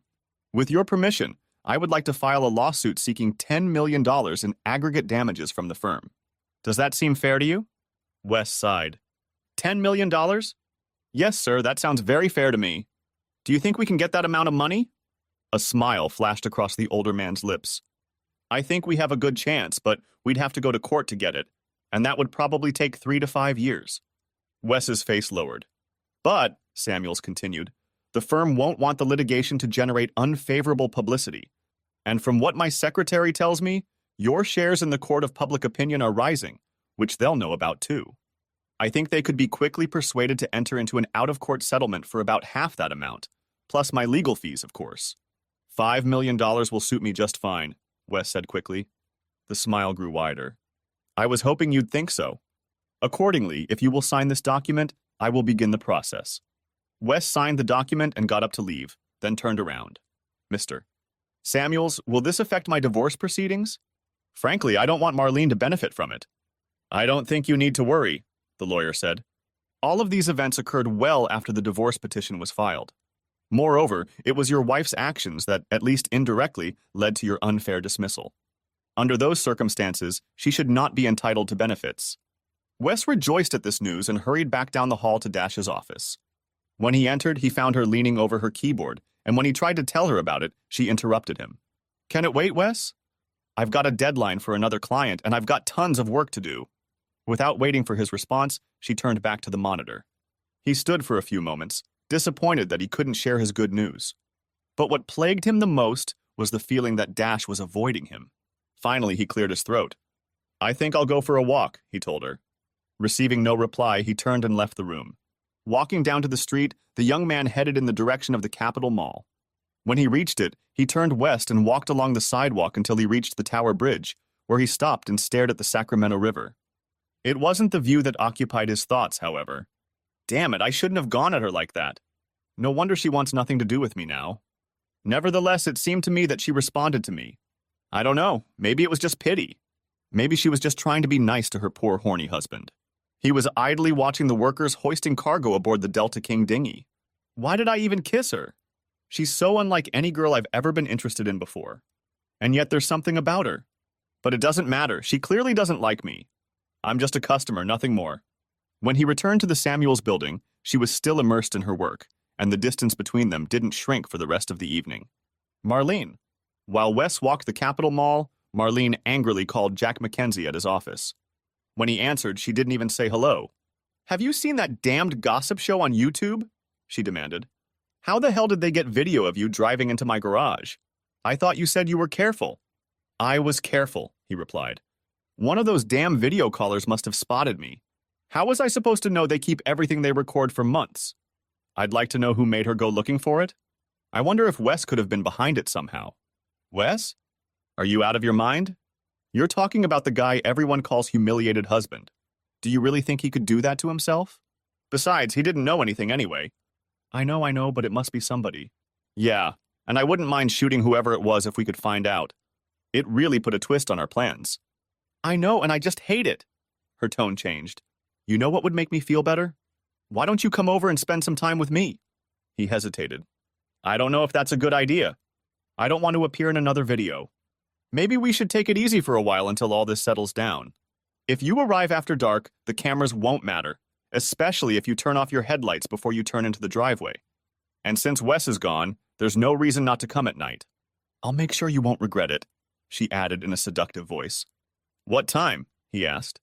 With your permission, I would like to file a lawsuit seeking $10 million in aggregate damages from the firm. Does that seem fair to you? Wes sighed. $10 million? Yes, sir, that sounds very fair to me. Do you think we can get that amount of money? A smile flashed across the older man's lips. I think we have a good chance, but we'd have to go to court to get it, and that would probably take 3 to 5 years. Wes's face lowered. But, Samuels continued, the firm won't want the litigation to generate unfavorable publicity. And from what my secretary tells me, your shares in the court of public opinion are rising, which they'll know about too. I think they could be quickly persuaded to enter into an out-of-court settlement for about half that amount, plus my legal fees, of course. $5 million will suit me just fine, Wes said quickly. The smile grew wider. I was hoping you'd think so. Accordingly, if you will sign this document, I will begin the process. Wes signed the document and got up to leave, then turned around. Mr. Samuels, will this affect my divorce proceedings? Frankly, I don't want Marlene to benefit from it. I don't think you need to worry, the lawyer said. All of these events occurred well after the divorce petition was filed. Moreover, it was your wife's actions that, at least indirectly, led to your unfair dismissal. Under those circumstances, she should not be entitled to benefits. Wes rejoiced at this news and hurried back down the hall to Dash's office. When he entered, he found her leaning over her keyboard, and when he tried to tell her about it, she interrupted him. Can it wait, Wes? I've got a deadline for another client, and I've got tons of work to do. Without waiting for his response, she turned back to the monitor. He stood for a few moments, disappointed that he couldn't share his good news. But what plagued him the most was the feeling that Dash was avoiding him. Finally, he cleared his throat. I think I'll go for a walk, he told her. Receiving no reply, he turned and left the room. Walking down to the street, the young man headed in the direction of the Capitol Mall. When he reached it, he turned west and walked along the sidewalk until he reached the Tower Bridge, where he stopped and stared at the Sacramento River. It wasn't the view that occupied his thoughts, however. Damn it, I shouldn't have gone at her like that. No wonder she wants nothing to do with me now. Nevertheless, it seemed to me that she responded to me. I don't know, maybe it was just pity. Maybe she was just trying to be nice to her poor horny husband. He was idly watching the workers hoisting cargo aboard the Delta King dinghy. Why did I even kiss her? She's so unlike any girl I've ever been interested in before. And yet there's something about her. But it doesn't matter, she clearly doesn't like me. I'm just a customer, nothing more. When he returned to the Samuels building, she was still immersed in her work, and the distance between them didn't shrink for the rest of the evening. Marlene. While Wes walked the Capitol Mall, Marlene angrily called Jack Mackenzie at his office. When he answered, she didn't even say hello. Have you seen that damned gossip show on YouTube? She demanded. How the hell did they get video of you driving into my garage? I thought you said you were careful. I was careful, he replied. One of those damn video callers must have spotted me. How was I supposed to know they keep everything they record for months? I'd like to know who made her go looking for it. I wonder if Wes could have been behind it somehow. Wes? Are you out of your mind? You're talking about the guy everyone calls humiliated husband. Do you really think he could do that to himself? Besides, he didn't know anything anyway. I know, but it must be somebody. Yeah, and I wouldn't mind shooting whoever it was if we could find out. It really put a twist on our plans. I know, and I just hate it. Her tone changed. You know what would make me feel better? Why don't you come over and spend some time with me? He hesitated. I don't know if that's a good idea. I don't want to appear in another video. Maybe we should take it easy for a while until all this settles down. If you arrive after dark, the cameras won't matter, especially if you turn off your headlights before you turn into the driveway. And since Wes is gone, there's no reason not to come at night. I'll make sure you won't regret it, she added in a seductive voice. What time? He asked.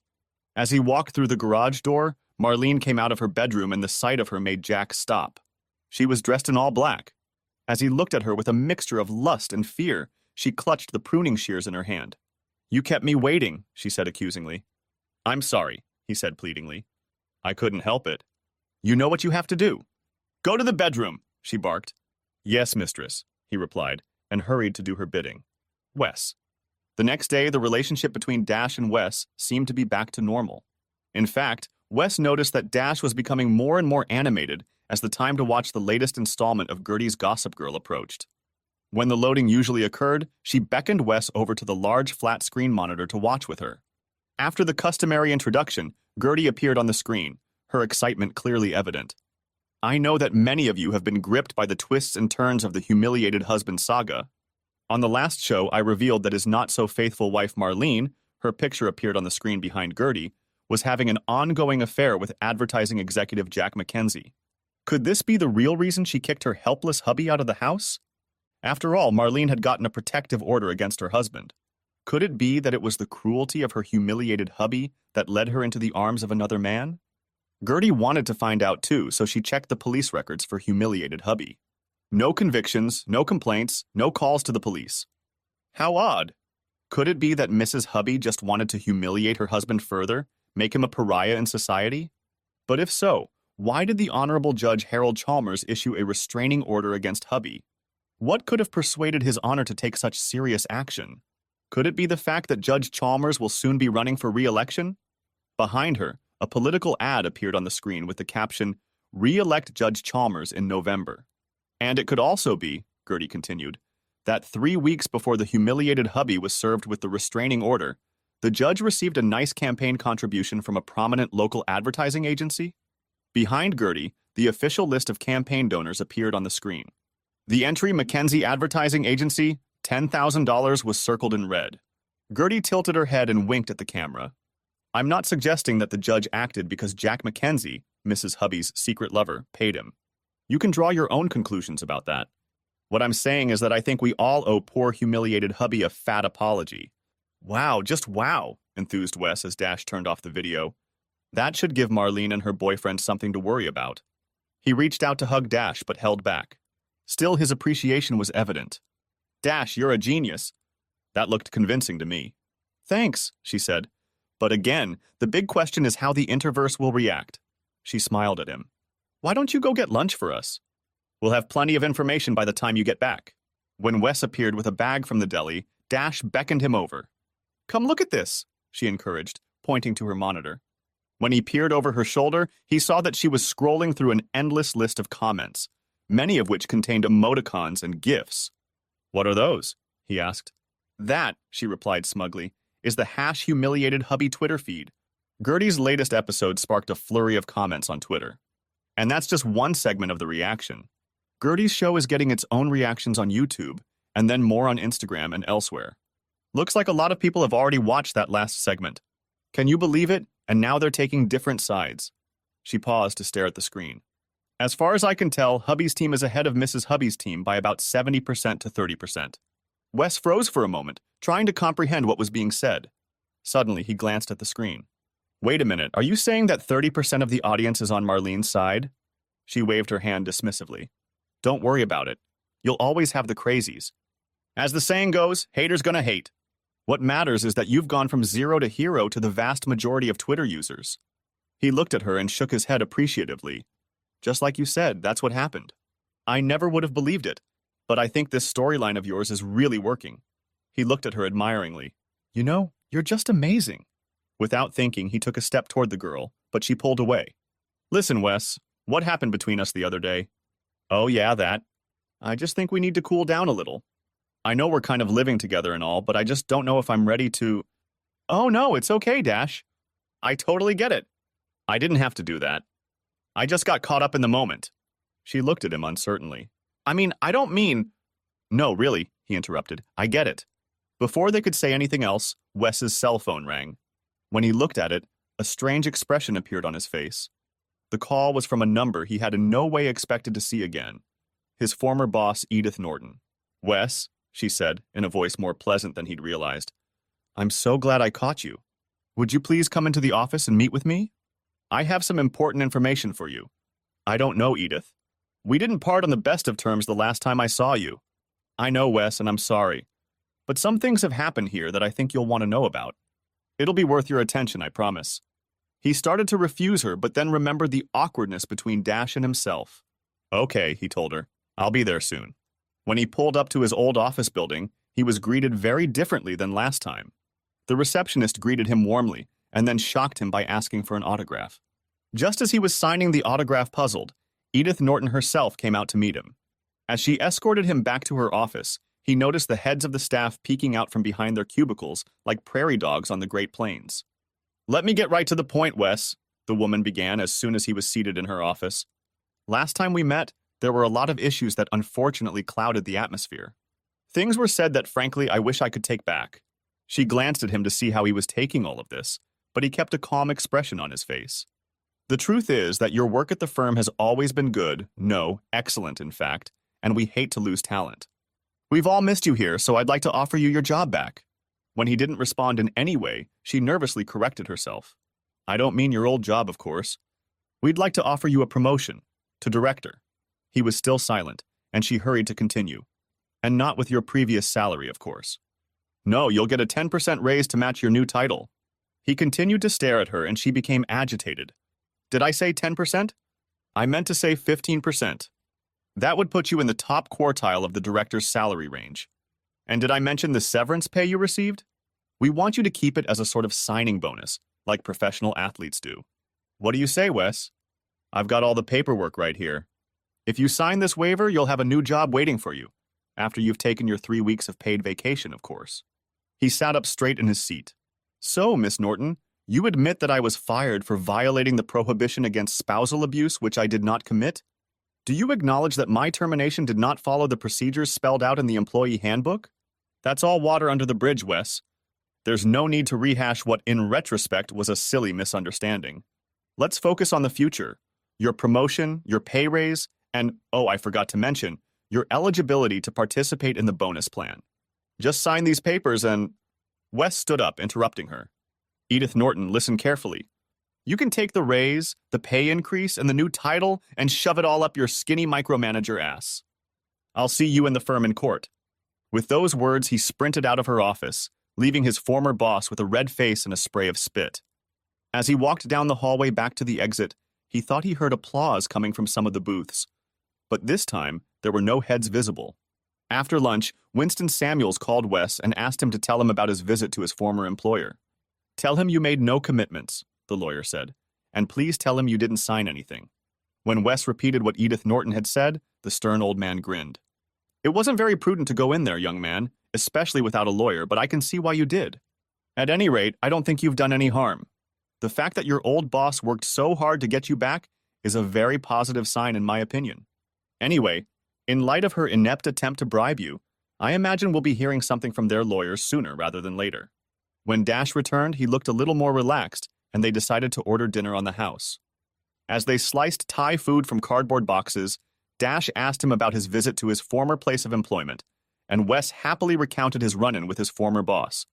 As he walked through the garage door, Marlene came out of her bedroom and the sight of her made Jack stop. She was dressed in all black. As he looked at her with a mixture of lust and fear, she clutched the pruning shears in her hand. "You kept me waiting," she said accusingly. "I'm sorry," he said pleadingly. "I couldn't help it." "You know what you have to do." "Go to the bedroom," she barked. "Yes, mistress," he replied, and hurried to do her bidding. Wes. The next day, the relationship between Dash and Wes seemed to be back to normal. In fact, Wes noticed that Dash was becoming more and more animated as the time to watch the latest installment of Gertie's Gossip Girl approached. When the loading usually occurred, she beckoned Wes over to the large flat screen monitor to watch with her. After the customary introduction, Gertie appeared on the screen, her excitement clearly evident. "I know that many of you have been gripped by the twists and turns of the humiliated husband saga. On the last show, I revealed that his not-so-faithful wife Marlene, her picture appeared on the screen behind Gertie, was having an ongoing affair with advertising executive Jack McKenzie. Could this be the real reason she kicked her helpless hubby out of the house? After all, Marlene had gotten a protective order against her husband. Could it be that it was the cruelty of her humiliated hubby that led her into the arms of another man? Gertie wanted to find out too, so she checked the police records for humiliated hubby. No convictions, no complaints, no calls to the police. How odd. Could it be that Mrs. Hubby just wanted to humiliate her husband further, make him a pariah in society? But if so, why did the Honorable Judge Harold Chalmers issue a restraining order against Hubby? What could have persuaded His Honor to take such serious action? Could it be the fact that Judge Chalmers will soon be running for re-election? Behind her, a political ad appeared on the screen with the caption, "Re-elect Judge Chalmers in November." And it could also be, Gertie continued, that 3 weeks before the humiliated hubby was served with the restraining order, the judge received a nice campaign contribution from a prominent local advertising agency. Behind Gertie, the official list of campaign donors appeared on the screen. The entry McKenzie Advertising Agency, $10,000, was circled in red. Gertie tilted her head and winked at the camera. "I'm not suggesting that the judge acted because Jack McKenzie, Mrs. Hubby's secret lover, paid him. You can draw your own conclusions about that. What I'm saying is that I think we all owe poor humiliated hubby a fat apology." "Wow, just wow," enthused Wes as Dash turned off the video. That should give Marlene and her boyfriend something to worry about. He reached out to hug Dash but held back. Still, his appreciation was evident. "Dash, you're a genius." That looked convincing to me. "Thanks," she said. "But again, the big question is how the Interverse will react." She smiled at him. "Why don't you go get lunch for us? We'll have plenty of information by the time you get back." When Wes appeared with a bag from the deli, Dash beckoned him over. "Come look at this," she encouraged, pointing to her monitor. When he peered over her shoulder, he saw that she was scrolling through an endless list of comments, many of which contained emoticons and GIFs. "What are those?" he asked. "That," she replied smugly, "is the #humiliated hubby Twitter feed." Gertie's latest episode sparked a flurry of comments on Twitter. And that's just one segment of the reaction. Gertie's show is getting its own reactions on YouTube, and then more on Instagram and elsewhere. Looks like a lot of people have already watched that last segment. Can you believe it? And now they're taking different sides. She paused to stare at the screen. As far as I can tell, Hubby's team is ahead of Mrs. Hubby's team by about 70% to 30%. Wes froze for a moment, trying to comprehend what was being said. Suddenly, he glanced at the screen. "Wait a minute, are you saying that 30% of the audience is on Marlene's side?" She waved her hand dismissively. "Don't worry about it. You'll always have the crazies. As the saying goes, haters gonna hate. What matters is that you've gone from zero to hero to the vast majority of Twitter users." He looked at her and shook his head appreciatively. "Just like you said, that's what happened. I never would have believed it, but I think this storyline of yours is really working." He looked at her admiringly. "You know, you're just amazing." Without thinking, he took a step toward the girl, but she pulled away. "Listen, Wes, what happened between us the other day?" "Oh yeah, that. I just think we need to cool down a little. I know we're kind of living together and all, but I just don't know if I'm ready to—" "Oh no, it's okay, Dash. I totally get it. I didn't have to do that. I just got caught up in the moment." She looked at him uncertainly. "I mean, I don't mean—" "No, really," he interrupted. "I get it." Before they could say anything else, Wes's cell phone rang. When he looked at it, a strange expression appeared on his face. The call was from a number he had in no way expected to see again. His former boss, Edith Norton. "Wes," she said, in a voice more pleasant than he'd realized. "I'm so glad I caught you." Would you please come into the office and meet with me? I have some important information for you. I don't know, Edith. We didn't part on the best of terms the last time I saw you. I know, Wes, and I'm sorry. But some things have happened here that I think you'll want to know about. It'll be worth your attention, I promise. He started to refuse her, but then remembered the awkwardness between Dash and himself. Okay, he told her. I'll be there soon. When he pulled up to his old office building, he was greeted very differently than last time. The receptionist greeted him warmly, and then shocked him by asking for an autograph. Just as he was signing the autograph puzzled, Edith Norton herself came out to meet him. As she escorted him back to her office, he noticed the heads of the staff peeking out from behind their cubicles like prairie dogs on the Great Plains. Let me get right to the point, Wes, the woman began as soon as he was seated in her office. Last time we met, there were a lot of issues that unfortunately clouded the atmosphere. Things were said that frankly I wish I could take back. She glanced at him to see how he was taking all of this, but he kept a calm expression on his face. The truth is that your work at the firm has always been good, no, excellent in fact, and we hate to lose talent. We've all missed you here, so I'd like to offer you your job back. When he didn't respond in any way, she nervously corrected herself. I don't mean your old job, of course. We'd like to offer you a promotion, to director. He was still silent, and she hurried to continue. And not with your previous salary, of course. No, you'll get a 10% raise to match your new title. He continued to stare at her, and she became agitated. Did I say 10%? I meant to say 15%. That would put you in the top quartile of the director's salary range. And did I mention the severance pay you received? We want you to keep it as a sort of signing bonus, like professional athletes do. What do you say, Wes? I've got all the paperwork right here. If you sign this waiver, you'll have a new job waiting for you, after you've taken your 3 weeks of paid vacation, of course. He sat up straight in his seat. So, Miss Norton, you admit that I was fired for violating the prohibition against spousal abuse, which I did not commit? Do you acknowledge that my termination did not follow the procedures spelled out in the employee handbook? That's all water under the bridge, Wes. There's no need to rehash what, in retrospect, was a silly misunderstanding. Let's focus on the future. Your promotion, your pay raise, and, oh, I forgot to mention, your eligibility to participate in the bonus plan. Just sign these papers and... Wes stood up, interrupting her. Edith Norton, listen carefully. You can take the raise, the pay increase, and the new title and shove it all up your skinny micromanager ass. I'll see you in the firm in court. With those words, he sprinted out of her office, leaving his former boss with a red face and a spray of spit. As he walked down the hallway back to the exit, he thought he heard applause coming from some of the booths. But this time, there were no heads visible. After lunch, Winston Samuels called Wes and asked him to tell him about his visit to his former employer. Tell him you made no commitments, the lawyer said, and please tell him you didn't sign anything. When Wes repeated what Edith Norton had said, the stern old man grinned. It wasn't very prudent to go in there, young man, especially without a lawyer, but I can see why you did. At any rate, I don't think you've done any harm. The fact that your old boss worked so hard to get you back is a very positive sign in my opinion. Anyway, in light of her inept attempt to bribe you, I imagine we'll be hearing something from their lawyers sooner rather than later. When Dash returned, he looked a little more relaxed, and they decided to order dinner on the house. As they sliced Thai food from cardboard boxes, Dash asked him about his visit to his former place of employment, and Wes happily recounted his run-in with his former boss.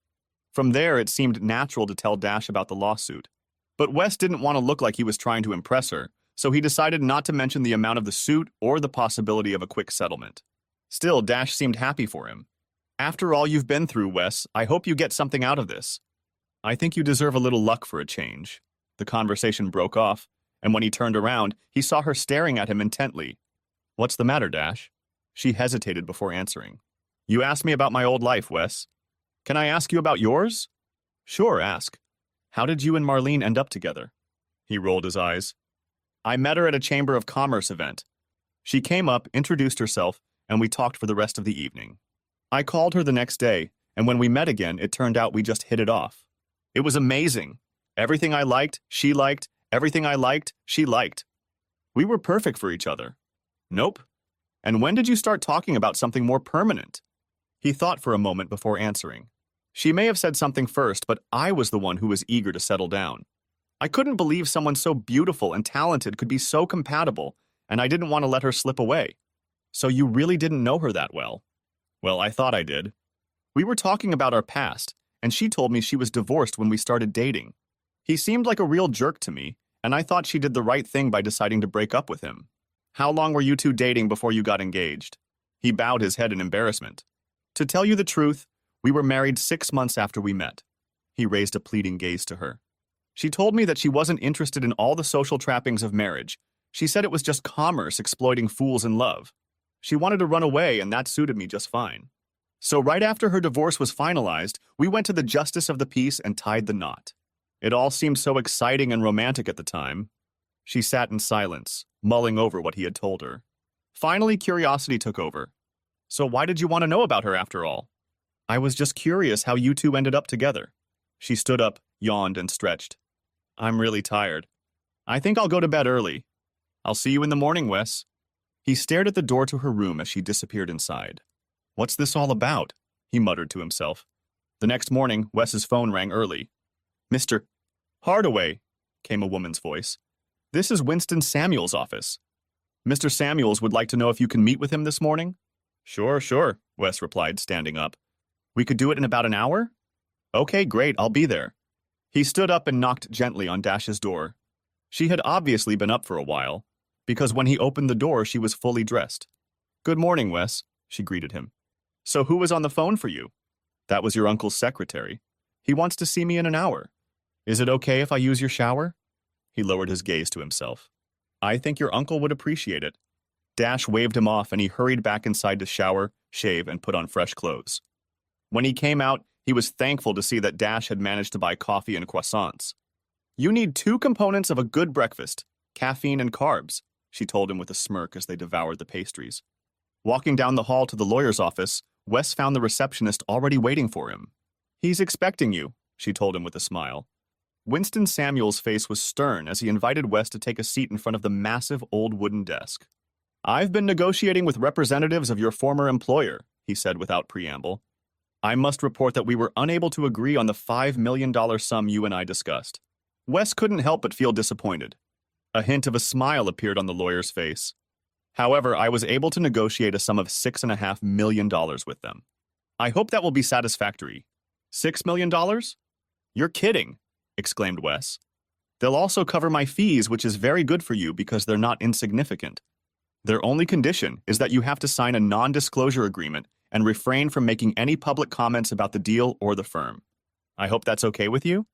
From there, it seemed natural to tell Dash about the lawsuit. But Wes didn't want to look like he was trying to impress her, so he decided not to mention the amount of the suit or the possibility of a quick settlement. Still, Dash seemed happy for him. After all you've been through, Wes, I hope you get something out of this. I think you deserve a little luck for a change. The conversation broke off, and when he turned around, he saw her staring at him intently. What's the matter, Dash? She hesitated before answering. You asked me about my old life, Wes. Can I ask you about yours? Sure, ask. How did you and Marlene end up together? He rolled his eyes. I met her at a Chamber of Commerce event. She came up, introduced herself, and we talked for the rest of the evening. I called her the next day, and when we met again, it turned out we just hit it off. It was amazing. Everything I liked, she liked. Everything I liked, she liked. We were perfect for each other. Nope. And when did you start talking about something more permanent? He thought for a moment before answering. She may have said something first, but I was the one who was eager to settle down. I couldn't believe someone so beautiful and talented could be so compatible, and I didn't want to let her slip away. So you really didn't know her that well? Well, I thought I did. We were talking about our past, and she told me she was divorced when we started dating. He seemed like a real jerk to me, and I thought she did the right thing by deciding to break up with him. How long were you two dating before you got engaged? He bowed his head in embarrassment. To tell you the truth, we were married 6 months after we met. He raised a pleading gaze to her. She told me that she wasn't interested in all the social trappings of marriage. She said it was just commerce exploiting fools in love. She wanted to run away, and that suited me just fine. So right after her divorce was finalized, we went to the justice of the peace and tied the knot. It all seemed so exciting and romantic at the time. She sat in silence, mulling over what he had told her. Finally, curiosity took over. So why did you want to know about her after all? I was just curious how you two ended up together. She stood up, yawned, and stretched. I'm really tired. I think I'll go to bed early. I'll see you in the morning, Wes. He stared at the door to her room as she disappeared inside. What's this all about? He muttered to himself. The next morning, Wes's phone rang early. Mr. Hardaway, came a woman's voice. This is Winston Samuel's office. Mr. Samuels would like to know if you can meet with him this morning? Sure, Wes replied, standing up. We could do it in about an hour? Okay, great, I'll be there. He stood up and knocked gently on Dash's door. She had obviously been up for a while, because when he opened the door, she was fully dressed. Good morning, Wes, she greeted him. So who was on the phone for you? That was your uncle's secretary. He wants to see me in an hour. Is it okay if I use your shower? He lowered his gaze to himself. I think your uncle would appreciate it. Dash waved him off and he hurried back inside to shower, shave, and put on fresh clothes. When he came out, he was thankful to see that Dash had managed to buy coffee and croissants. You need 2 components of a good breakfast, caffeine and carbs, she told him with a smirk as they devoured the pastries. Walking down the hall to the lawyer's office, Wes found the receptionist already waiting for him. He's expecting you, she told him with a smile. Winston Samuel's face was stern as he invited Wes to take a seat in front of the massive old wooden desk. I've been negotiating with representatives of your former employer, he said without preamble. I must report that we were unable to agree on the $5 million sum you and I discussed. Wes couldn't help but feel disappointed. A hint of a smile appeared on the lawyer's face. However, I was able to negotiate a sum of $6.5 million with them. I hope that will be satisfactory. $6 million? You're kidding, exclaimed Wes. They'll also cover my fees, which is very good for you because they're not insignificant. Their only condition is that you have to sign a non-disclosure agreement and refrain from making any public comments about the deal or the firm. I hope that's okay with you?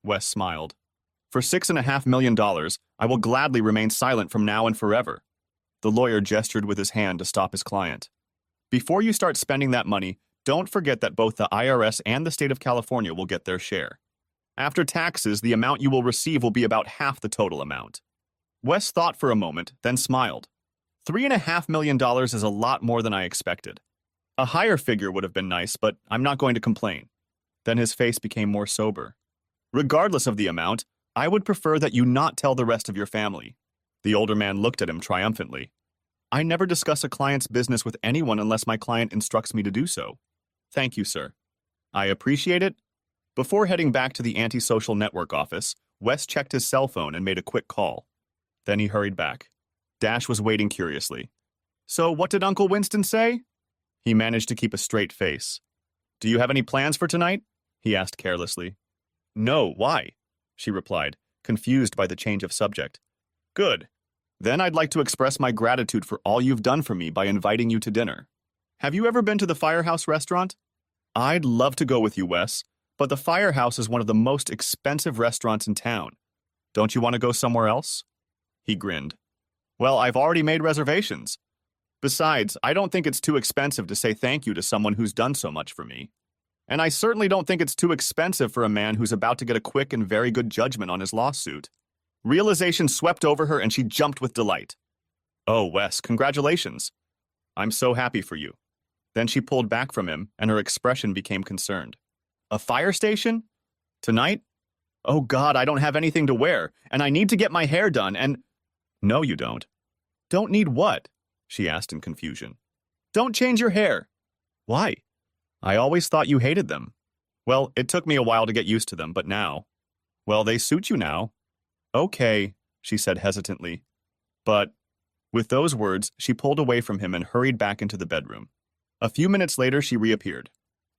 Wes smiled. For $6.5 million, I will gladly remain silent from now and forever. The lawyer gestured with his hand to stop his client. Before you start spending that money, don't forget that both the IRS and the state of California will get their share. After taxes, the amount you will receive will be about half the total amount. Wes thought for a moment, then smiled. $3.5 million is a lot more than I expected. A higher figure would have been nice, but I'm not going to complain. Then his face became more sober. Regardless of the amount, I would prefer that you not tell the rest of your family. The older man looked at him triumphantly. I never discuss a client's business with anyone unless my client instructs me to do so. Thank you, sir. I appreciate it. Before heading back to the antisocial network office, Wes checked his cell phone and made a quick call. Then he hurried back. Dash was waiting curiously. So what did Uncle Winston say? He managed to keep a straight face. Do you have any plans for tonight? He asked carelessly. No, why? She replied, confused by the change of subject. Good. Then I'd like to express my gratitude for all you've done for me by inviting you to dinner. Have you ever been to the Firehouse restaurant? I'd love to go with you, Wes, but the Firehouse is one of the most expensive restaurants in town. Don't you want to go somewhere else? He grinned. Well, I've already made reservations. Besides, I don't think it's too expensive to say thank you to someone who's done so much for me. And I certainly don't think it's too expensive for a man who's about to get a quick and very good judgment on his lawsuit. Realization swept over her and she jumped with delight. Oh, Wes, congratulations. I'm so happy for you. Then she pulled back from him and her expression became concerned. A fire station? Tonight? Oh God, I don't have anything to wear, and I need to get my hair done, and... No, you don't. Don't need what? She asked in confusion. Don't change your hair. Why? I always thought you hated them. Well, it took me a while to get used to them, but now... Well, they suit you now. Okay, she said hesitantly. But... With those words, she pulled away from him and hurried back into the bedroom. A few minutes later, she reappeared.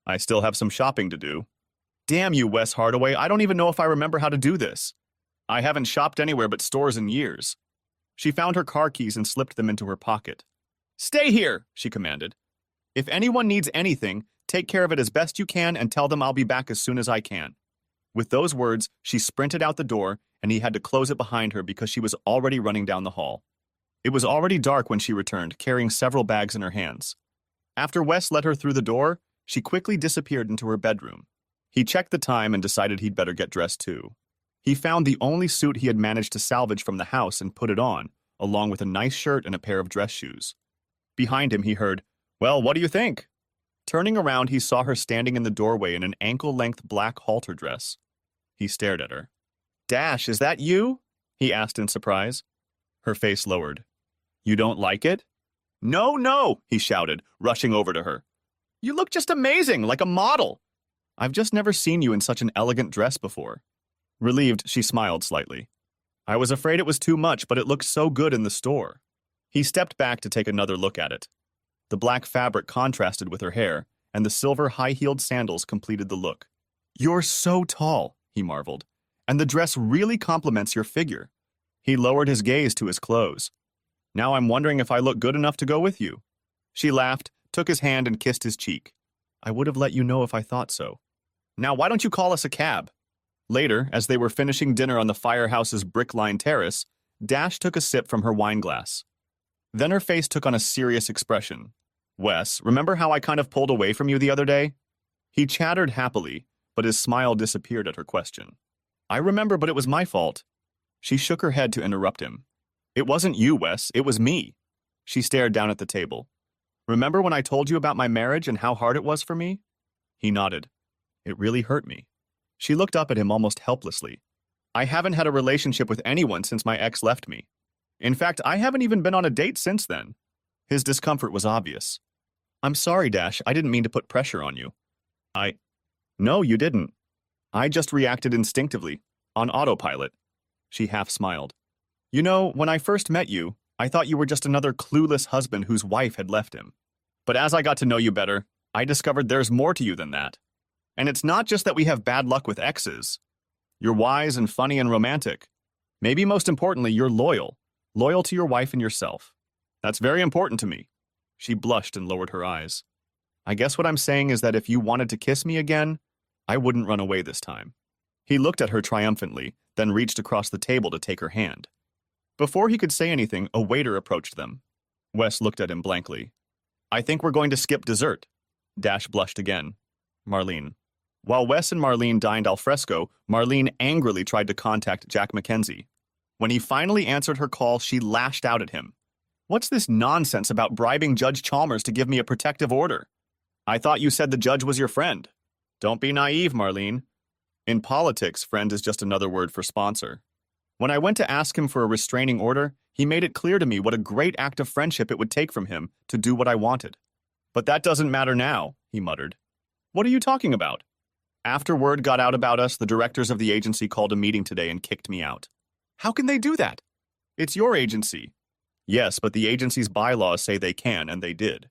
I still have some shopping to do. Damn you, Wes Hardaway, I don't even know if I remember how to do this. I haven't shopped anywhere but stores in years. She found her car keys and slipped them into her pocket. Stay here, she commanded. If anyone needs anything, take care of it as best you can and tell them I'll be back as soon as I can. With those words, she sprinted out the door, and he had to close it behind her because she was already running down the hall. It was already dark when she returned, carrying several bags in her hands. After Wes let her through the door, she quickly disappeared into her bedroom. He checked the time and decided he'd better get dressed too. He found the only suit he had managed to salvage from the house and put it on, along with a nice shirt and a pair of dress shoes. Behind him, he heard, "Well, what do you think?" Turning around, he saw her standing in the doorway in an ankle-length black halter dress. He stared at her. "Dash, is that you?" he asked in surprise. Her face lowered. "You don't like it?" "No, no," he shouted, rushing over to her. "You look just amazing, like a model. I've just never seen you in such an elegant dress before." Relieved, she smiled slightly. "I was afraid it was too much, but it looked so good in the store." He stepped back to take another look at it. The black fabric contrasted with her hair, and the silver high-heeled sandals completed the look. "You're so tall," he marveled, "and the dress really complements your figure." He lowered his gaze to his clothes. "Now I'm wondering if I look good enough to go with you." She laughed, took his hand, and kissed his cheek. "I would have let you know if I thought so. Now why don't you call us a cab?" Later, as they were finishing dinner on the firehouse's brick-lined terrace, Dash took a sip from her wine glass. Then her face took on a serious expression. "Wes, remember how I kind of pulled away from you the other day?" He chattered happily, but his smile disappeared at her question. "I remember, but it was my fault." She shook her head to interrupt him. "It wasn't you, Wes, it was me." She stared down at the table. "Remember when I told you about my marriage and how hard it was for me?" He nodded. "It really hurt me." She looked up at him almost helplessly. "I haven't had a relationship with anyone since my ex left me. In fact, I haven't even been on a date since then." His discomfort was obvious. "I'm sorry, Dash, I didn't mean to put pressure on you." No, you didn't. I just reacted instinctively, on autopilot." She half smiled. "You know, when I first met you, I thought you were just another clueless husband whose wife had left him. But as I got to know you better, I discovered there's more to you than that. And it's not just that we have bad luck with exes. You're wise and funny and romantic. Maybe most importantly, you're loyal. Loyal to your wife and yourself. That's very important to me." She blushed and lowered her eyes. "I guess what I'm saying is that if you wanted to kiss me again, I wouldn't run away this time." He looked at her triumphantly, then reached across the table to take her hand. Before he could say anything, a waiter approached them. Wes looked at him blankly. "I think we're going to skip dessert." Dash blushed again. Marlene. While Wes and Marlene dined al fresco, Marlene angrily tried to contact Jack Mackenzie. When he finally answered her call, she lashed out at him. "What's this nonsense about bribing Judge Chalmers to give me a protective order? I thought you said the judge was your friend." "Don't be naive, Marlene. In politics, friend is just another word for sponsor. When I went to ask him for a restraining order, he made it clear to me what a great act of friendship it would take from him to do what I wanted. But that doesn't matter now," he muttered. "What are you talking about?" "After word got out about us, the directors of the agency called a meeting today and kicked me out." "How can they do that?" "It's your agency." "Yes, but the agency's bylaws say they can, and they did.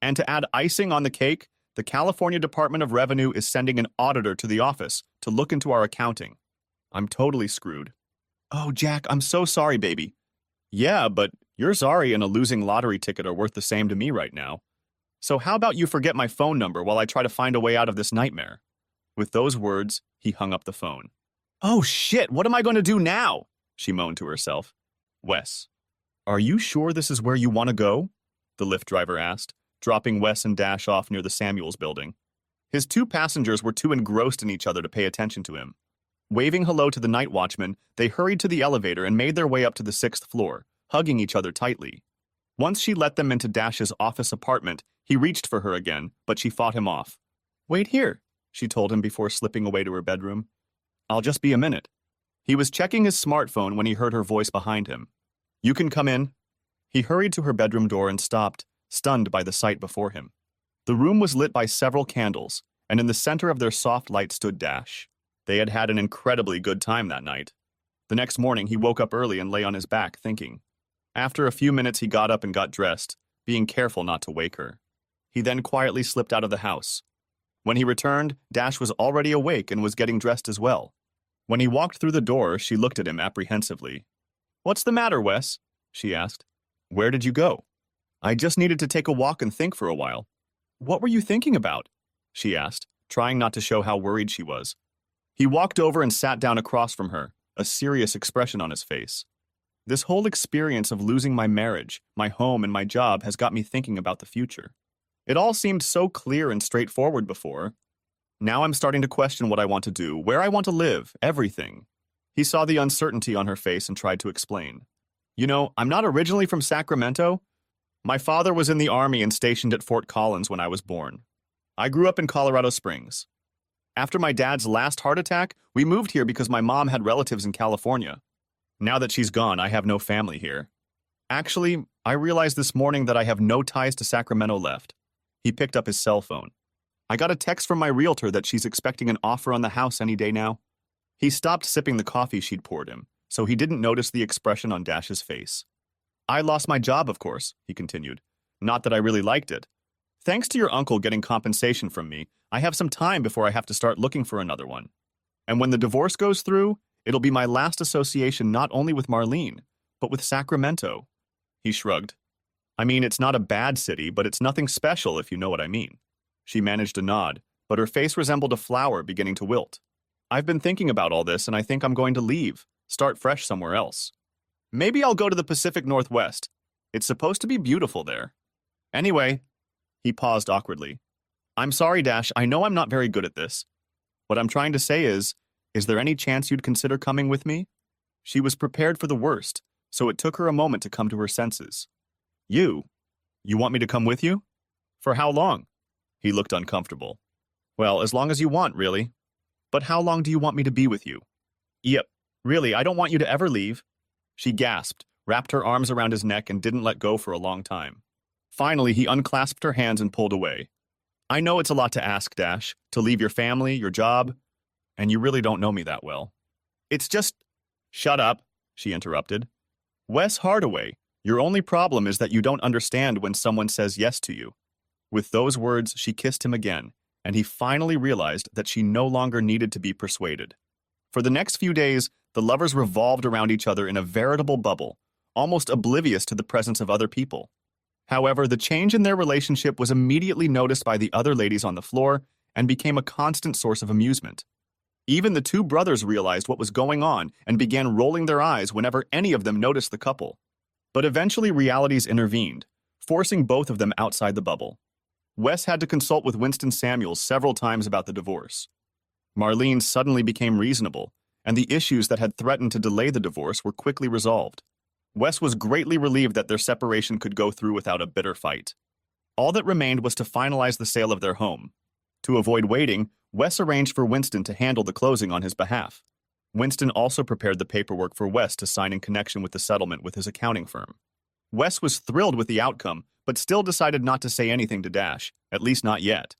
And to add icing on the cake, the California Department of Revenue is sending an auditor to the office to look into our accounting. I'm totally screwed." "Oh, Jack, I'm so sorry, baby." "Yeah, but your sorry and a losing lottery ticket are worth the same to me right now. So how about you forget my phone number while I try to find a way out of this nightmare?" With those words, he hung up the phone. "Oh, shit, what am I going to do now?" she moaned to herself. "Wes, are you sure this is where you want to go?" the Lyft driver asked, dropping Wes and Dash off near the Samuels building. His two passengers were too engrossed in each other to pay attention to him. Waving hello to the night watchman, they hurried to the elevator and made their way up to the 6th floor, hugging each other tightly. Once she let them into Dash's office apartment, he reached for her again, but she fought him off. "Wait here," she told him before slipping away to her bedroom. "I'll just be a minute." He was checking his smartphone when he heard her voice behind him. "You can come in." He hurried to her bedroom door and stopped, stunned by the sight before him. The room was lit by several candles, and in the center of their soft light stood Dash. They had had an incredibly good time that night. The next morning, he woke up early and lay on his back, thinking. After a few minutes, he got up and got dressed, being careful not to wake her. He then quietly slipped out of the house. When he returned, Dash was already awake and was getting dressed as well. When he walked through the door, she looked at him apprehensively. "What's the matter, Wes?" she asked. "Where did you go?" "I just needed to take a walk and think for a while." "What were you thinking about?" she asked, trying not to show how worried she was. He walked over and sat down across from her, a serious expression on his face. "This whole experience of losing my marriage, my home, and my job has got me thinking about the future. It all seemed so clear and straightforward before. Now I'm starting to question what I want to do, where I want to live, everything." He saw the uncertainty on her face and tried to explain. "You know, I'm not originally from Sacramento. My father was in the Army and stationed at Fort Collins when I was born. I grew up in Colorado Springs. After my dad's last heart attack, we moved here because my mom had relatives in California. Now that she's gone, I have no family here. Actually, I realized this morning that I have no ties to Sacramento left." He picked up his cell phone. "I got a text from my realtor that she's expecting an offer on the house any day now." He stopped sipping the coffee she'd poured him, so he didn't notice the expression on Dash's face. "I lost my job, of course," he continued. "Not that I really liked it. Thanks to your uncle getting compensation from me, I have some time before I have to start looking for another one. And when the divorce goes through, it'll be my last association not only with Marlene, but with Sacramento." He shrugged. "I mean, it's not a bad city, but it's nothing special if you know what I mean." She managed a nod, but her face resembled a flower beginning to wilt. "I've been thinking about all this, and I think I'm going to leave, start fresh somewhere else. Maybe I'll go to the Pacific Northwest. It's supposed to be beautiful there. Anyway," he paused awkwardly. "I'm sorry, Dash, I know I'm not very good at this. What I'm trying to say is there any chance you'd consider coming with me?" She was prepared for the worst, so it took her a moment to come to her senses. You want me to come with you? For how long?" He looked uncomfortable. "Well, as long as you want, really. But how long do you want me to be with you?" "Yep, really, I don't want you to ever leave." She gasped, wrapped her arms around his neck, and didn't let go for a long time. Finally, he unclasped her hands and pulled away. "I know it's a lot to ask, Dash, to leave your family, your job, and you really don't know me that well. It's just—" "Shut up," she interrupted. "Wes Hardaway, your only problem is that you don't understand when someone says yes to you." With those words, she kissed him again, and he finally realized that she no longer needed to be persuaded. For the next few days, the lovers revolved around each other in a veritable bubble, almost oblivious to the presence of other people. However, the change in their relationship was immediately noticed by the other ladies on the floor and became a constant source of amusement. Even the two brothers realized what was going on and began rolling their eyes whenever any of them noticed the couple. But eventually realities intervened, forcing both of them outside the bubble. Wes had to consult with Winston Samuels several times about the divorce. Marlene suddenly became reasonable, and the issues that had threatened to delay the divorce were quickly resolved. Wes was greatly relieved that their separation could go through without a bitter fight. All that remained was to finalize the sale of their home. To avoid waiting, Wes arranged for Winston to handle the closing on his behalf. Winston also prepared the paperwork for Wes to sign in connection with the settlement with his accounting firm. Wes was thrilled with the outcome, but still decided not to say anything to Dash, at least not yet.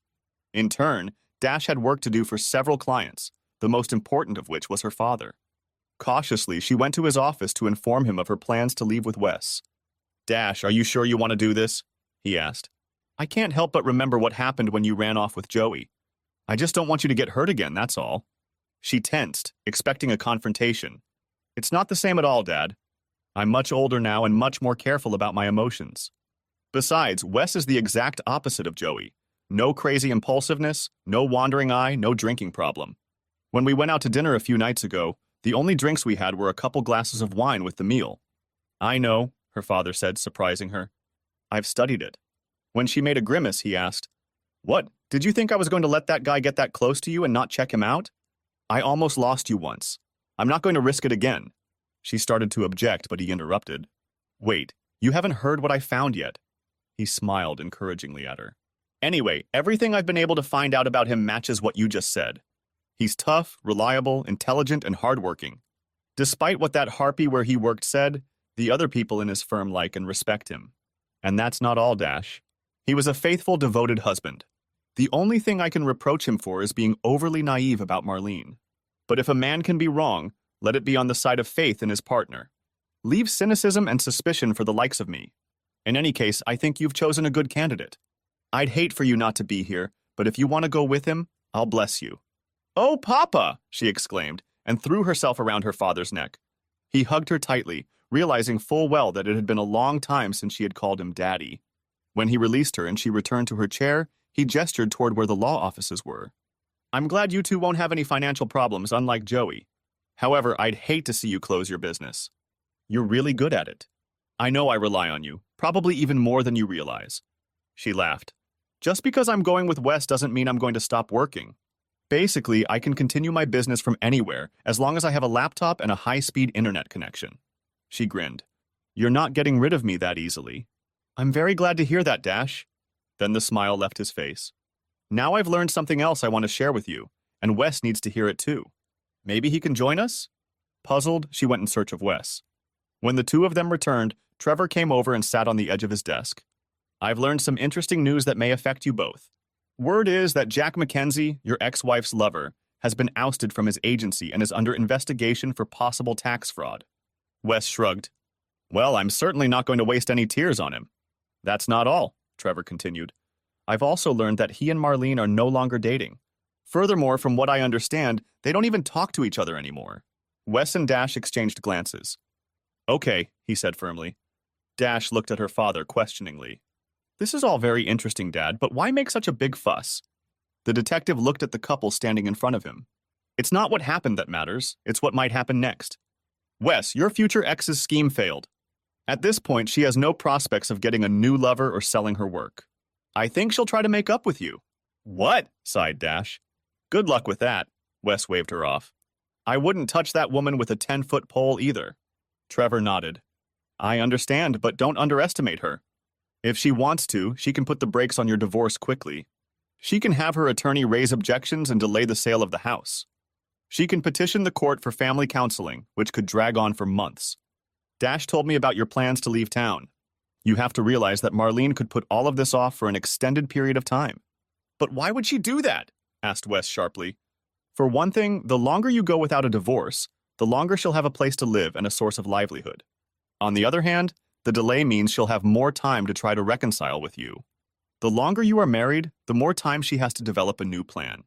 In turn, Dash had work to do for several clients, the most important of which was her father. Cautiously, she went to his office to inform him of her plans to leave with Wes. "Dash, are you sure you want to do this?" he asked. "I can't help but remember what happened when you ran off with Joey. I just don't want you to get hurt again, that's all." She tensed, expecting a confrontation. "It's not the same at all, Dad. I'm much older now and much more careful about my emotions. Besides, Wes is the exact opposite of Joey. No crazy impulsiveness, no wandering eye, no drinking problem. When we went out to dinner a few nights ago, the only drinks we had were a couple glasses of wine with the meal." "I know," her father said, surprising her. "I've studied it." When she made a grimace, he asked, "What, did you think I was going to let that guy get that close to you and not check him out? I almost lost you once. I'm not going to risk it again." She started to object, but he interrupted. "Wait, you haven't heard what I found yet." He smiled encouragingly at her. "Anyway, everything I've been able to find out about him matches what you just said. He's tough, reliable, intelligent, and hardworking. Despite what that harpy where he worked said, the other people in his firm like and respect him. And that's not all, Dash. He was a faithful, devoted husband. The only thing I can reproach him for is being overly naive about Marlene. But if a man can be wrong, let it be on the side of faith in his partner. Leave cynicism and suspicion for the likes of me. In any case, I think you've chosen a good candidate. I'd hate for you not to be here, But if you want to go with him, I'll bless you." "Oh, Papa!" she exclaimed, and threw herself around her father's neck. He hugged her tightly, realizing full well that it had been a long time since she had called him Daddy. When he released her and she returned to her chair, he gestured toward where the law offices were. "I'm glad you two won't have any financial problems, unlike Joey. However, I'd hate to see you close your business. You're really good at it. I know I rely on you, probably even more than you realize." She laughed. "Just because I'm going with Wes doesn't mean I'm going to stop working. Basically, I can continue my business from anywhere as long as I have a laptop and a high-speed internet connection." She grinned. "You're not getting rid of me that easily." "I'm very glad to hear that, Dash." Then the smile left his face. "Now I've learned something else I want to share with you, and Wes needs to hear it too. Maybe he can join us?" Puzzled, she went in search of Wes. When the two of them returned, Trevor came over and sat on the edge of his desk. "I've learned some interesting news that may affect you both. Word is that Jack Mackenzie, your ex-wife's lover, has been ousted from his agency and is under investigation for possible tax fraud." Wes shrugged. "Well, I'm certainly not going to waste any tears on him." "That's not all," Trevor continued. "I've also learned that he and Marlene are no longer dating. Furthermore, from what I understand, they don't even talk to each other anymore." Wes and Dash exchanged glances. "Okay," he said firmly. Dash looked at her father questioningly. "This is all very interesting, Dad, but why make such a big fuss?" The detective looked at the couple standing in front of him. "It's not what happened that matters, it's what might happen next. Wes, your future ex's scheme failed. At this point, she has no prospects of getting a new lover or selling her work. I think she'll try to make up with you." "What?" sighed Dash. "Good luck with that," Wes waved her off. "I wouldn't touch that woman with a 10-foot pole either." Trevor nodded. "I understand, but don't underestimate her. If she wants to, she can put the brakes on your divorce quickly. She can have her attorney raise objections and delay the sale of the house. She can petition the court for family counseling, which could drag on for months. Dash told me about your plans to leave town. You have to realize that Marlene could put all of this off for an extended period of time." "But why would she do that?" asked Wes sharply. "For one thing, the longer you go without a divorce, the longer she'll have a place to live and a source of livelihood. On the other hand, the delay means she'll have more time to try to reconcile with you. The longer you are married, the more time she has to develop a new plan.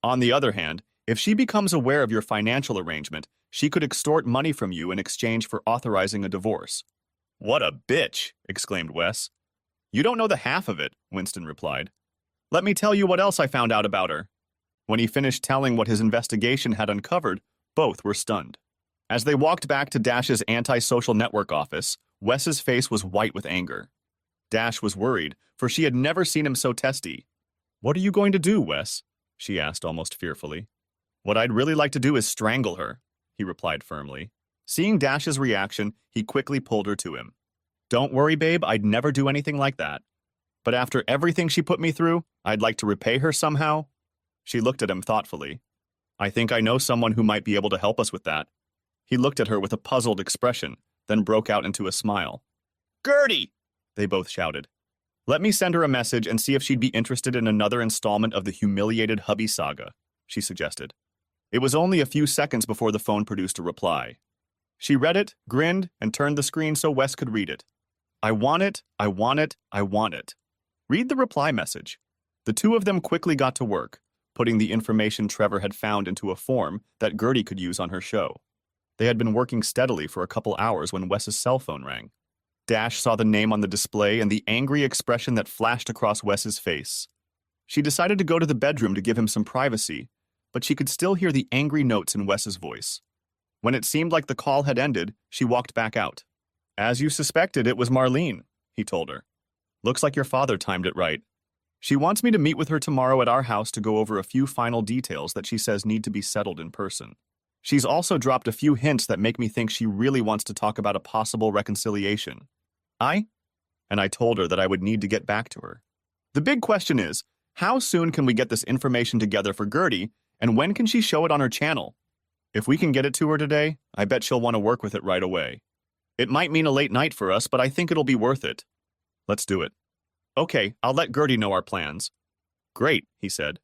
On the other hand, if she becomes aware of your financial arrangement, she could extort money from you in exchange for authorizing a divorce." "What a bitch!" exclaimed Wes. "You don't know the half of it," Winston replied. "Let me tell you what else I found out about her." When he finished telling what his investigation had uncovered, both were stunned. As they walked back to Dash's anti-social network office, Wes's face was white with anger. Dash was worried, for she had never seen him so testy. "What are you going to do, Wes?" she asked almost fearfully. "What I'd really like to do is strangle her," he replied firmly. Seeing Dash's reaction, he quickly pulled her to him. "Don't worry, babe, I'd never do anything like that. But after everything she put me through, I'd like to repay her somehow." She looked at him thoughtfully. "I think I know someone who might be able to help us with that." He looked at her with a puzzled expression, then broke out into a smile. "Gertie!" they both shouted. "Let me send her a message and see if she'd be interested in another installment of the humiliated hubby saga," she suggested. It was only a few seconds before the phone produced a reply. She read it, grinned, and turned the screen so Wes could read it. "I want it, I want it, I want it." Read the reply message. The two of them quickly got to work, putting the information Trevor had found into a form that Gertie could use on her show. They had been working steadily for a couple hours when Wes's cell phone rang. Dash saw the name on the display and the angry expression that flashed across Wes's face. She decided to go to the bedroom to give him some privacy, but she could still hear the angry notes in Wes's voice. When it seemed like the call had ended, she walked back out. "As you suspected, it was Marlene," he told her. "Looks like your father timed it right. She wants me to meet with her tomorrow at our house to go over a few final details that she says need to be settled in person. She's also dropped a few hints that make me think she really wants to talk about a possible reconciliation." And I told her that I would need to get back to her. The big question is, how soon can we get this information together for Gertie, and when can she show it on her channel? If we can get it to her today, I bet she'll want to work with it right away. It might mean a late night for us, but I think it'll be worth it. Let's do it. "Okay, I'll let Gertie know our plans." "Great," he said.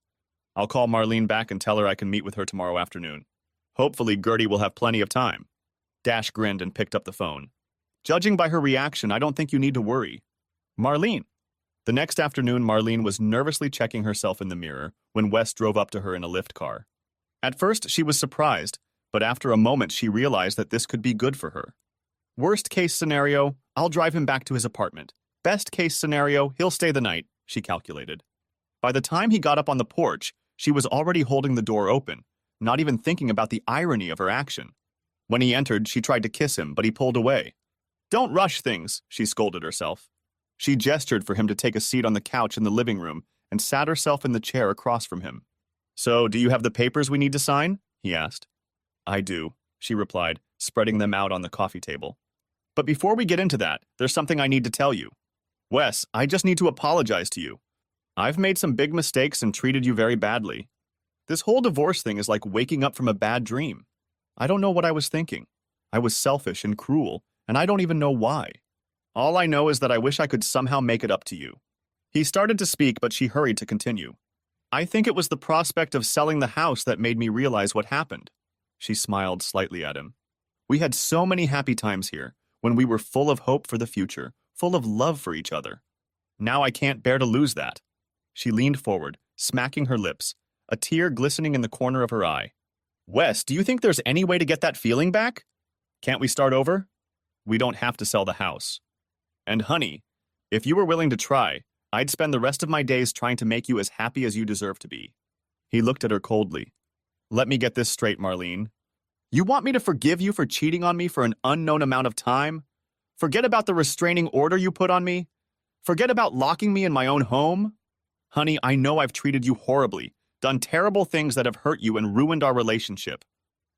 "I'll call Marlene back and tell her I can meet with her tomorrow afternoon. Hopefully Gertie will have plenty of time." Dash grinned and picked up the phone. "Judging by her reaction, I don't think you need to worry. Marlene." The next afternoon, Marlene was nervously checking herself in the mirror when Wes drove up to her in a lift car. At first, she was surprised, but after a moment she realized that this could be good for her. Worst case scenario, I'll drive him back to his apartment. Best case scenario, he'll stay the night, she calculated. By the time he got up on the porch, she was already holding the door open, not even thinking about the irony of her action. When he entered, she tried to kiss him, but he pulled away. "Don't rush things," she scolded herself. She gestured for him to take a seat on the couch in the living room and sat herself in the chair across from him. "So, do you have the papers we need to sign?" he asked. "I do," she replied, spreading them out on the coffee table. "But before we get into that, there's something I need to tell you. Wes, I just need to apologize to you. I've made some big mistakes and treated you very badly. This whole divorce thing is like waking up from a bad dream. I don't know what I was thinking. I was selfish and cruel, and I don't even know why. All I know is that I wish I could somehow make it up to you." He started to speak, but she hurried to continue. "I think it was the prospect of selling the house that made me realize what happened." She smiled slightly at him. "We had so many happy times here, when we were full of hope for the future, full of love for each other. Now I can't bear to lose that." She leaned forward, smacking her lips, a tear glistening in the corner of her eye. "Wes, do you think there's any way to get that feeling back? Can't we start over? We don't have to sell the house. And honey, if you were willing to try, I'd spend the rest of my days trying to make you as happy as you deserve to be." He looked at her coldly. "Let me get this straight, Marlene. You want me to forgive you for cheating on me for an unknown amount of time? Forget about the restraining order you put on me? Forget about locking me in my own home? Honey, I know I've treated you horribly, done terrible things that have hurt you and ruined our relationship.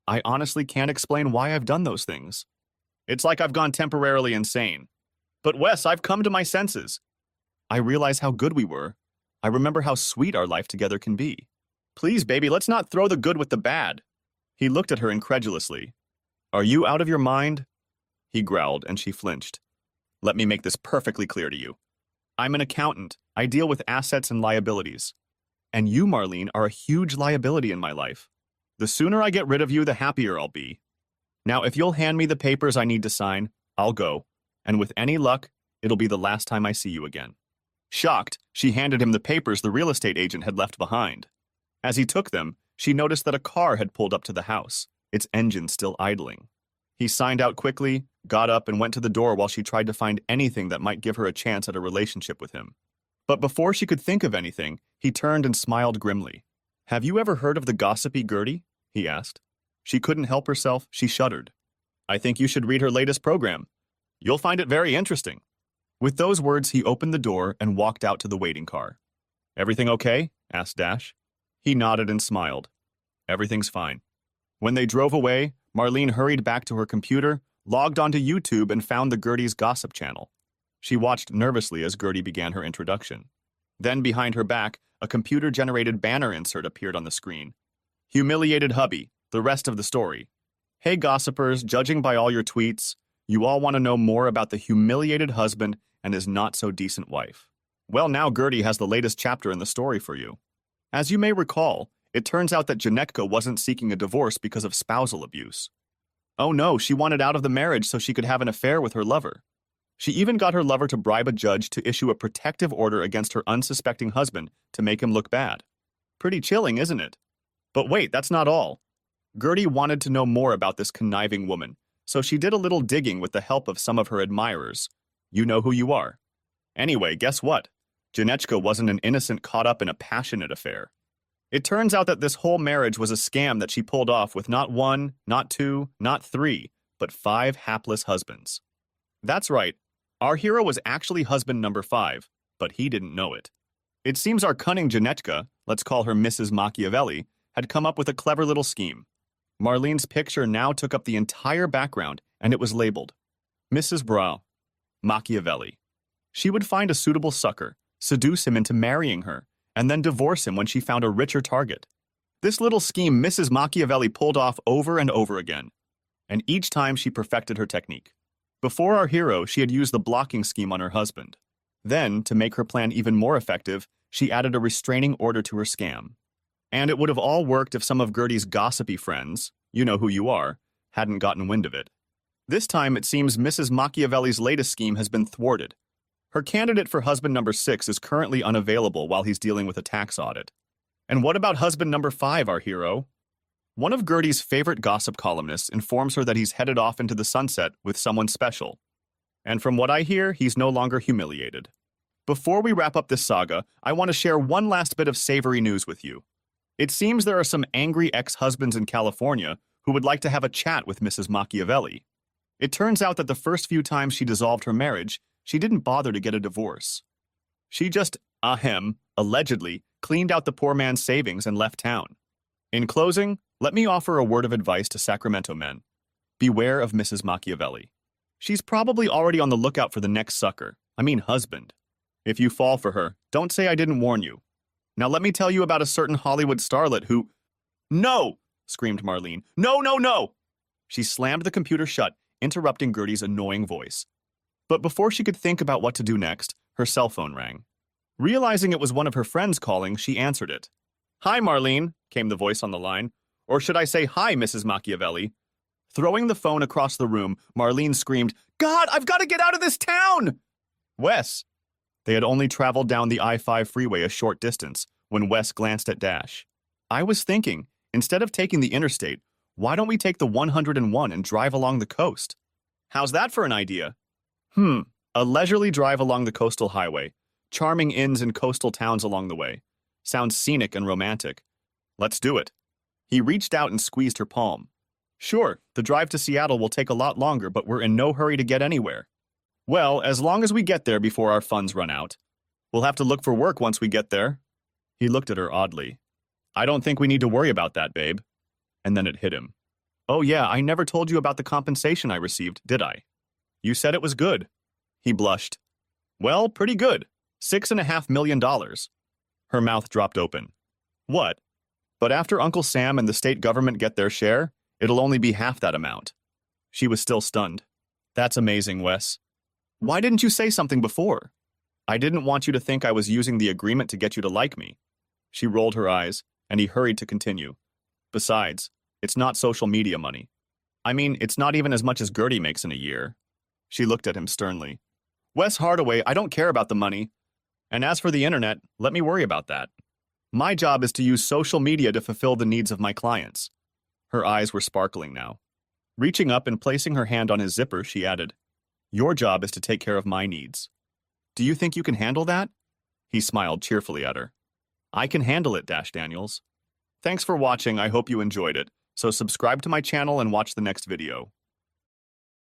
I honestly can't explain why I've done those things. It's like I've gone temporarily insane. But Wes, I've come to my senses. I realize how good we were. I remember how sweet our life together can be. Please, baby, let's not throw the good with the bad." He looked at her incredulously. "Are you out of your mind?" He growled, and she flinched. "Let me make this perfectly clear to you. I'm an accountant. I deal with assets and liabilities. And you, Marlene, are a huge liability in my life. The sooner I get rid of you, the happier I'll be. Now, if you'll hand me the papers I need to sign, I'll go. And with any luck, it'll be the last time I see you again." Shocked, she handed him the papers the real estate agent had left behind. As he took them, she noticed that a car had pulled up to the house, its engine still idling. He signed out quickly, got up, and went to the door while she tried to find anything that might give her a chance at a relationship with him. But before she could think of anything, he turned and smiled grimly. "Have you ever heard of the gossipy Gertie?" he asked. She couldn't help herself, she shuddered. "I think you should read her latest program. You'll find it very interesting." With those words, he opened the door and walked out to the waiting car. "Everything okay?" asked Dash. He nodded and smiled. "Everything's fine." When they drove away, Marlene hurried back to her computer, logged onto YouTube, and found the Gertie's gossip channel. She watched nervously as Gertie began her introduction. Then, behind her back, a computer-generated banner insert appeared on the screen. "Humiliated hubby, the rest of the story. Hey gossipers, judging by all your tweets, you all want to know more about the humiliated husband and his not-so-decent wife. Well, now Gertie has the latest chapter in the story for you. As you may recall, it turns out that Janetka wasn't seeking a divorce because of spousal abuse. Oh no, she wanted out of the marriage so she could have an affair with her lover. She even got her lover to bribe a judge to issue a protective order against her unsuspecting husband to make him look bad. Pretty chilling, isn't it? But wait, that's not all. Gertie wanted to know more about this conniving woman, so she did a little digging with the help of some of her admirers. You know who you are. Anyway, guess what? Janechka wasn't an innocent caught up in a passionate affair. It turns out that this whole marriage was a scam that she pulled off with not one, not two, not three, but 5 hapless husbands. That's right, our hero was actually husband number 5, but he didn't know it. It seems our cunning Janechka, let's call her Mrs. Machiavelli, had come up with a clever little scheme. Marlene's picture now took up the entire background, and it was labeled Mrs. Brow, Machiavelli. She would find a suitable sucker, seduce him into marrying her, and then divorce him when she found a richer target. This little scheme Mrs. Machiavelli pulled off over and over again, and each time she perfected her technique. Before our hero, she had used the blocking scheme on her husband. Then, to make her plan even more effective, she added a restraining order to her scam. And it would have all worked if some of Gertie's gossipy friends, you know who you are, hadn't gotten wind of it. This time, it seems Mrs. Machiavelli's latest scheme has been thwarted. Her candidate for husband number 6 is currently unavailable while he's dealing with a tax audit. And what about husband number 5, our hero? One of Gertie's favorite gossip columnists informs her that he's headed off into the sunset with someone special. And from what I hear, he's no longer humiliated. Before we wrap up this saga, I want to share one last bit of savory news with you. It seems there are some angry ex-husbands in California who would like to have a chat with Mrs. Machiavelli. It turns out that the first few times she dissolved her marriage, she didn't bother to get a divorce. She just, allegedly, cleaned out the poor man's savings and left town. In closing, let me offer a word of advice to Sacramento men. Beware of Mrs. Machiavelli. She's probably already on the lookout for the next sucker, husband. If you fall for her, don't say I didn't warn you. Now let me tell you about a certain Hollywood starlet who— No! Screamed Marlene. No, no, no! She slammed the computer shut, interrupting Gertie's annoying voice. But before she could think about what to do next, her cell phone rang. Realizing it was one of her friends calling, she answered it. Hi, Marlene, came the voice on the line. Or should I say hi, Mrs. Machiavelli? Throwing the phone across the room, Marlene screamed, God, I've got to get out of this town! Wes. They had only traveled down the I-5 freeway a short distance when Wes glanced at Dash. I was thinking, instead of taking the interstate, why don't we take the 101 and drive along the coast? How's that for an idea? A leisurely drive along the coastal highway, charming inns and coastal towns along the way. Sounds scenic and romantic. Let's do it. He reached out and squeezed her palm. Sure, the drive to Seattle will take a lot longer, but we're in no hurry to get anywhere. Well, as long as we get there before our funds run out. We'll have to look for work once we get there. He looked at her oddly. I don't think we need to worry about that, babe. And then it hit him. Oh yeah, I never told you about the compensation I received, did I? You said it was good. He blushed. Well, pretty good. $6.5 million. Her mouth dropped open. What? But after Uncle Sam and the state government get their share, it'll only be half that amount. She was still stunned. That's amazing, Wes. Why didn't you say something before? I didn't want you to think I was using the agreement to get you to like me. She rolled her eyes, and he hurried to continue. Besides, it's not social media money. It's not even as much as Gertie makes in a year. She looked at him sternly. Wes Hardaway, I don't care about the money. And as for the internet, let me worry about that. My job is to use social media to fulfill the needs of my clients. Her eyes were sparkling now. Reaching up and placing her hand on his zipper, she added, Your job is to take care of my needs. Do you think you can handle that? He smiled cheerfully at her. I can handle it, Dash Daniels. Thanks for watching, I hope you enjoyed it. So subscribe to my channel and watch the next video.